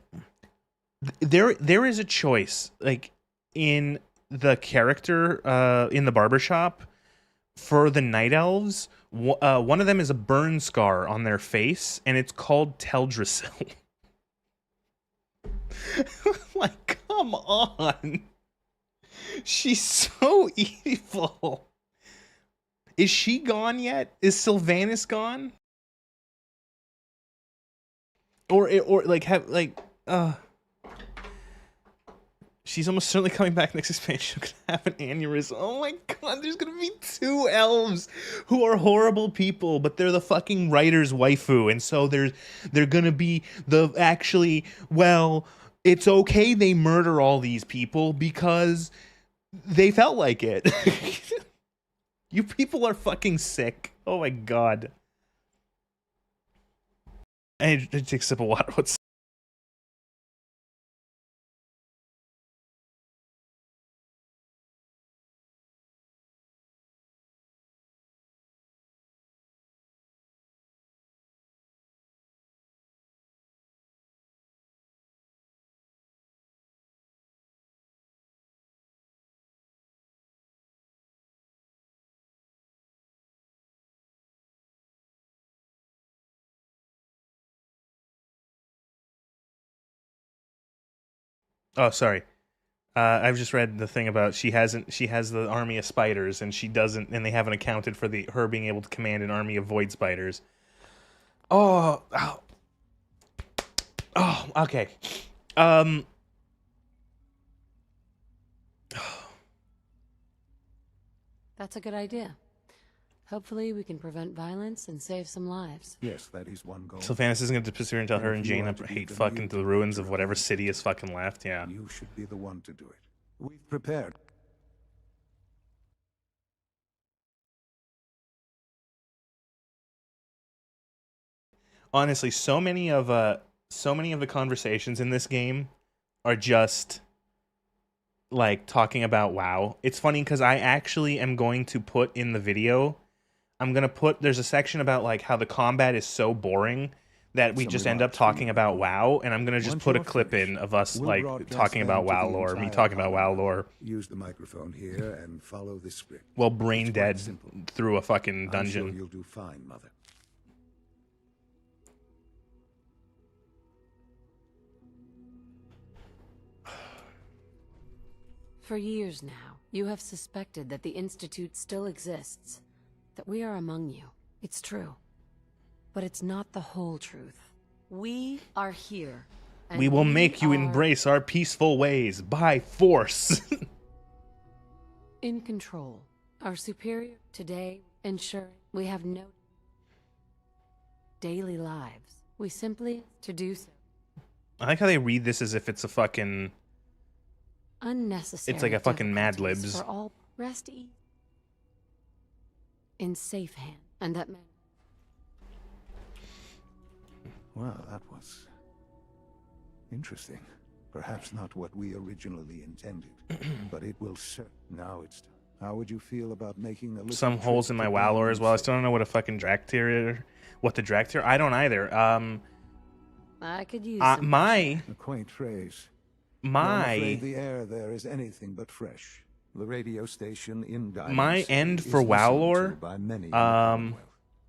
there is a choice, like, in the character in the barbershop for the night elves. One of them is a burn scar on their face, and it's called Teldrassil. Like, come on. She's so evil. Is she gone yet? Is Sylvanas gone? Or like she's almost certainly coming back next expansion. She's gonna have an aneurysm. Oh my god, there's gonna be 2 elves who are horrible people, but they're the fucking writer's waifu, and so they're gonna be the actually, well, it's okay they murder all these people because they felt like it. You people are fucking sick. Oh my god. I need to take a sip of water. What's... Oh, sorry. I've just read the thing about she has the army of spiders, and she doesn't, and they haven't accounted for her being able to command an army of void spiders. Oh, okay. That's a good idea. Hopefully we can prevent violence and save some lives. Yes, that is one goal. Sylvanas isn't going to disappear until her and If you Jaina are to be hate the fucking new to the ruins of director whatever city is fucking left. Yeah. You should be the one to do it. We've prepared. Honestly, so many of the conversations in this game are just like talking about WoW. It's funny because I actually am going to put in the video. There's a section about like how the combat is so boring that we just end up talking about WoW, and I'm gonna just put a clip in of us like talking about WoW lore, me talking about WoW lore. Use the microphone here and follow the script. Well, brain dead through a fucking I'm dungeon. sure you'll do fine, Mother. For years now, you have suspected that the Institute still exists, that we are among you. It's true. But it's not the whole truth. We are here. We will make you embrace our peaceful ways by force. In control. Our superior today ensuring we have no daily lives. We simply to do so. I like how they read this as if it's a fucking... Unnecessary. It's like a fucking Mad difficulties Libs. For all rest easy. In safe hand. And that man. Well, that was interesting. Perhaps not what we originally intended, but it will serve. Now it's. How would you feel about making a little Some holes in my WoW lore as well. I still don't know what a fucking Draktyr... What the Draktyr... I don't either. I could use a quaint phrase. I'm afraid the air there is anything but fresh. The radio station in Diamond my City end is for WoW listened to lore by many in the Commonwealth.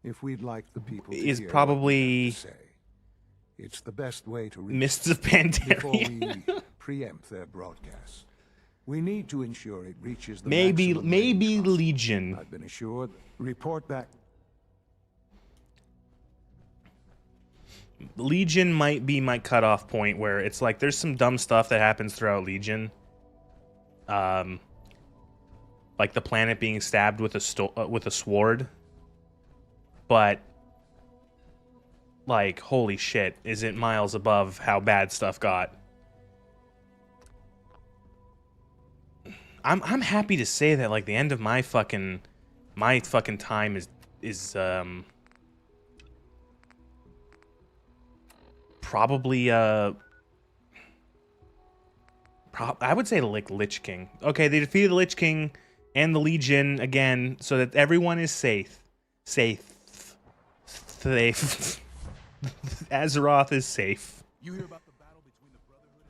If we'd like the people to is hear probably what we have to say, it's the best way to reach Mists of them Pandaria. before we preempt their broadcast. We need to ensure it reaches the maybe maximum Legion. I've been assured. Report back. Legion might be my cutoff point where it's like there's some dumb stuff that happens throughout Legion. Like the planet being stabbed with a sword. But like holy shit, is it miles above how bad stuff got? I'm happy to say that like the end of my fucking time is probably I would say like Lich King. Okay, they defeated the Lich King and the Legion again so that everyone is safe. Azeroth is safe. You hear about the battle between the Brotherhood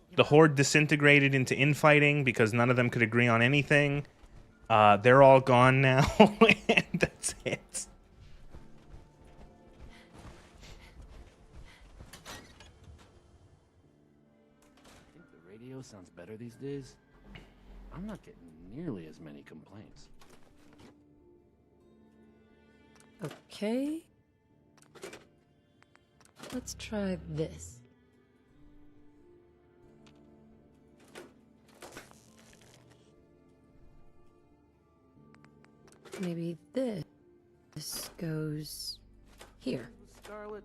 and The Horde disintegrated into infighting because none of them could agree on anything. They're all gone now, and that's it. I think the radio sounds better these days. I'm not getting nearly as many complaints. Okay. Let's try this. Maybe this goes here. Scarlet.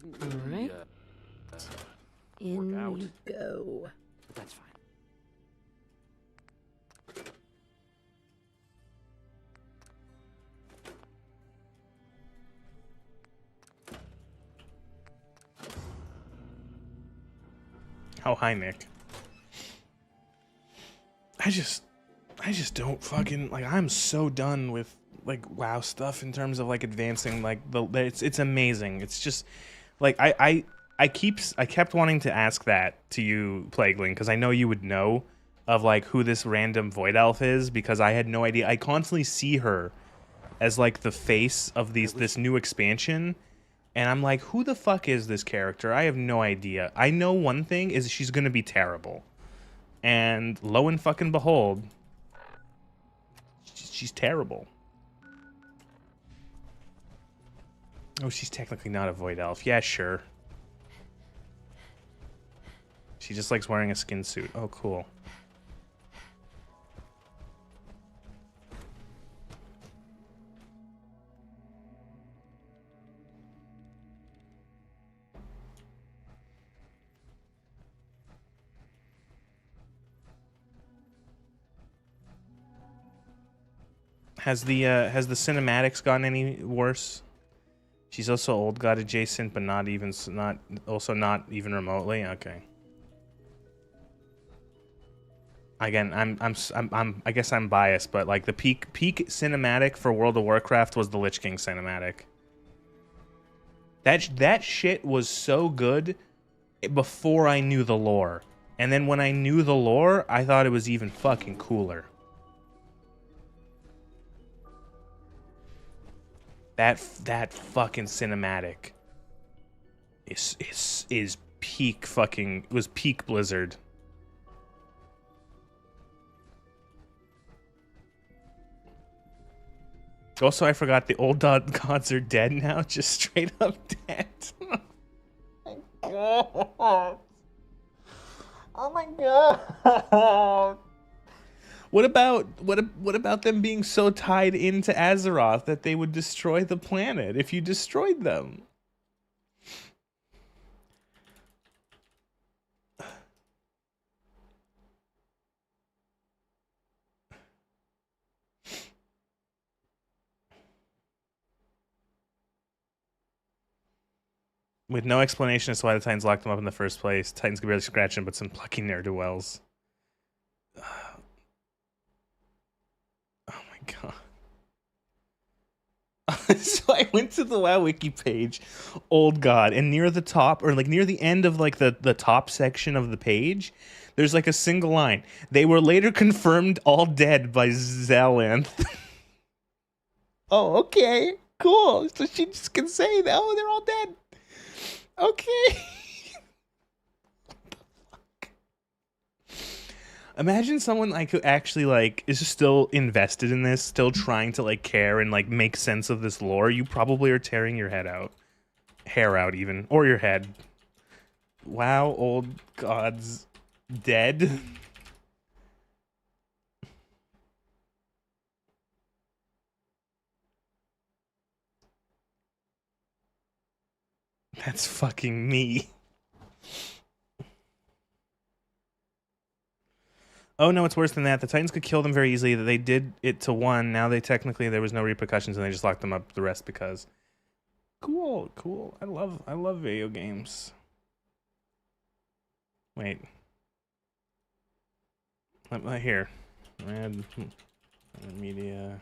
All right. In you go. But that's fine. How high, Nick? I just don't fucking like. I'm so done with like WoW stuff in terms of like advancing. Like it's amazing. It's just like I kept wanting to ask that to you, Plagueling, because I know you would know of like who this random Void Elf is because I had no idea. I constantly see her as like the face of this new expansion. And I'm like, who the fuck is this character? I have no idea. I know one thing is she's gonna be terrible. And lo and fucking behold, she's terrible. Oh, she's technically not a Void Elf. Yeah, sure. She just likes wearing a skin suit. Oh, cool. Has the cinematics gotten any worse? She's also old god adjacent, but not even not even remotely. Okay. Again, I guess I'm biased, but like the peak cinematic for World of Warcraft was the Lich King cinematic. That shit was so good before I knew the lore. And then when I knew the lore, I thought it was even fucking cooler. That fucking cinematic is peak fucking, was peak Blizzard. Also, I forgot the old gods are dead now, just straight up dead. Oh my god. What about them being so tied into Azeroth that they would destroy the planet if you destroyed them? With no explanation as to why the Titans locked them up in the first place. Titans could barely scratch them, but some plucky ne'er-do-wells. Oh my god. So I went to the WoW wiki page, old god, and near the top, or like near the end of like the top section of the page, there's like a single line. They were later confirmed all dead by Zalanth. Oh, okay. Cool. So she just can say that, oh, they're all dead. Okay. Imagine someone like who actually like is still invested in this, still trying to like care and like make sense of this lore. You probably are tearing your head out. Hair out even. Or your head. Wow, old gods dead. That's fucking me. Oh no, it's worse than that. The Titans could kill them very easily. They did it to one. Now they technically there was no repercussions and they just locked them up the rest because. Cool, cool. I love video games. Wait. Here. Red media.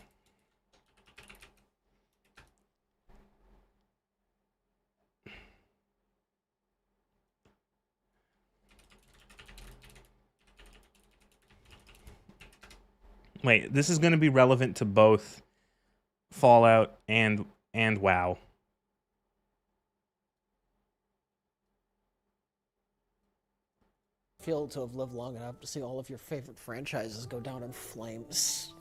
Wait, this is going to be relevant to both Fallout and WoW. Feel to have lived long enough to see all of your favorite franchises go down in flames.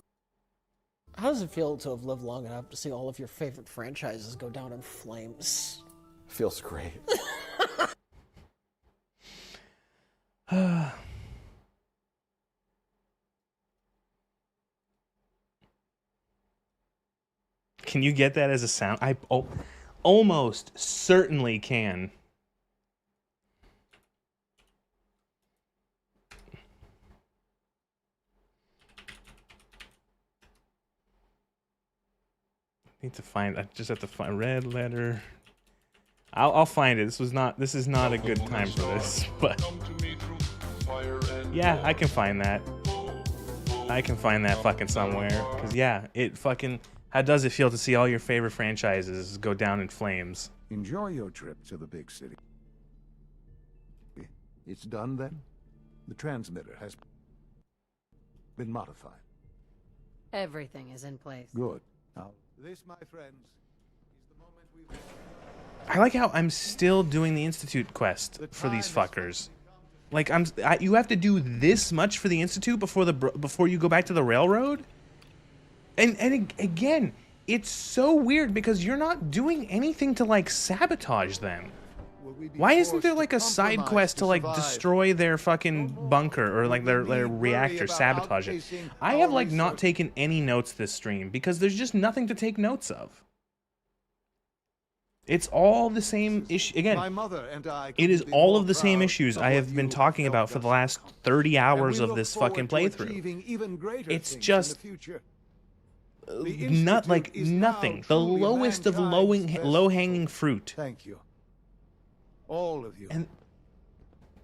How does it feel to have lived long enough to see all of your favorite franchises go down in flames? Feels great. Can you get that as a sound? I almost certainly can. Need to find. I just have to find red letter. I'll find it. This is not a good time for this, but yeah, I can find that. I can find that fucking somewhere. Cause yeah, it fucking. How does it feel to see all your favorite franchises go down in flames? Enjoy your trip to the big city. It's done then? The transmitter has been modified. Everything is in place. Good. Now, this, my friends, is the moment we've... I like how I'm still doing the Institute quest for these fuckers. Like you have to do this much for the Institute before you go back to the railroad? And again, it's so weird because you're not doing anything to like sabotage them. Why isn't there like a side quest to like destroy their fucking bunker or like their reactor, sabotage it? I have like not taken any notes this stream because there's just nothing to take notes of. It's all the same issue. Again, it is all of the same issues I have been talking about for the last 30 hours of this fucking playthrough. It's just... not like nothing. The lowest of low-hanging fruit. Thank you. All of you. And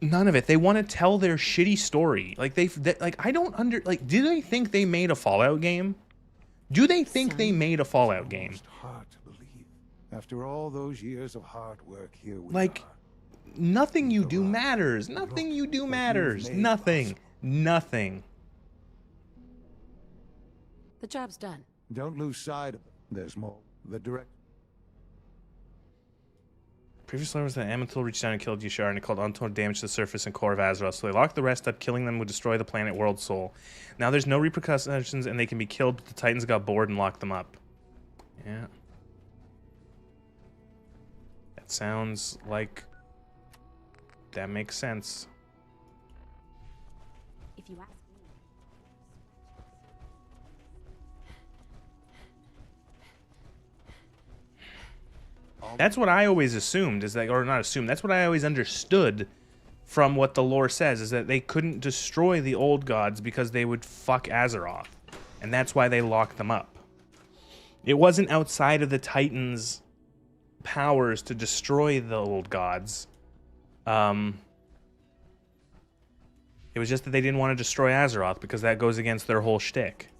none of it. They want to tell their shitty story. Like I don't do they think they made a Fallout game? Do they think they made a Fallout game? It's hard to believe. After all those years of hard work, here we Like, nothing you do matters. Nothing you do matters. Nothing. Nothing. The job's done. Don't lose sight of it. There's more. The direct. Previously, was that Amatil reached down and killed Yashar and it caused untold damage to the surface and core of Azeroth, so they locked the rest up. Killing them would destroy the planet World Soul. Now there's no repercussions and they can be killed, but the Titans got bored and locked them up. Yeah. That sounds like... that makes sense. If you ask me. That's what I always assumed, is that, or not assumed, that's what I always understood from what the lore says, is that they couldn't destroy the old gods because they would fuck Azeroth. And that's why they locked them up. It wasn't outside of the Titans' powers to destroy the old gods. It was just that they didn't want to destroy Azeroth because that goes against their whole shtick.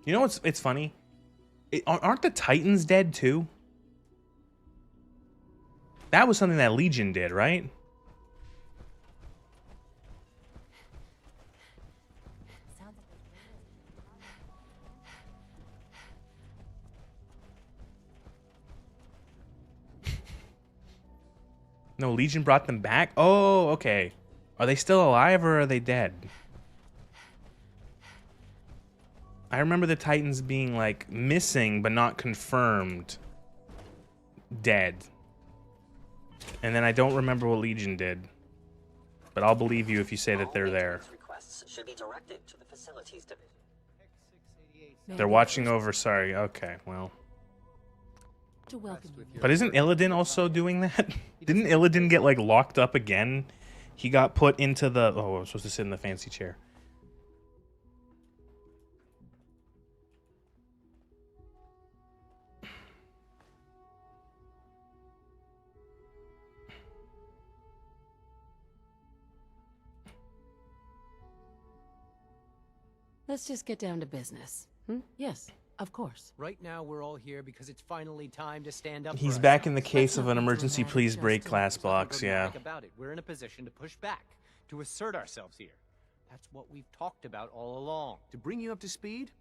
You know what's it's funny? Aren't the Titans dead too? That was something that Legion did, right? No, Legion brought them back? Oh, okay. Are they still alive or are they dead? I remember the Titans being, like, missing but not confirmed dead. And then I don't remember what Legion did. But I'll believe you if you say that they're there. Requests should be directed to the facilities division. They're watching over, sorry. Okay, well. To welcome you. But isn't Illidan also doing that? Didn't Illidan get, like, locked up again? He got put into the... oh, I was supposed to sit in the fancy chair. Let's just get down to business. Yes, of course. Right now, we're all here because it's finally time to stand up. He's for back in the ourselves. case of an emergency please break class box, yeah. About it. We're in a position to push back, to assert ourselves here. That's what we've talked about all along. To bring you up to speed,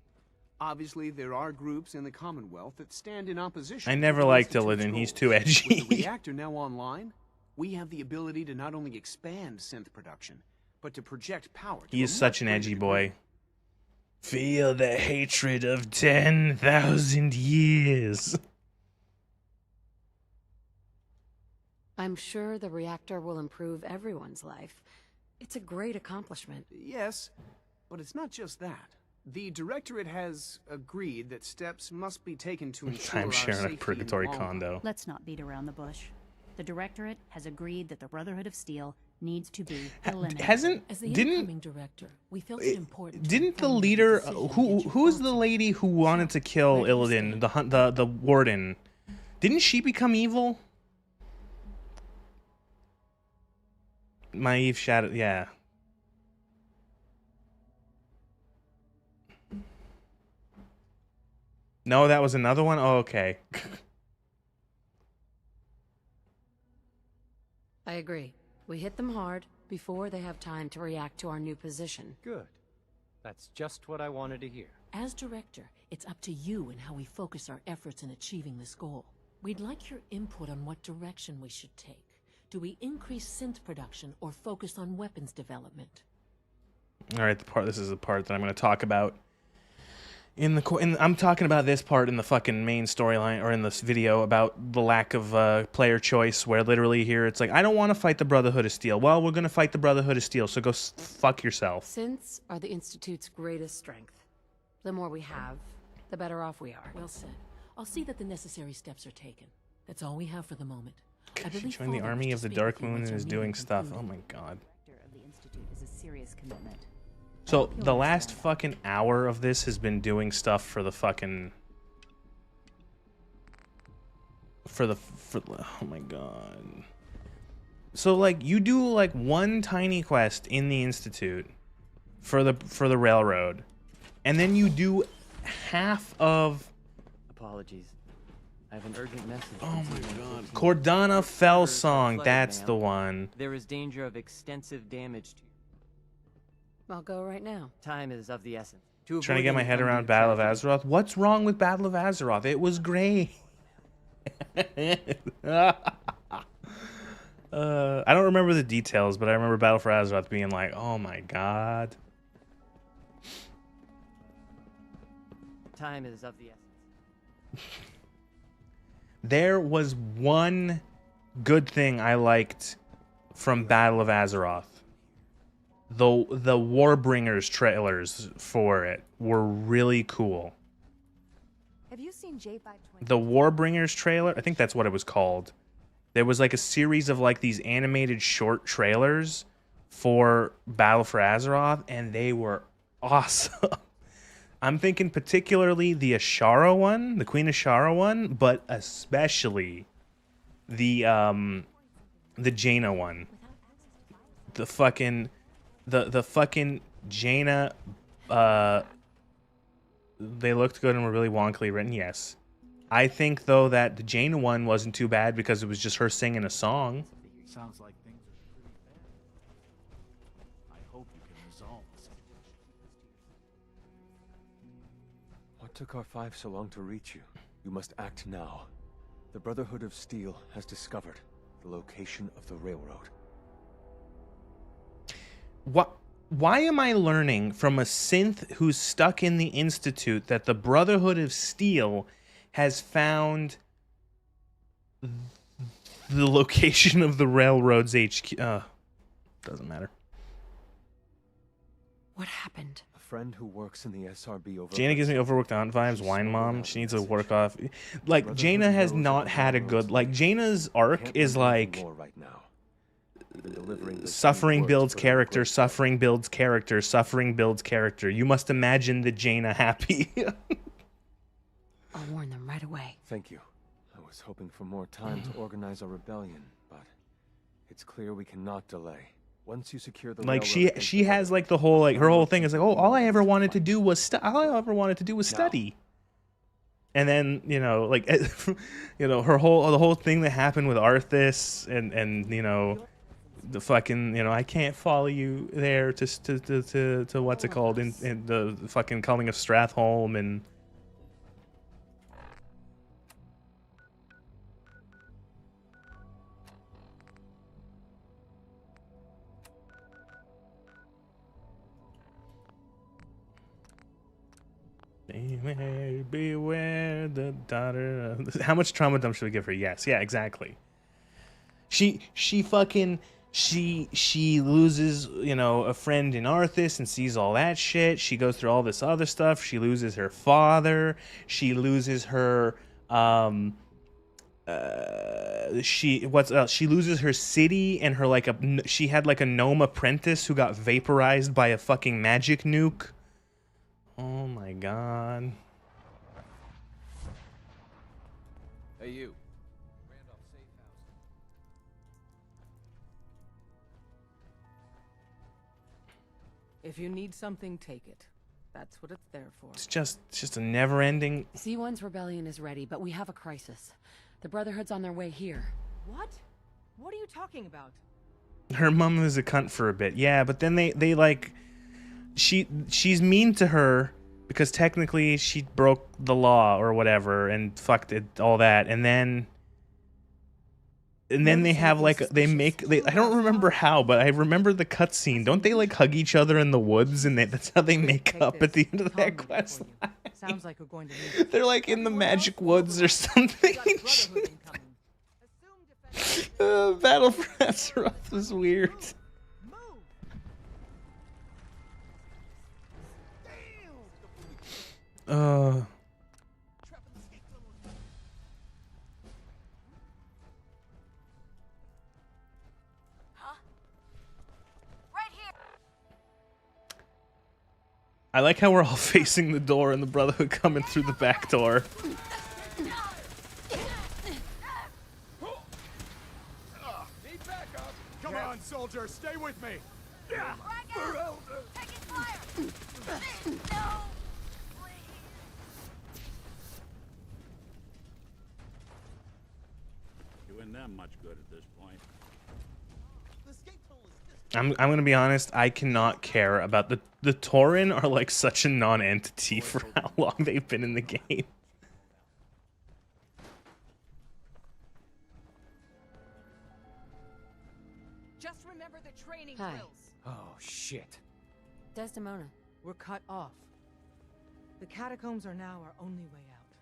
obviously there are groups in the Commonwealth that stand in opposition. I never liked Illidan, he's too edgy. With the reactor now online, we have the ability to not only expand synth production, but to project power. He is such an edgy boy. Feel the hatred of 10,000 years. I'm sure the reactor will improve everyone's life. It's a great accomplishment. Yes, but it's not just that. The Directorate has agreed that steps must be taken to ensure I'm our sharing safety a purgatory in the long run. condo. Let's not beat around the bush. The Directorate has agreed that the Brotherhood of Steel needs to be eliminated. Hasn't As the incoming director, we felt it important. Didn't the leader who's the lady who wanted to kill Illidan, the warden? Didn't she become evil? Maeve Shadow, yeah. No, that was another one? Oh, okay. I agree. We hit them hard before they have time to react to our new position. Good. That's just what I wanted to hear. As director, it's up to you and how we focus our efforts in achieving this goal. We'd like your input on what direction we should take. Do we increase synth production or focus on weapons development? All right, this is the part that I'm going to talk about. I'm talking about this part in the fucking main storyline, or in this video, about the lack of player choice, where literally here it's like, I don't want to fight the Brotherhood of Steel. Well, we're going to fight the Brotherhood of Steel, so go fuck yourself. Synths are the Institute's greatest strength. The more we have, the better off we are. Well said. I'll see that the necessary steps are taken. That's all we have for the moment. She joined the army of the Dark Moon and is doing stuff. Oh my god. The Director of the Institute is a serious commitment. So the last fucking hour of this has been doing stuff for the fucking oh my god. So like you do like one tiny quest in the Institute for the railroad, and then you do half of Apologies. I have an urgent message. Oh my god. Cordana Fell Song, that's the one. There is danger of extensive damage to you. I'll go right now. Time is of the essence. Trying to get my head around Battle of Azeroth. What's wrong with Battle of Azeroth? It was great. I don't remember the details, but I remember Battle for Azeroth being like, oh my god. Time is of the essence. There was one good thing I liked from Battle of Azeroth. The Warbringers trailers for it were really cool. Have you seen J520? The Warbringers trailer, I think that's what it was called. There was like a series of like these animated short trailers for Battle for Azeroth, and they were awesome. I'm thinking particularly the Ashara one, the Queen Ashara one, but especially the Jaina one. The fucking Jaina, they looked good and were really wonkily written, yes. I think though that the Jaina one wasn't too bad because it was just her singing a song. Sounds like things are pretty bad. I hope you can resolve the situation. What took R5 so long to reach you? You must act now. The Brotherhood of Steel has discovered the location of the railroad. Why am I learning from a synth who's stuck in the Institute that the Brotherhood of Steel has found the location of the railroad's HQ? Doesn't matter. What happened? A friend who works in the SRB over. Jaina gives me overworked aunt vibes. Wine mom. She needs to work off. Like Jaina has not had a good. Like Jaina's arc is like. Suffering builds character, suffering builds character, suffering builds character. You must imagine the Jaina happy. I'll warn them right away. Thank you. I was hoping for more time to organize a rebellion, but it's clear we cannot delay. Once you secure the like she has like the whole like her whole thing is like, oh, all I ever wanted to do was study. And then, you know, like you know, the whole thing that happened with Arthas and you know, the fucking, you know, I can't follow you there to what's it called in the fucking Culling of Stratholme and beware the daughter of... How much trauma dump should we give her? Yes, yeah, exactly. She loses, you know, a friend in Arthas and sees all that shit. She goes through all this other stuff. She loses her father. She loses her she loses her city and her like she had like a gnome apprentice who got vaporized by a fucking magic nuke. Oh my god. Hey, you. If you need something, take it. That's what it's there for. It's just a never-ending... C1's rebellion is ready, but we have a crisis. The Brotherhood's on their way here. What? What are you talking about? Her mom was a cunt for a bit, yeah, but then they like... She's mean to her because technically she broke the law or whatever and fucked it, all that, and then they have like I don't remember how, but I remember the cutscene. Don't they like hug each other in the woods and that's how they make up at the end of that quest line? Sounds like we're going to need They're like in the magic woods or something. Battle for Azeroth was weird. I like how we're all facing the door and the Brotherhood coming through the back door. Need backup. Come on, soldier, stay with me. Yeah. Doing them much good at this point. I'm gonna be honest, I cannot care about the Tauren are like such a non-entity for how long they've been in the game. Just remember the training Hi. drills. Oh, shit. Desdemona. We're cut off. The catacombs are now our only way out.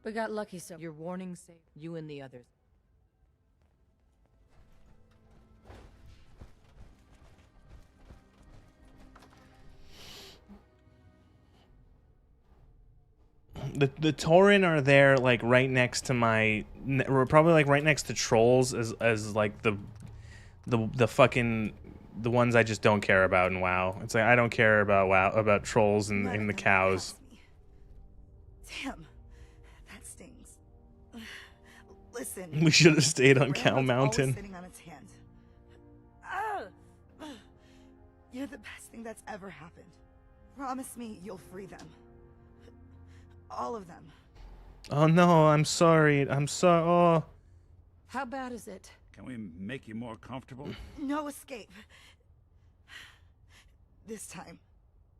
We got lucky, so Your warning saved you and the others. The Tauren are there like right next to my we're probably like right next to trolls as like the fucking the ones I just don't care about in WoW. It's like I don't care about WoW about trolls and the cows. Damn, that stings. Listen. We should have stayed on Cow Railroad's always Mountain. sitting on its hands. Ah! You're the best thing that's ever happened. Promise me you'll free them. All of them. Oh no, I'm sorry. I'm sorry. Oh. How bad is it? Can we make you more comfortable? No escape. This time.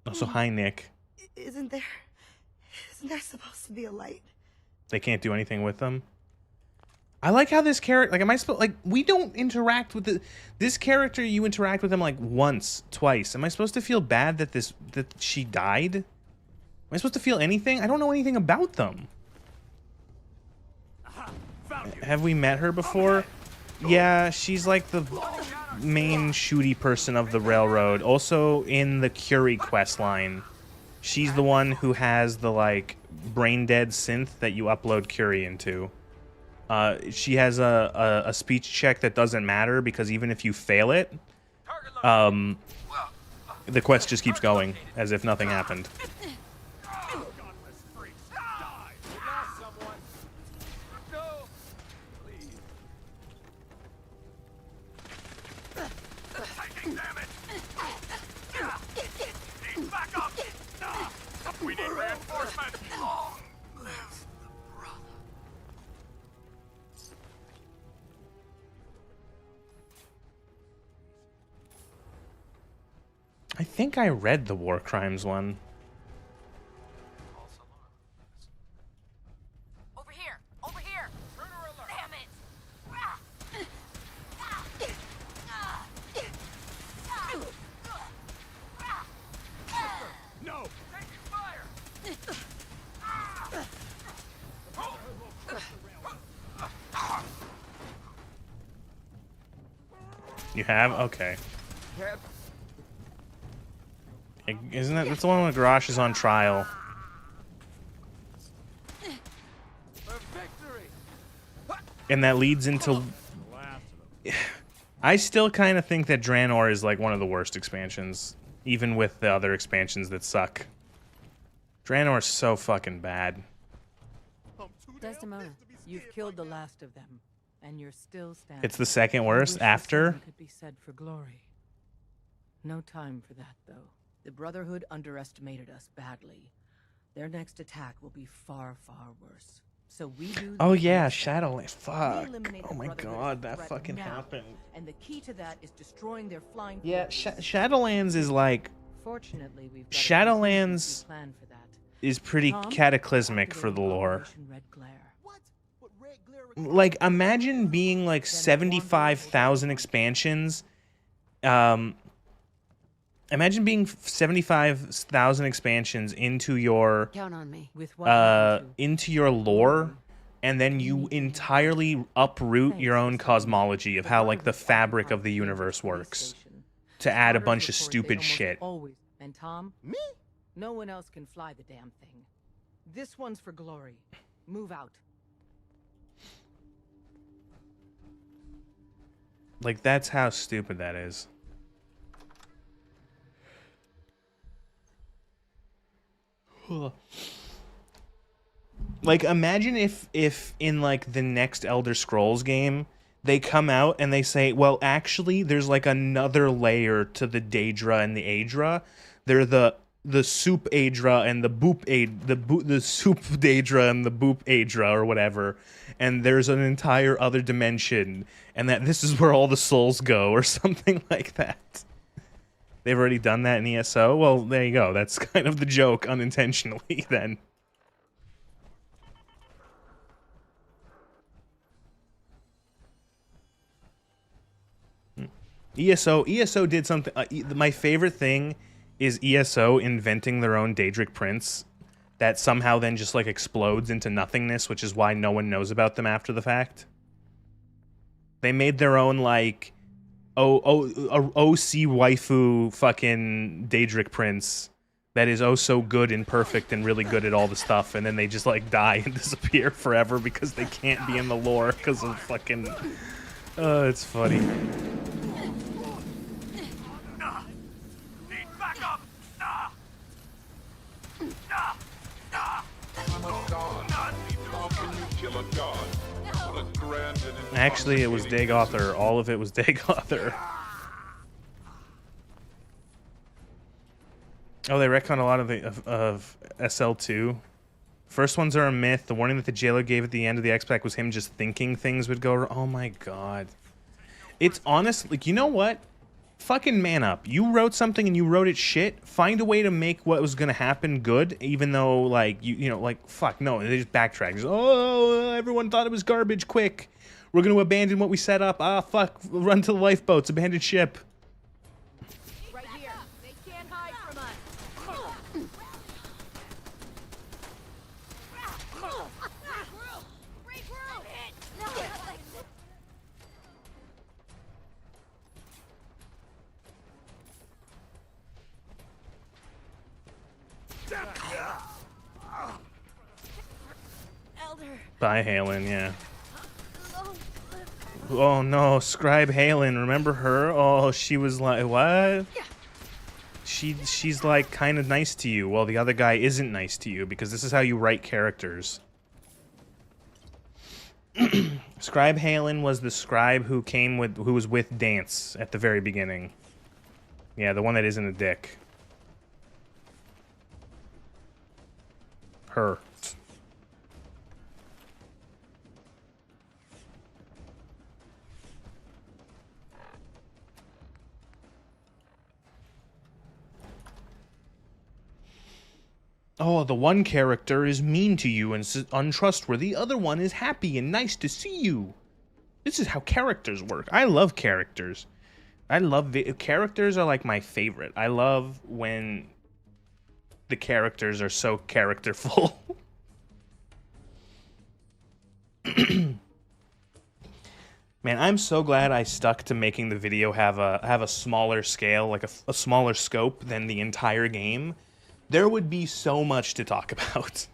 Also, hi Nick. Isn't there supposed to be a light? They can't do anything with them. I like how this character, like, am I supposed, like, we don't interact with this character, you interact with him, like, once, twice. Am I supposed to feel bad that she died? Am I supposed to feel anything? I don't know anything about them. Have we met her before? Yeah, she's, like, the main shooty person of the railroad. Also, in the Curie quest line. She's the one who has the, like, brain-dead synth that you upload Curie into. She has a speech check that doesn't matter because even if you fail it, the quest just keeps going as if nothing happened. We need reinforcements. I think I read the war crimes one. Over here! Over here! Damn it! No! Taking fire! You have? Okay. Isn't that, that's the one where Garrosh is on trial. And that leads into... I still kind of think that Draenor is like one of the worst expansions, even with the other expansions that suck. Draenor is so fucking bad. Desdemona. You've killed the last of them, and you're still standing. It's the second worst I wish the after? same could be said for glory. No time for that, though. The Brotherhood underestimated us badly. Their next attack will be far, far worse. So we do. Oh the yeah, next step. Shadowlands. Fuck. We eliminate Oh the my Brotherhood god, as a that threat fucking now. happened. And the key to that is destroying their flying. Yeah, forces. Shadowlands is like... Fortunately, we've got a Shadowlands plan for that. is pretty Tom, cataclysmic for the lore. Operation Red Glare. Like, imagine being like 75,000 expansions. Imagine being 75,000 expansions into your Count on me. With what into your lore, and then you entirely uproot your own cosmology of how like the fabric of the universe works to add a bunch of stupid shit. Always. And Tom? Me? No one else can fly the damn thing. This one's for glory. Move out. Like, that's how stupid that is. Like, imagine if in, like, the next Elder Scrolls game, they come out and they say, well, actually, there's, like, another layer to the Daedra and the Aedra. They're the soup Aedra and the boop the soup Daedra and the boop Aedra or whatever. And there's an entire other dimension, and that this is where all the souls go, or something like that. They've already done that in ESO? Well, there you go. That's kind of the joke, unintentionally, then. ESO did something. My favorite thing is ESO inventing their own Daedric prince that somehow then just like explodes into nothingness, which is why no one knows about them after the fact. They made their own like OC waifu fucking Daedric prince that is oh so good and perfect and really good at all the stuff, and then they just like die and disappear forever because they can't be in the lore because of fucking. It's funny. Actually, it was Dagothar. All of it was Dagothar. Oh, they retconned a lot of SL2. First ones are a myth. The warning that the jailer gave at the end of the X-Pack was him just thinking things would go wrong. Oh my god. It's honestly, like, you know what? Fucking man up. You wrote something and you wrote it shit. Find a way to make what was gonna happen good, even though, like, you know, like, fuck, no, they just backtrack. Just, oh, everyone thought it was garbage, quick. We're gonna abandon what we set up. Ah, fuck, run to the lifeboats, abandon ship. Right here. They can't hide from us. Elder. By Halen, yeah. Oh no, Scribe Halen, remember her? Oh, she was like, what? She's like kind of nice to you, while the other guy isn't nice to you, because this is how you write characters. Scribe Halen was the scribe who was with Dance at the very beginning. Yeah, the one that isn't a dick. Her. Oh, the one character is mean to you and untrustworthy. The other one is happy and nice to see you. This is how characters work. I love characters. Characters are like my favorite. I love when the characters are so characterful. Man, I'm so glad I stuck to making the video have a smaller scale, like a smaller scope than the entire game. There would be so much to talk about.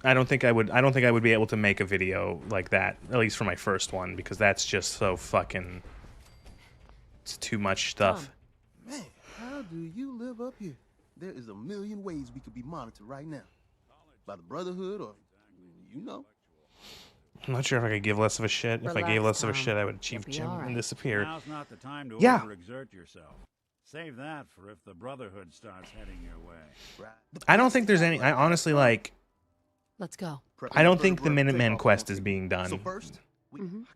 I don't think I would be able to make a video like that, at least for my first one, because that's just so fucking, it's too much stuff. Man, how do you live up here? There is a million ways we could be monitored right now. By the Brotherhood or, you know. I'm not sure if I could give less of a shit. If I gave less of a shit, I would achieve Jim and disappear. Now's not the time to overexert yourself. Save that for if the Brotherhood starts heading your way. I don't think there's any. I honestly like. Let's go. I don't think the Minutemen quest is being done.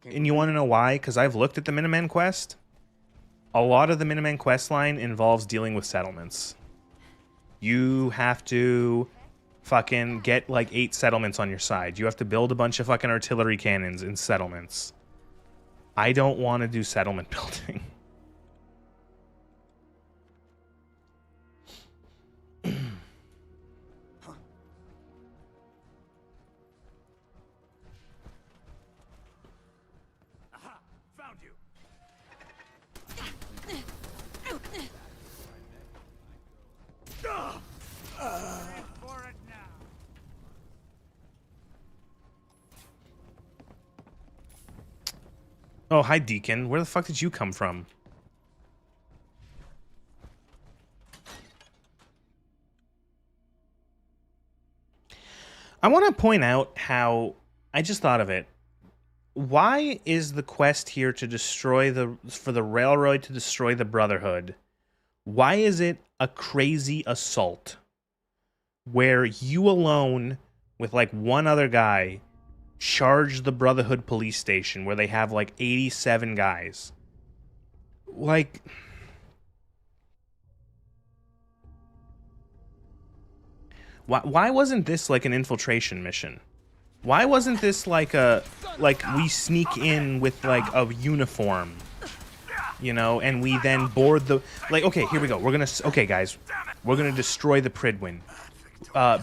And you want to know why? Because I've looked at the Minutemen quest. A lot of the Minutemen quest line involves dealing with settlements. You have to fucking get like 8 settlements on your side. You have to build a bunch of fucking artillery cannons in settlements. I don't want to do settlement building. Oh, hi, Deacon. Where the fuck did you come from? I want to point out how I just thought of it. Why is the quest here to destroy for the railroad to destroy the Brotherhood? Why is it a crazy assault where you alone with like one other guy charge the Brotherhood police station where they have like 87 guys? Like, why wasn't this like an infiltration mission? Why wasn't this like we sneak in with like a uniform, you know, and we then board the, like, okay, here we go. Okay, guys, we're gonna destroy the Pridwin.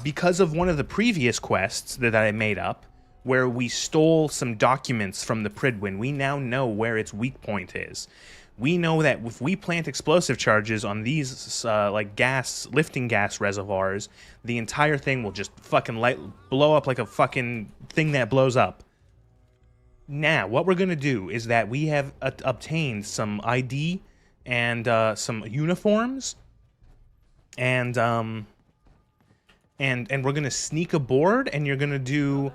Because of one of the previous quests that I made up, where we stole some documents from the Pridwin, we now know where its weak point is. We know that if we plant explosive charges on these, like, lifting gas reservoirs, the entire thing will just fucking blow up like a fucking thing that blows up. Now, what we're gonna do is that we have obtained some ID and some uniforms, and we're gonna sneak aboard, and you're gonna do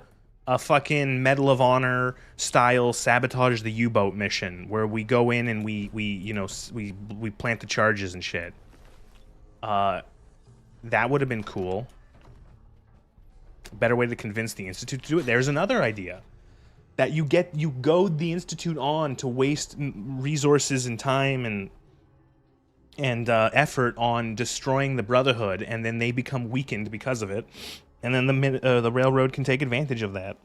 a fucking Medal of Honor style sabotage the U-boat mission where we go in and we plant the charges and shit. That would have been cool. Better way to convince the Institute to do it. There's another idea. That you goad the Institute on to waste resources and time and effort on destroying the Brotherhood, and then they become weakened because of it. And then the railroad can take advantage of that.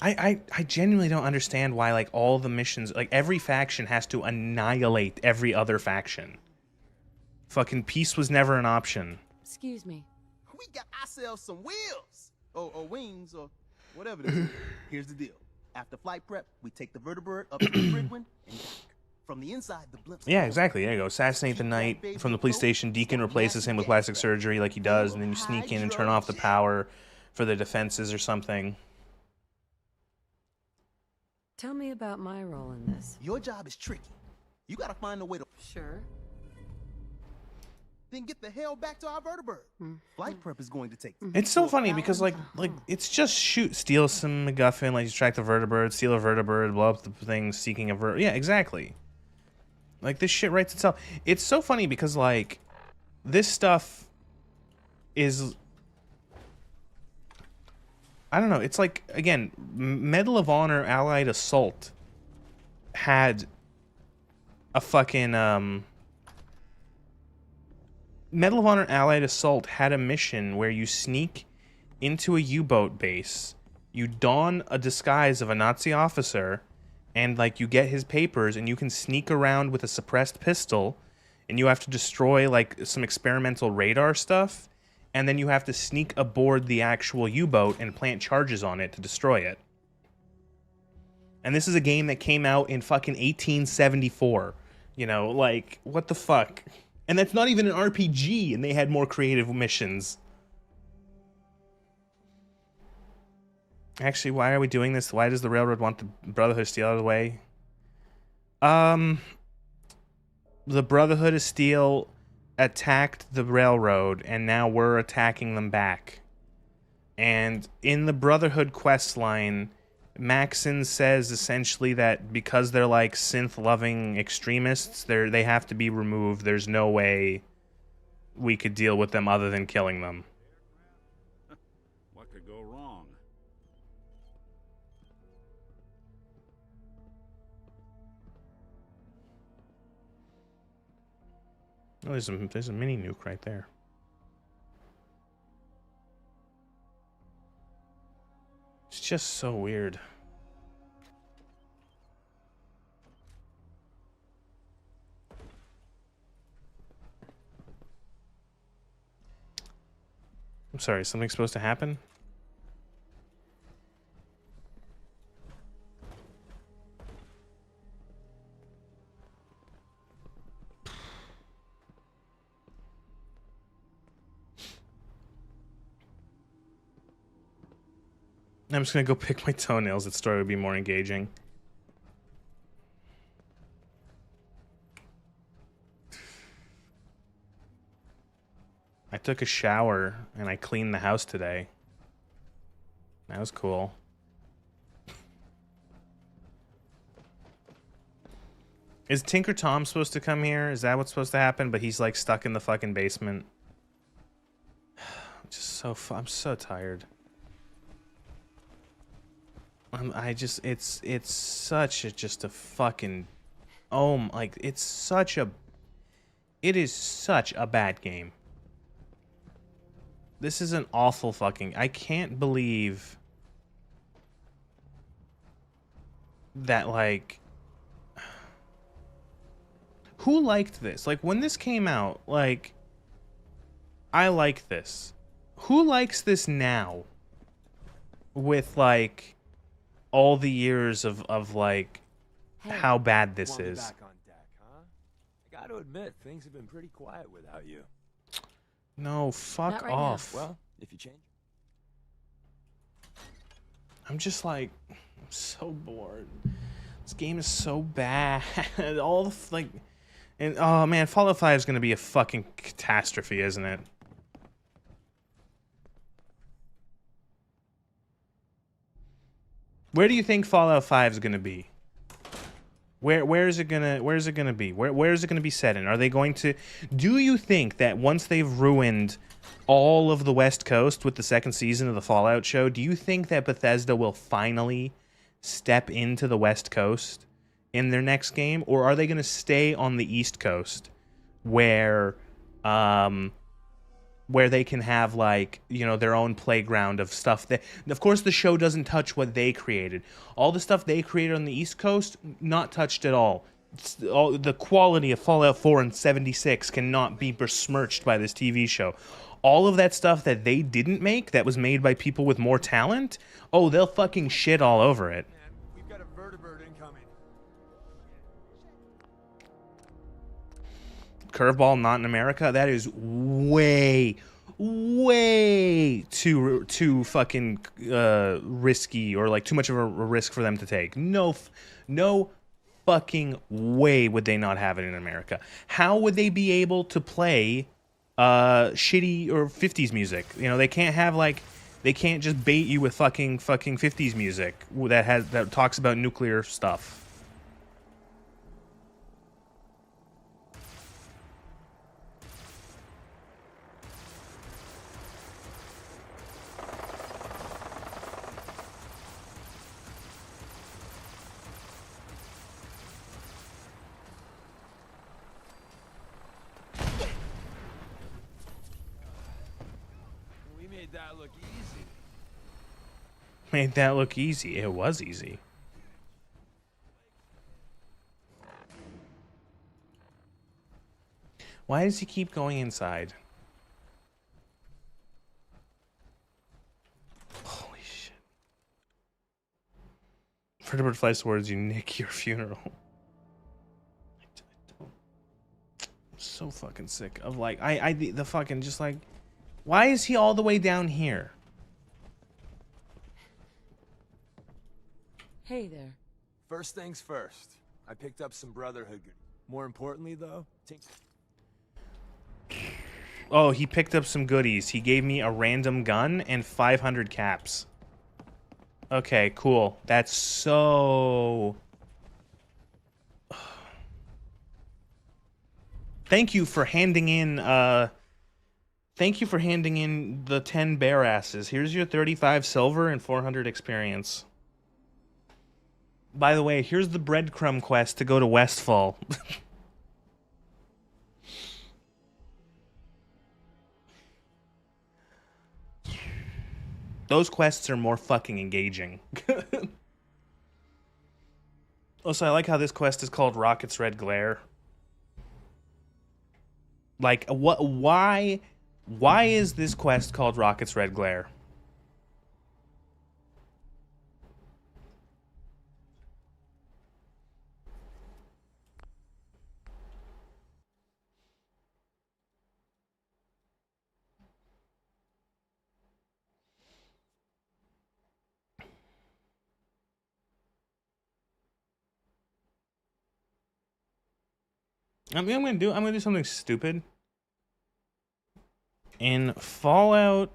I genuinely don't understand why, like, all the missions, like, every faction has to annihilate every other faction. Fucking peace was never an option. Excuse me. We got ourselves some wheels! Or wings, or whatever it is. Here's the deal. After flight prep, we take the vertibird up to the Pridwin and dock. From the inside, the blimps... Yeah, exactly. There you go. Assassinate the Knight from the police station. Deacon replaces him with plastic surgery like he does, and then you sneak in and turn off the power for the defenses or something. Tell me about my role in this. Your job is tricky. You gotta find a way to... Sure. Then get the hell back to our vertibird. Flight prep is going to take... It's so funny because, like it's just steal some MacGuffin, like distract the vertibird, steal a vertibird, blow up the thing, seeking a Yeah, exactly. Like, this shit writes itself. It's so funny because, like, this stuff is... I don't know. It's like, again, Medal of Honor Allied Assault had a fucking, Medal of Honor Allied Assault had a mission where you sneak into a U-boat base, you don a disguise of a Nazi officer, and, like, you get his papers, and you can sneak around with a suppressed pistol, and you have to destroy, like, some experimental radar stuff, and then you have to sneak aboard the actual U-boat and plant charges on it to destroy it. And this is a game that came out in fucking 1874. You know, like, what the fuck? And that's not even an RPG, and they had more creative missions. Actually, why are we doing this? Why does the railroad want the Brotherhood of Steel out of the way? The Brotherhood of Steel attacked the railroad, and now we're attacking them back. And in the Brotherhood quest line, Maxon says essentially that because they're like synth-loving extremists, they have to be removed. There's no way we could deal with them other than killing them. What could go wrong? Oh, there's a mini nuke right there. It's just so weird. I'm sorry, something's supposed to happen? I'm just gonna go pick my toenails. That story would be more engaging. I took a shower and I cleaned the house today. That was cool. Is Tinker Tom supposed to come here? Is that what's supposed to happen? But he's like stuck in the fucking basement. I'm so tired. It's such a just a fucking like it is such a bad game. This is an awful fucking. I can't believe that, like, who liked this? Like, when this came out, like, I like this. Who likes this now? With, like, all the years of like, how bad this Want me is. back on deck, huh? I gotta admit, things have been pretty quiet without you. No, fuck Not right off. now. Well, if you change. I'm just like, I'm so bored. This game is so bad. All the like, and oh man, Fallout 5 is gonna be a fucking catastrophe, isn't it? Where do you think Fallout 5 is gonna be? Where is it gonna be? Where is it gonna be set in? Are they going to? Do you think that once they've ruined all of the West Coast with the second season of the Fallout show, do you think that Bethesda will finally step into the West Coast in their next game, or are they gonna stay on the East Coast, where they can have, like, you know, their own playground of stuff that, of course, the show doesn't touch what they created. All the stuff they created on the East Coast, not touched at all. The quality of Fallout 4 and 76 cannot be besmirched by this TV show. All of that stuff that they didn't make, that was made by people with more talent, oh, they'll fucking shit all over it. We've got a vertibird incoming. Curveball not in America? That is way too fucking risky, or like too much of a risk for them to take. No fucking way would they not have it in America. How would they be able to play shitty or 50s music? You know, they can't have, like, they can't just bait you with fucking 50s music that talks about nuclear stuff. We made that look easy. Made that look easy. It was easy. Why does he keep going inside? Holy shit. Vertibird flies towards you, Nick, your funeral. I'm so fucking sick of, like, the fucking, just like, why is he all the way down here? Hey there. First things first. I picked up some Brotherhood. More importantly, though, Oh, he picked up some goodies. He gave me a random gun and 500 caps. Okay, cool. That's so... Thank you for handing in, Thank you for handing in the 10 bear asses. Here's your 35 silver and 400 experience. By the way, here's the breadcrumb quest to go to Westfall. Those quests are more fucking engaging. Also, I like how this quest is called Rocket's Red Glare. Like, what? Why is this quest called Rocket's Red Glare? I'm gonna do something stupid. In Fallout,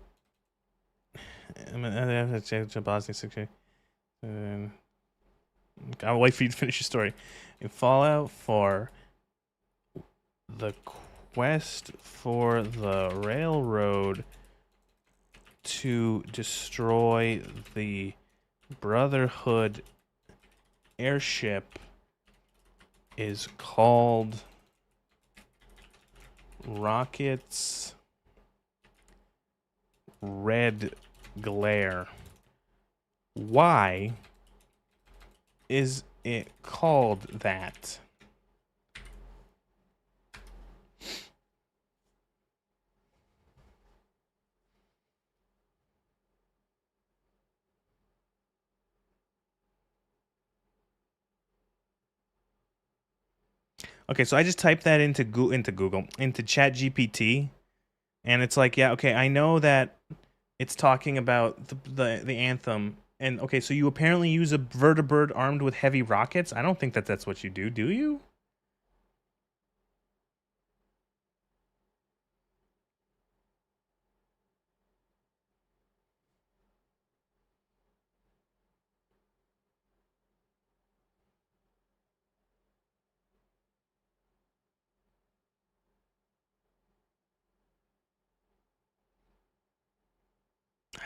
I'll wait for you to finish your story. In Fallout 4, the quest for the railroad to destroy the Brotherhood airship is called Rocket's Red Glare. Why is it called that? Okay, so I just typed that into ChatGPT, and it's like, yeah, okay, I know that it's talking about the anthem, and okay, so you apparently use a vertibird armed with heavy rockets. I don't think that that's what you do you?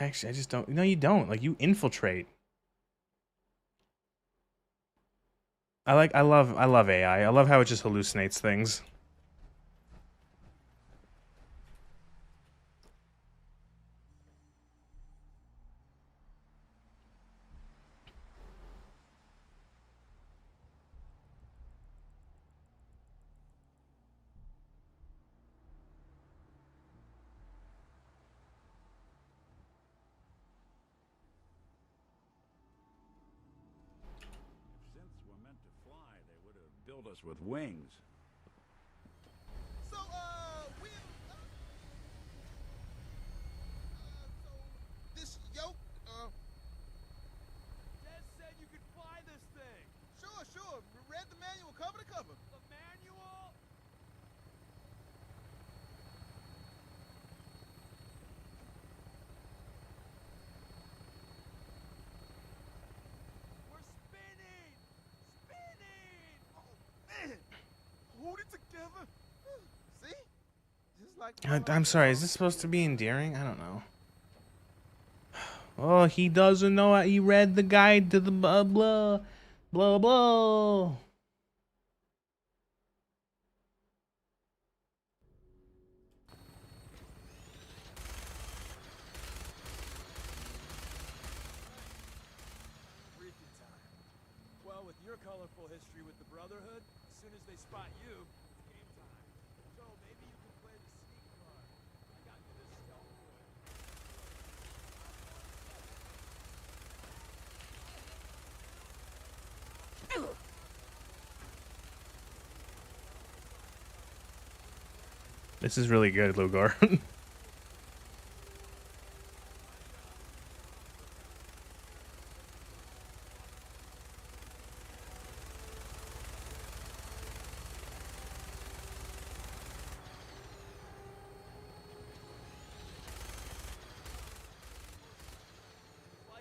Actually, I just don't. No, you don't. Like, you infiltrate. I love AI. I love how it just hallucinates things. If synths were meant to fly, they would have built us with wings. So, this yoke, Dad said you could fly this thing. Sure. Read the manual cover to cover. The manual? We're spinning! Oh, man! Hold it together. See? Just like I'm sorry. Is this supposed to be endearing? I don't know. Oh, he doesn't know. He read the guide to the blah blah blah blah. Briefing time. Well, with your colorful history with the Brotherhood, as soon as they spot you, it's game time. So maybe you can play the sneak card. I got you this stealth boy. This is really good, Lugar. Fly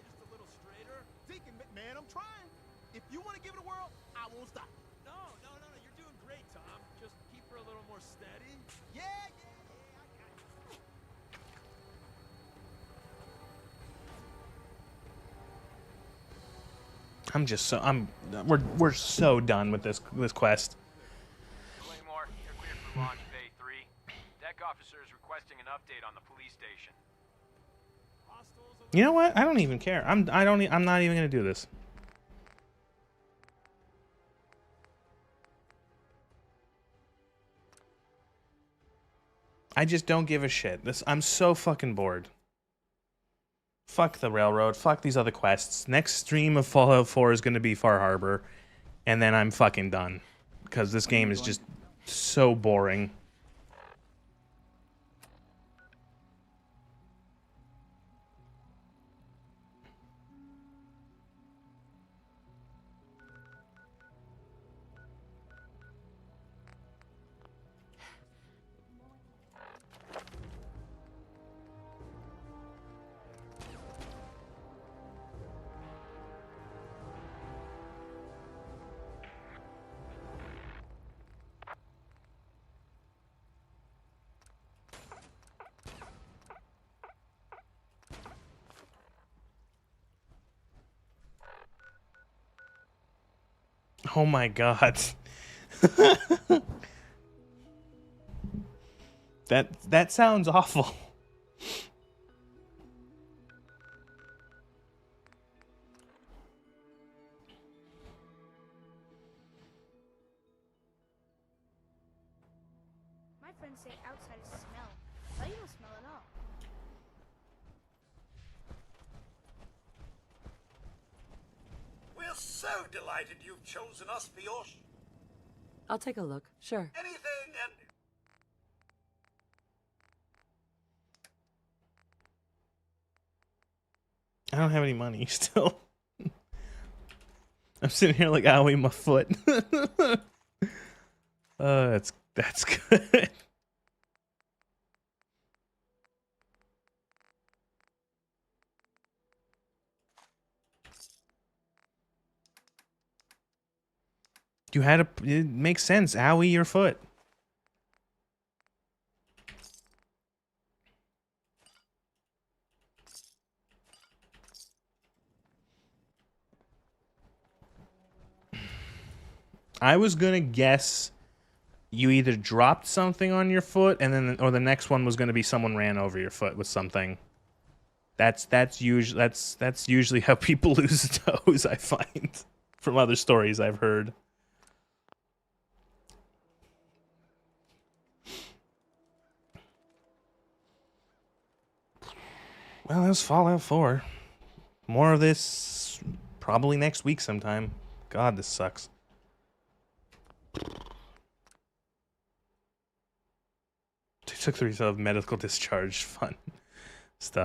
just a little straighter. Deacon, man, I'm trying. If you want to give it a whirl, I won't stop. No, you're doing great, Tom. Just keep her a little more steady. Yeah, I got you. We're so done with this quest. Claymore, you're cleared for launch Bay 3. Deck officer is requesting an update on the police station. You know what? I don't even care. I'm not even gonna do this. I just don't give a shit. I'm so fucking bored. Fuck the railroad. Fuck these other quests. Next stream of Fallout 4 is gonna be Far Harbor, and then I'm fucking done because this game is just so boring. Oh my god. That sounds awful. My friends say outside is smell, but you don't smell at all. We're so delighted you've chosen us for your I'll take a look. Sure. anything and... I don't have any money still. I'm sitting here like owing my foot. That's good. You had a. It makes sense. Owie your foot. I was gonna guess you either dropped something on your foot and then, or the next one was gonna be someone ran over your foot with something. That's usually how people lose toes, I find, from other stories I've heard. Well, that's Fallout 4. More of this probably next week sometime. God, this sucks. They took 3 of medical discharge. Fun stuff.